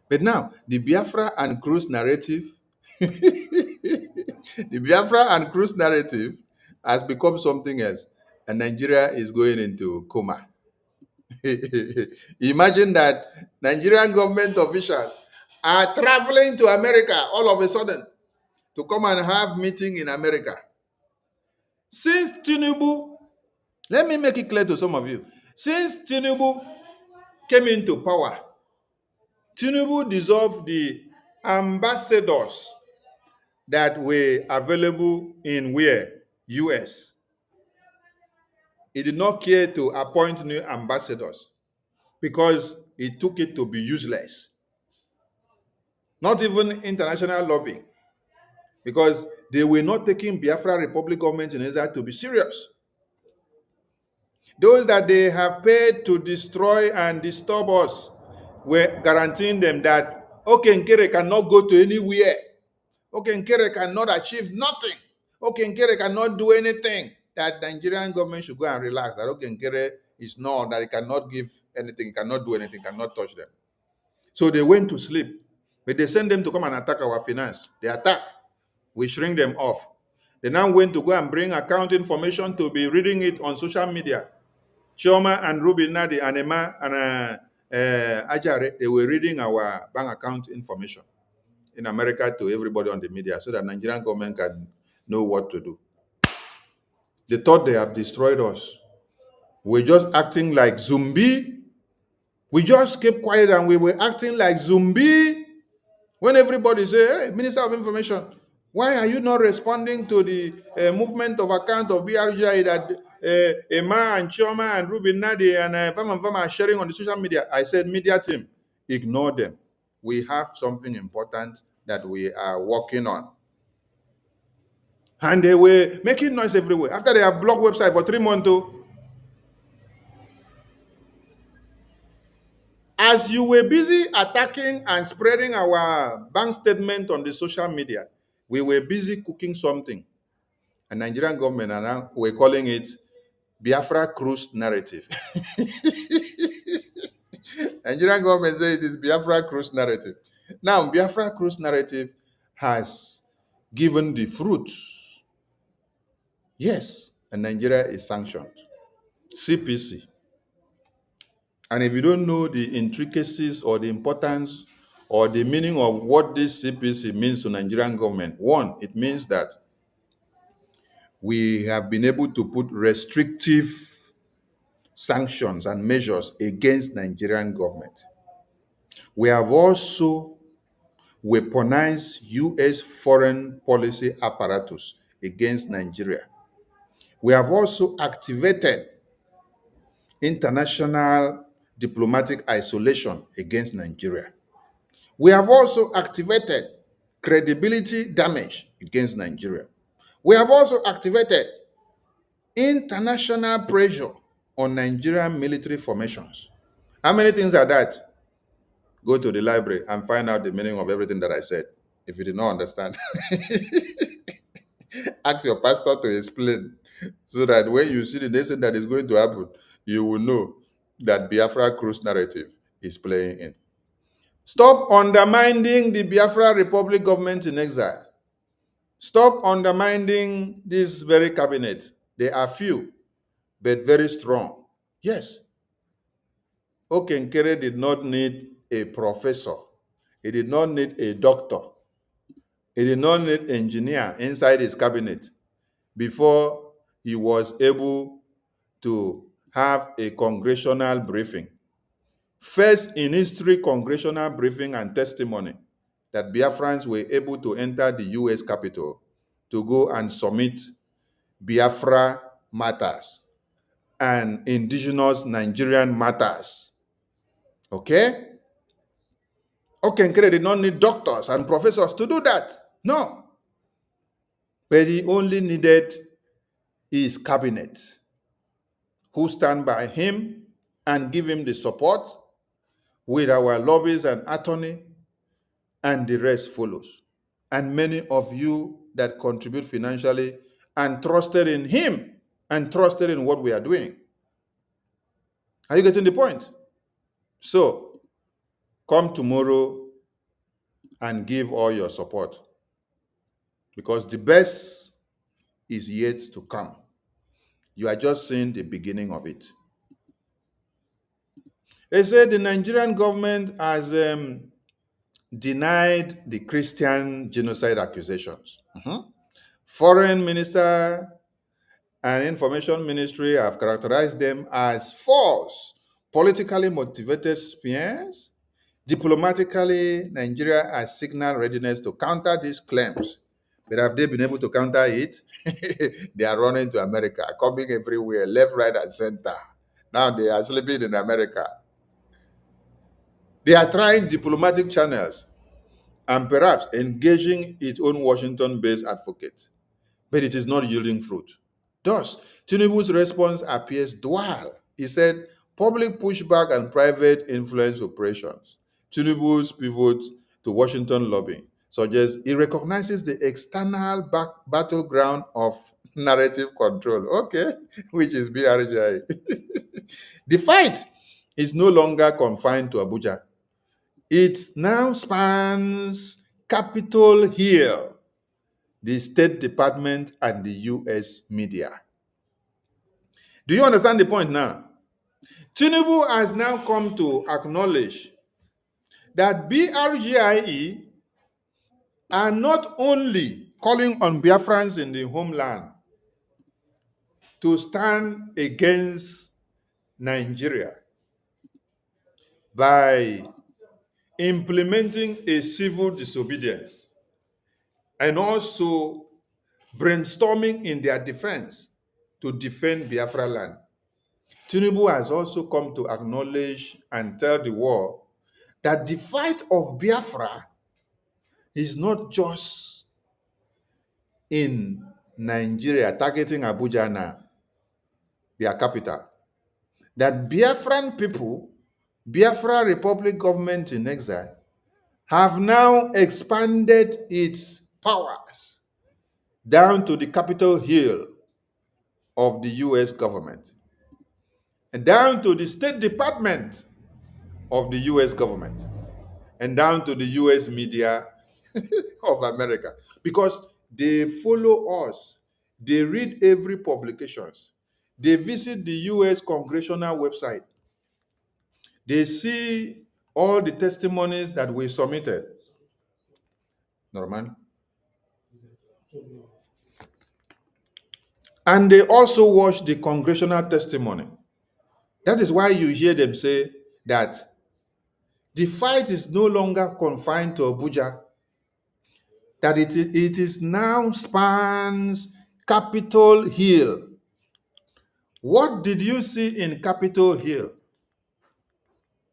But now, the Biafra and Cruise narrative, the Biafra and Cruise narrative has become something else. And Nigeria is going into coma. Imagine that Nigerian government officials are traveling to America all of a sudden to come and have meeting in America. Since Tinubu, let me make it clear to some of you. Since Tinubu came into power, Tinubu dissolved the ambassadors that were available in where? US. He did not care to appoint new ambassadors because he took it to be useless. Not even international lobbying, because they were not taking Biafra Republic government in Israel to be serious. Those that they have paid to destroy and disturb us were guaranteeing them that Okengere cannot go to anywhere. Okengere cannot achieve nothing. Okengere cannot do anything. That the Nigerian government should go and relax. That Okengere is not, that he cannot give anything, cannot do anything, cannot touch them. So they went to sleep. But they sent them to come and attack our finance. They attack. We shrink them off. They now went to go and bring account information to be reading it on social media. Chioma and Ruby Nadi and Emma and Ajare, they were reading our bank account information in America to everybody on the media so that Nigerian government can know what to do. They thought they have destroyed us. We're just acting like zombie. We just kept quiet and we were acting like zombie. When everybody say, hey, Minister of Information, why are you not responding to the movement of account of BRGI that Emma and Chioma and Ruby Nadi and Vama are sharing on the social media? I said, media team, ignore them. We have something important that we are working on. And they were making noise everywhere. After they have blocked website for 3 months, as you were busy attacking and spreading our bank statement on the social media, we were busy cooking something. And Nigerian government and now we're calling it Biafra Cruise narrative. Nigerian government says it is Biafra Cruise narrative. Now, Biafra Cruise narrative has given the fruits. Yes, and Nigeria is sanctioned. CPC. And if you don't know the intricacies or the importance or the meaning of what this CPC means to Nigerian government. One, it means that we have been able to put restrictive sanctions and measures against Nigerian government. We have also weaponized U.S. foreign policy apparatus against Nigeria. We have also activated international diplomatic isolation against Nigeria. We have also activated credibility damage against Nigeria. We have also activated international pressure on Nigerian military formations. How many things are that? Go to the library and find out the meaning of everything that I said. If you did not understand, ask your pastor to explain, so that when you see the next thing that is going to happen, you will know that Biafra cruise narrative is playing in. Stop undermining the Biafra Republic government in exile. Stop undermining this very cabinet. They are few, but very strong. Yes, Okenkere did not need a professor. He did not need a doctor. He did not need an engineer inside his cabinet before he was able to have a congressional briefing. First in history congressional briefing and testimony that Biafrans were able to enter the US Capitol to go and submit Biafra matters and indigenous Nigerian matters. Okay? Okenkere did not need doctors and professors to do that. No. But he only needed his cabinet, who stand by him and give him the support with our lobbies and attorney, and the rest follows. And many of you that contribute financially and trusted in him and trusted in what we are doing. Are you getting the point? So, come tomorrow and give all your support, because the best is yet to come. You are just seeing the beginning of it. They said the Nigerian government has denied the Christian genocide accusations. Foreign Minister and Information Ministry have characterized them as false, politically motivated smears. Diplomatically, Nigeria has signaled readiness to counter these claims. But have they been able to counter it? They are running to America, coming everywhere, left, right, and center. Now they are sleeping in America. They are trying diplomatic channels and perhaps engaging its own Washington-based advocates, but it is not yielding fruit. Thus, Tinubu's response appears dual. He said, public pushback and private influence operations. Tinubu's pivot to Washington lobbying suggests he recognizes the external battleground of narrative control, okay, which is BRGI. The fight is no longer confined to Abuja. It now spans Capitol Hill, the State Department, and the US media. Do you understand the point now? Tinubu has now come to acknowledge that BRGIE are not only calling on Biafrans in the homeland to stand against Nigeria by implementing a civil disobedience and also brainstorming in their defense to defend Biafra land. Tinubu has also come to acknowledge and tell the world that the fight of Biafra is not just in Nigeria, targeting Abuja now, their capital. That Biafran people, Biafra Republic government in exile, have now expanded its powers down to the Capitol Hill of the US government and down to the State Department of the US government and down to the US media of America, because they follow us, they read every publications, they visit the US congressional website, they see all the testimonies that we submitted. Norman. And they also watched the congressional testimony. That is why you hear them say that the fight is no longer confined to Abuja, that it is now spans Capitol Hill. What did you see in Capitol Hill?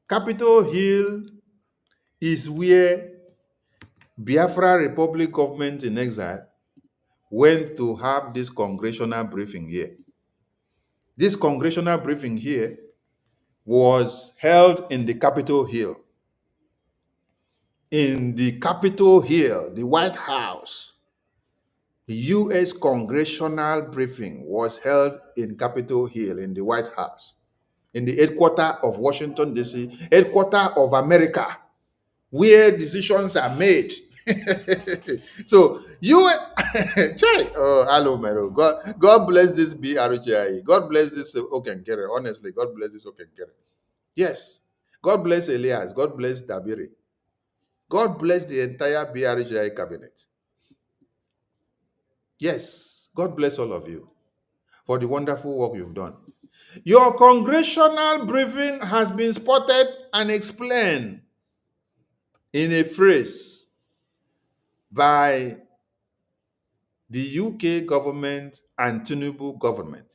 Capitol Hill is where Biafra Republic government in exile went to have this congressional briefing here. This congressional briefing here was held in the Capitol Hill. In the Capitol Hill, the White House, the U.S. congressional briefing was held in Capitol Hill in the White House, in the headquarters of Washington, D.C., headquarters of America, where decisions are made. So you, hello, Mero. God bless this BRGI. God bless this Okenkere. Honestly, God bless this Okenkere. Yes. God bless Elias. God bless Dabiri. God bless the entire BRGI cabinet. Yes. God bless all of you for the wonderful work you've done. Your congressional briefing has been spotted and explained in a phrase by the UK government and Tinubu government.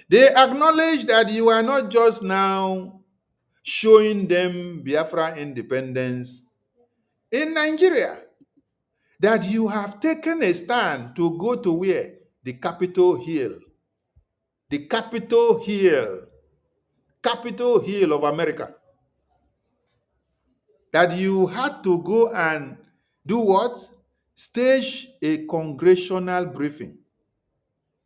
They acknowledge that you are not just now showing them Biafra independence in Nigeria, that you have taken a stand to go to where? The Capitol Hill. The Capitol Hill. Capitol Hill of America. That you had to go and do what? Stage a congressional briefing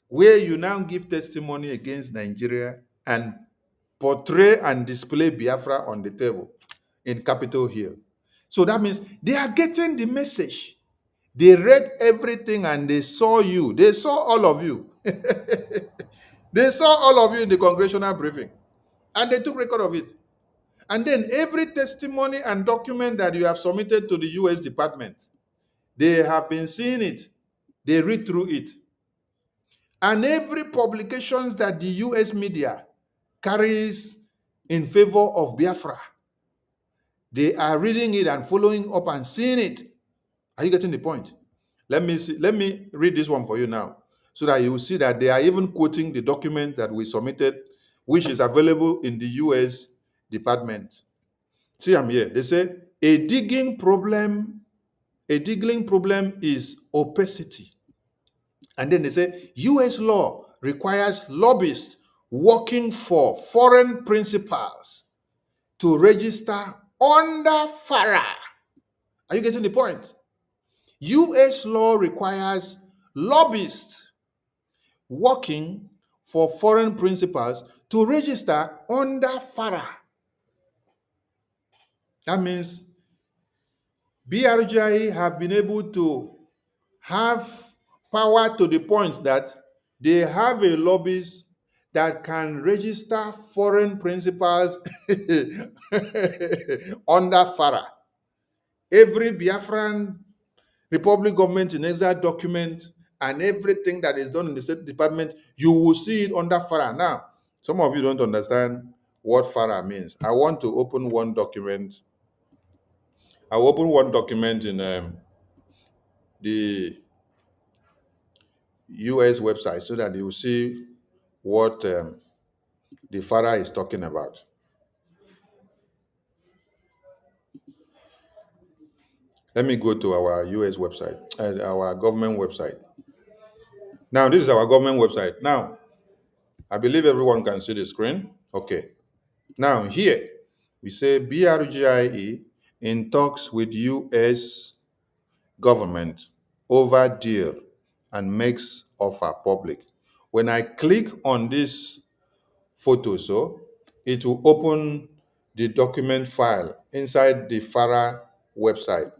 where you now give testimony against Nigeria and portray and display Biafra on the table in Capitol Hill. So that means they are getting the message. They read everything and they saw you. They saw all of you. They saw all of you in the congressional briefing. And they took record of it. And then every testimony and document that you have submitted to the U.S. Department, they have been seeing it. They read through it. And every publications that the U.S. media carries in favor of Biafra, they are reading it and following up and seeing it. Are you getting the point? Let me read this one for you now, so that you will see that they are even quoting the document that we submitted, which is available in the U.S. Department. See, I'm here. They say a digging problem is opacity. And then they say U.S. law requires lobbyists working for foreign principals to register under FARA. Are you getting the point? U.S. law requires lobbyists working for foreign principals to register under FARA. That means BRGI have been able to have power to the point that they have a lobbyist that can register foreign principals under FARA. Every Biafran Republic government in exile document and everything that is done in the State Department, you will see it under FARA. Now, some of you don't understand what FARA means. I want to open one document. I will open one document in the US website so that you will see what the FARA is talking about. Let me go to our US website, our government website. Now, this is our government website. Now, I believe everyone can see the screen. Okay. Now, here, we say BRGIE in talks with US government over deal and makes offer public. When I click on this photo, so it will open the document file inside the FARA website.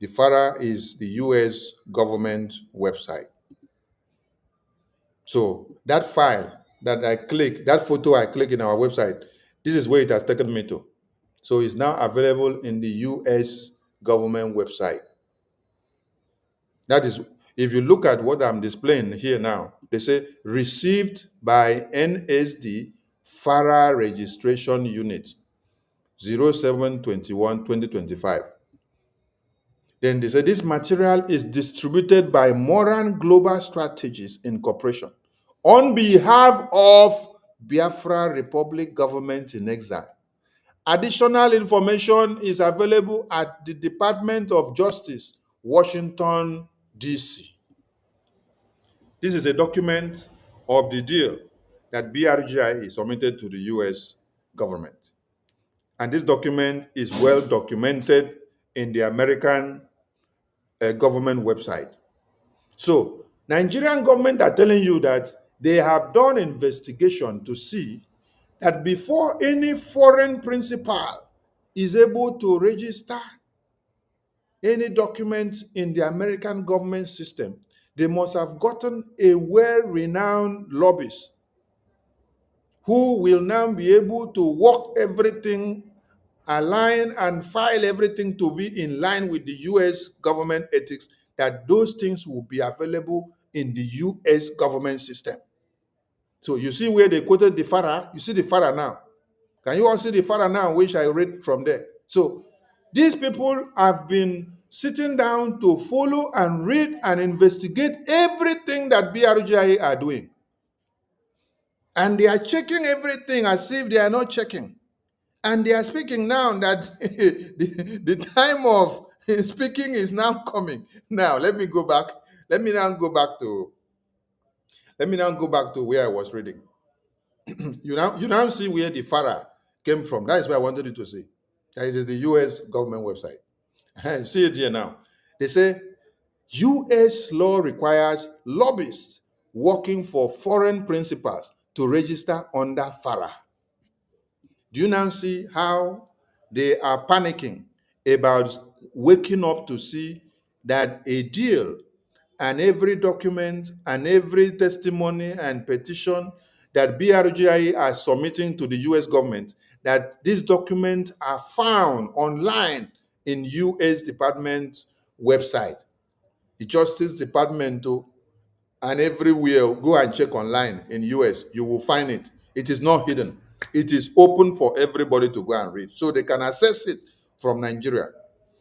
The FARA is the US government website. So that file that I click, that photo I click in our website, this is where it has taken me to. So it's now available in the US government website. That is, if you look at what I'm displaying here now, they say received by NSD FARA registration unit 07/21/2025. Then they say this material is distributed by Moran Global Strategies Incorporation on behalf of Biafra Republic Government in Exile. Additional information is available at the Department of Justice, Washington, D.C. This is a document of the deal that BRGI submitted to the US government. And this document is well documented in the American government website. So, Nigerian government are telling you that they have done investigation to see that before any foreign principal is able to register any document in the American government system, they must have gotten a well-renowned lobbyist who will now be able to work everything, align and file everything to be in line with the US government ethics, that those things will be available in the US government system. So you see where they quoted the FARA? You see the FARA now. Can you all see the FARA now, which I read from there? So these people have been sitting down to follow and read and investigate everything that BRGIA are doing. And they are checking everything as if they are not checking. And they are speaking now that the time of speaking is now coming. Now, let me go back. Let me now go back to where I was reading. You now see where the FARA came from. That is where I wanted you to see. That is the US government website. See it here now. They say US law requires lobbyists working for foreign principals to register under FARA. Do you now see how they are panicking about waking up to see that a deal and every document and every testimony and petition that BRGIA are submitting to the US government, that these documents are found online in US Department website, the Justice Department, and everywhere. Go and check online in US, you will find it. It is not hidden. It is open for everybody to go and read. So they can access it from Nigeria.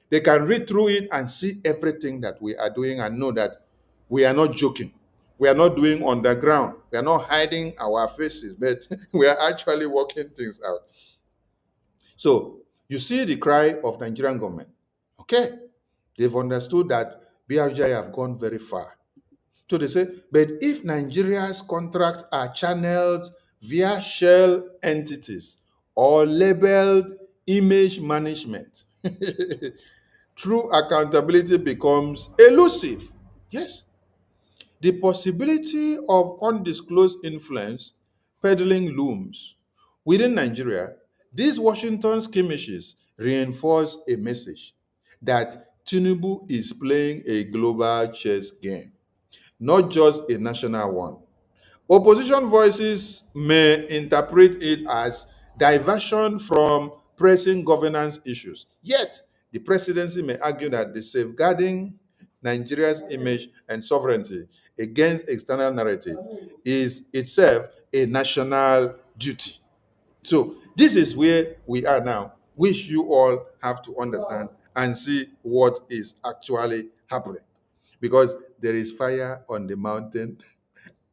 They can read through it and see everything that we are doing and know that we are not joking. We are not doing underground. We are not hiding our faces, but we are actually working things out. So you see the cry of Nigerian government. Okay, they've understood that BRGI have gone very far. So they say, but if Nigeria's contracts are channeled via shell entities or labeled image management, true accountability becomes elusive. Yes. The possibility of undisclosed influence peddling looms. Within Nigeria, these Washington skirmishes reinforce a message that Tinubu is playing a global chess game, not just a national one. Opposition voices may interpret it as diversion from pressing governance issues. Yet, the presidency may argue that the safeguarding Nigeria's image and sovereignty against external narrative is itself a national duty. So, this is where we are now, which you all have to understand and see what is actually happening. Because there is fire on the mountain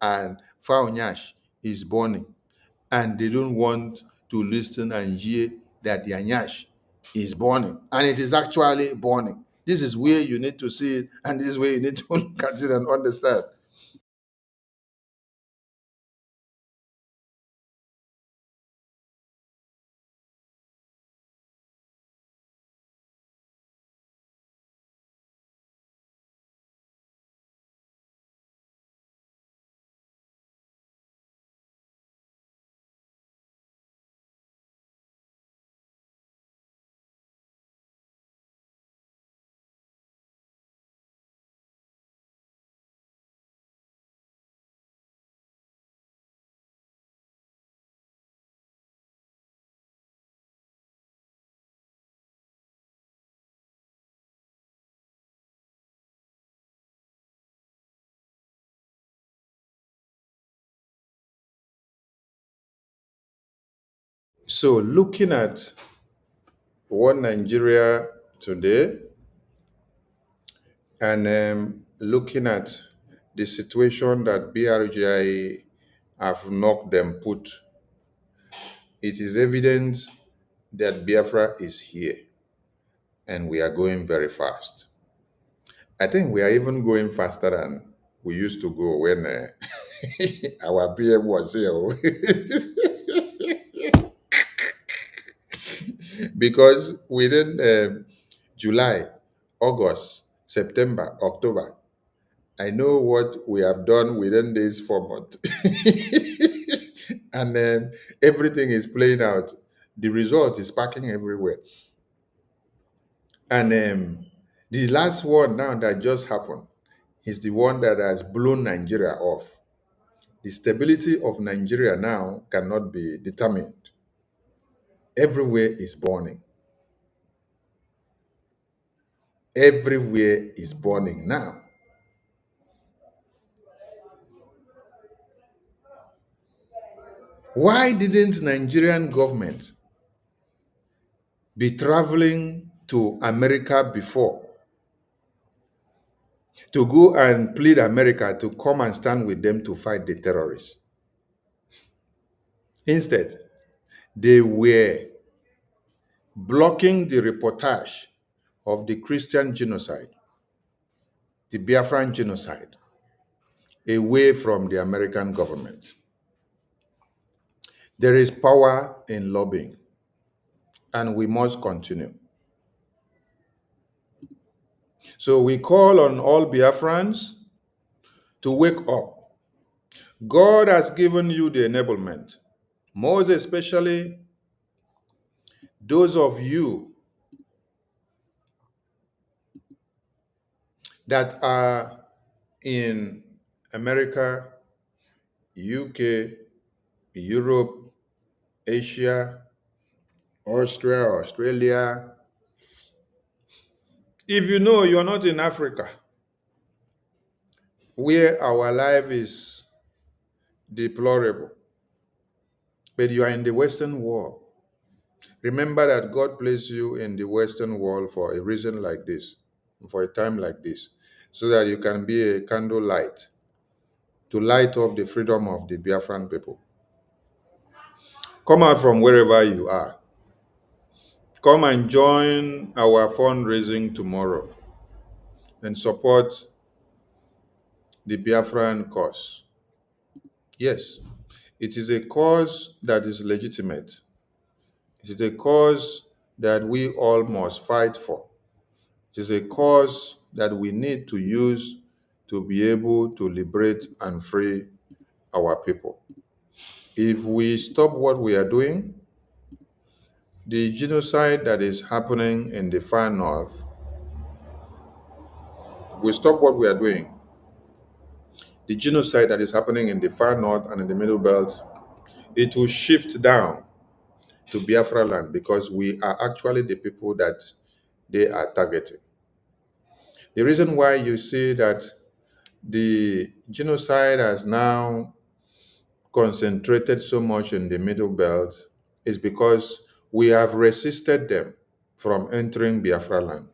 and Faunyash is burning, and they don't want to listen and hear that their nyash is burning, and it is actually burning. This is where you need to see it, and this is where you need to look at it and understand. So looking at one Nigeria today and looking at the situation that BRGI have knocked them put, it is evident that Biafra is here and we are going very fast. I think we are even going faster than we used to go when our PM was here. Because within July, August, September, October, I know what we have done within these 4 months. And then everything is playing out. The result is packing everywhere. And the last one now that just happened is the one that has blown Nigeria off. The stability of Nigeria now cannot be determined. Everywhere is burning. Everywhere is burning now. Why didn't Nigerian government be traveling to America before to go and plead America to come and stand with them to fight the terrorists? Instead, they were blocking the reportage of the Christian genocide, the Biafran genocide, away from the American government. There is power in lobbying, and we must continue. So we call on all Biafrans to wake up. God has given you the enablement, most especially those of you that are in America, UK, Europe, Asia, Australia. If you know you're not in Africa, where our life is deplorable, but you are in the Western world, remember that God placed you in the Western world for a reason like this, for a time like this, so that you can be a candle light to light up the freedom of the Biafran people. Come out from wherever you are. Come and join our fundraising tomorrow and support the Biafran cause. Yes, it is a cause that is legitimate. It is a cause that we all must fight for. It is a cause that we need to use to be able to liberate and free our people. If we stop what we are doing, the genocide that is happening in the far north, if we stop what we are doing, the genocide that is happening in the far north and in the middle belt, it will shift down to Biafra land because we are actually the people that they are targeting. The reason why you see that the genocide has now concentrated so much in the middle belt is because we have resisted them from entering Biafra land.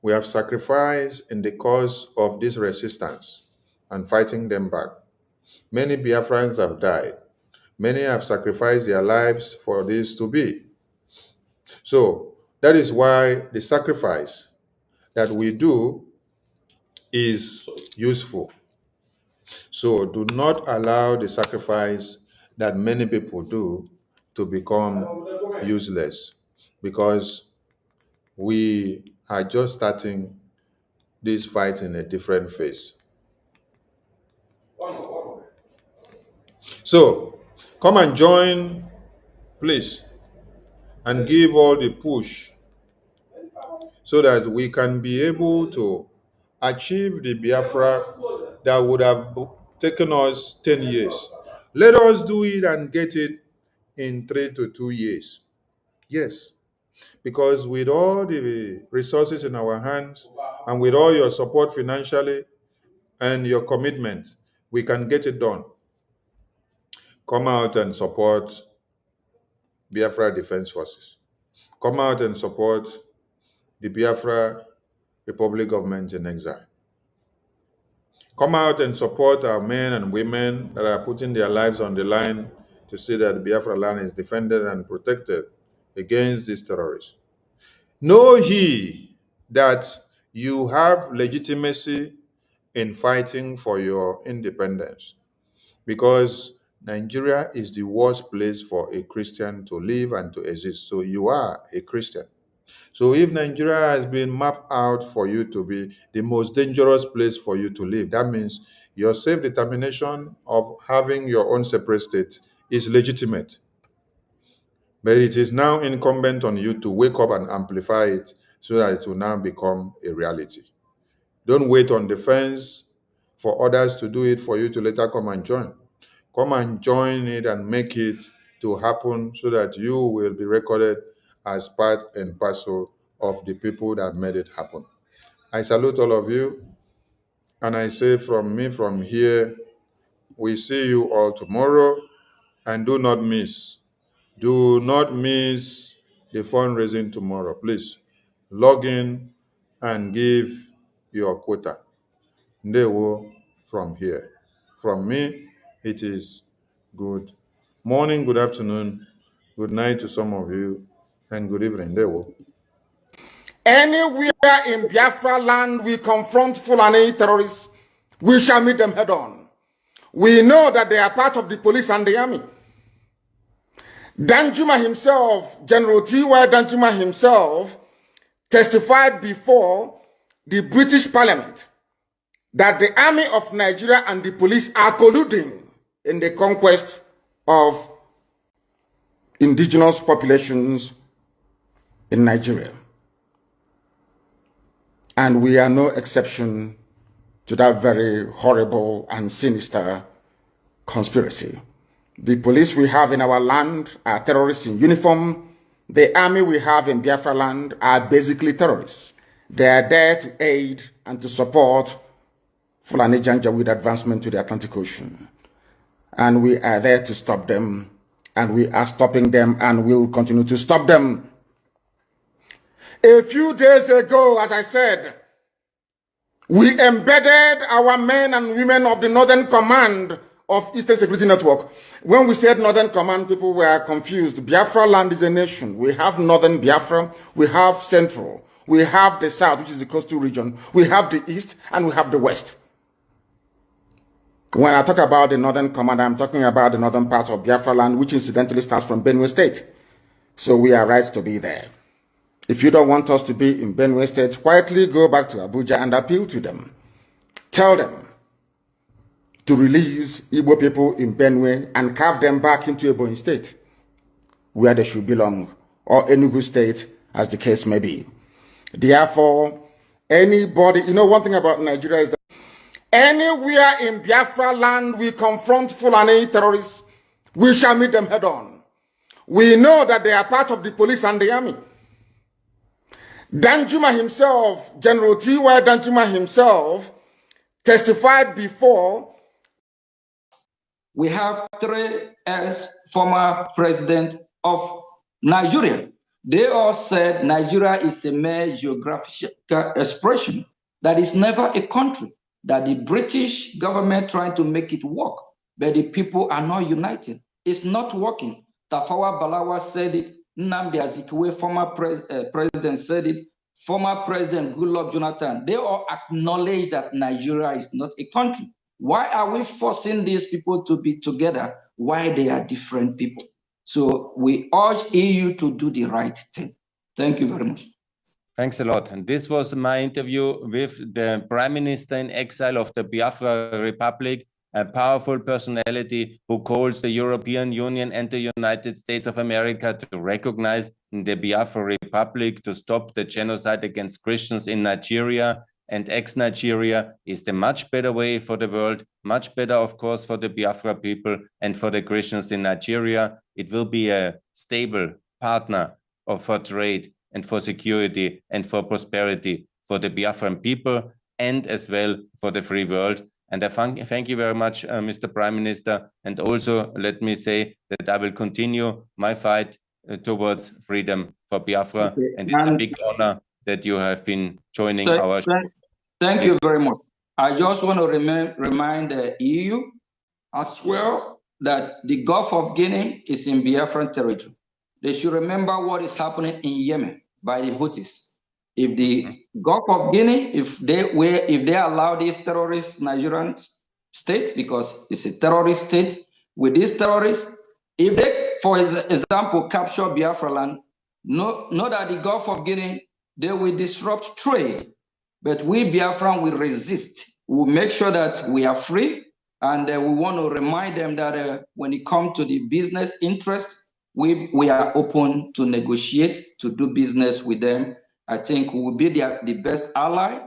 We have sacrificed in the cause of this resistance and fighting them back. Many Biafrans have died. Many have sacrificed their lives for this to be. So that is why the sacrifice that we do is useful. So do not allow the sacrifice that many people do to become useless, because we are just starting this fight in a different phase. So come and join, please, and give all the push so that we can be able to achieve the Biafra that would have taken us 10 years. Let us do it and get it in 3 to 2 years. Yes, because with all the resources in our hands and with all your support financially and your commitment, we can get it done. Come out and support Biafra Defense Forces. Come out and support the Biafra Republic government in exile. Come out and support our men and women that are putting their lives on the line to see that the Biafra land is defended and protected against these terrorists. Know ye that you have legitimacy in fighting for your independence, because Nigeria is the worst place for a Christian to live and to exist. So you are a Christian. So if Nigeria has been mapped out for you to be the most dangerous place for you to live, that means your self-determination of having your own separate state is legitimate. But it is now incumbent on you to wake up and amplify it so that it will now become a reality. Don't wait on the fence for others to do it for you to later come and join. Come and join it and make it to happen so that you will be recorded as part and parcel of the people that made it happen. I salute all of you, and I say from me, from here, we see you all tomorrow, and do not miss the fundraising tomorrow. Please log in and give your quota. Ndewo from here. From me, it is good morning, good afternoon, good night to some of you, and good evening. Ndewo. Anywhere in Biafra land we confront Fulani terrorists, we shall meet them head on. We know that they are part of the police and the army. Danjuma himself, General T.Y. Danjuma himself, testified before the British Parliament that the army of Nigeria and the police are colluding in the conquest of indigenous populations in Nigeria. And we are no exception to that very horrible and sinister conspiracy. The police we have in our land are terrorists in uniform. The army we have in Biafra land are basically terrorists. They are there to aid and to support Fulani Janjaweed advancement to the Atlantic Ocean. And we are there to stop them, and we are stopping them, and will continue to stop them. A few days ago, as I said, we embedded our men and women of the Northern Command of Eastern Security Network. When we said Northern Command, people were confused. Biafra land is a nation. We have Northern Biafra, we have Central, we have the South, which is the coastal region, we have the East, and we have the West. When I talk about the Northern Command, I'm talking about the northern part of Biafra land, which incidentally starts from Benue State. So we are right to be there. If you don't want us to be in Benue State, quietly go back to Abuja and appeal to them. Tell them to release Igbo people in Benue and carve them back into Ebonyi State, where they should belong, or Enugu State, as the case may be. Therefore, anybody, you know, one thing about Nigeria is that anywhere in Biafra land we confront Fulani terrorists, we shall meet them head on. We know that they are part of the police and the army. Danjuma himself, General T.Y. Danjuma himself, testified before. We have 3 ex-former presidents of Nigeria. They all said Nigeria is a mere geographical expression, that is never a country, that the British government trying to make it work, but the people are not united. It's not working. Tafawa Balawa said it. Nnamdi Azikiwe, former president, said it. Former President Goodluck Jonathan. They all acknowledge that Nigeria is not a country. Why are we forcing these people to be together? Why they are different people? So we urge EU to do the right thing. Thank you very much. Thanks a lot. And this was my interview with the Prime Minister in exile of the Biafra Republic, a powerful personality who calls the European Union and the United States of America to recognize the Biafra Republic, to stop the genocide against Christians in Nigeria. And ex-Nigeria is the much better way for the world, much better, of course, for the Biafra people and for the Christians in Nigeria. It will be a stable partner for trade and for security and for prosperity for the Biafran people and as well for the free world. And I thank you very much, Mr. Prime Minister. And also let me say that I will continue my fight towards freedom for Biafra. Okay. And it's a big honor that you have been joining our show. Thank you very much. I just want to remind the EU as well that the Gulf of Guinea is in Biafran territory. They should remember what is happening in Yemen by the Houthis. If the Gulf of Guinea, if they allow this terrorist Nigerian state, because it's a terrorist state, with these terrorists, if they, for example, capture Biafra land, know that the Gulf of Guinea, they will disrupt trade, but we Biafran will resist. We'll make sure that we are free, and we want to remind them that when it comes to the business interest, we are open to negotiate, to do business with them. I think we will be the best ally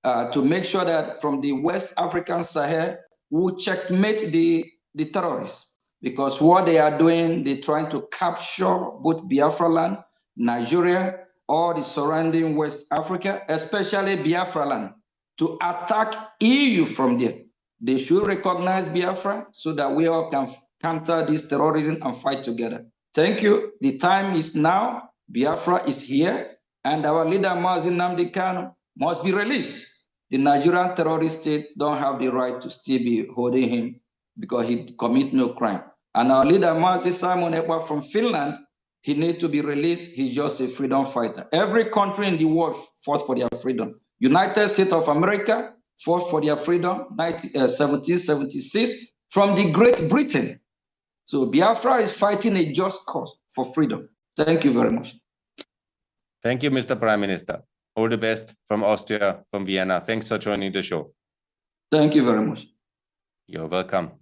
to make sure that from the West African Sahel, we will checkmate the terrorists. Because what they are doing, they're trying to capture both Biafra land, Nigeria, or the surrounding West Africa, especially Biafra land, to attack EU from there. They should recognize Biafra so that we all can counter this terrorism and fight together. Thank you. The time is now. Biafra is here, and our leader, Mazi Nnamdi Kanu, must be released. The Nigerian terrorist state don't have the right to still be holding him because he commit no crime. And our leader, Mazi Simon Ekpa from Finland, he needs to be released. He's just a freedom fighter. Every country in the world fought for their freedom. United States of America fought for their freedom, 1776, from the Great Britain. So Biafra is fighting a just cause for freedom. Thank you very much. Thank you, Mr. Prime Minister. All the best from Austria, from Vienna. Thanks for joining the show. Thank you very much. You're welcome.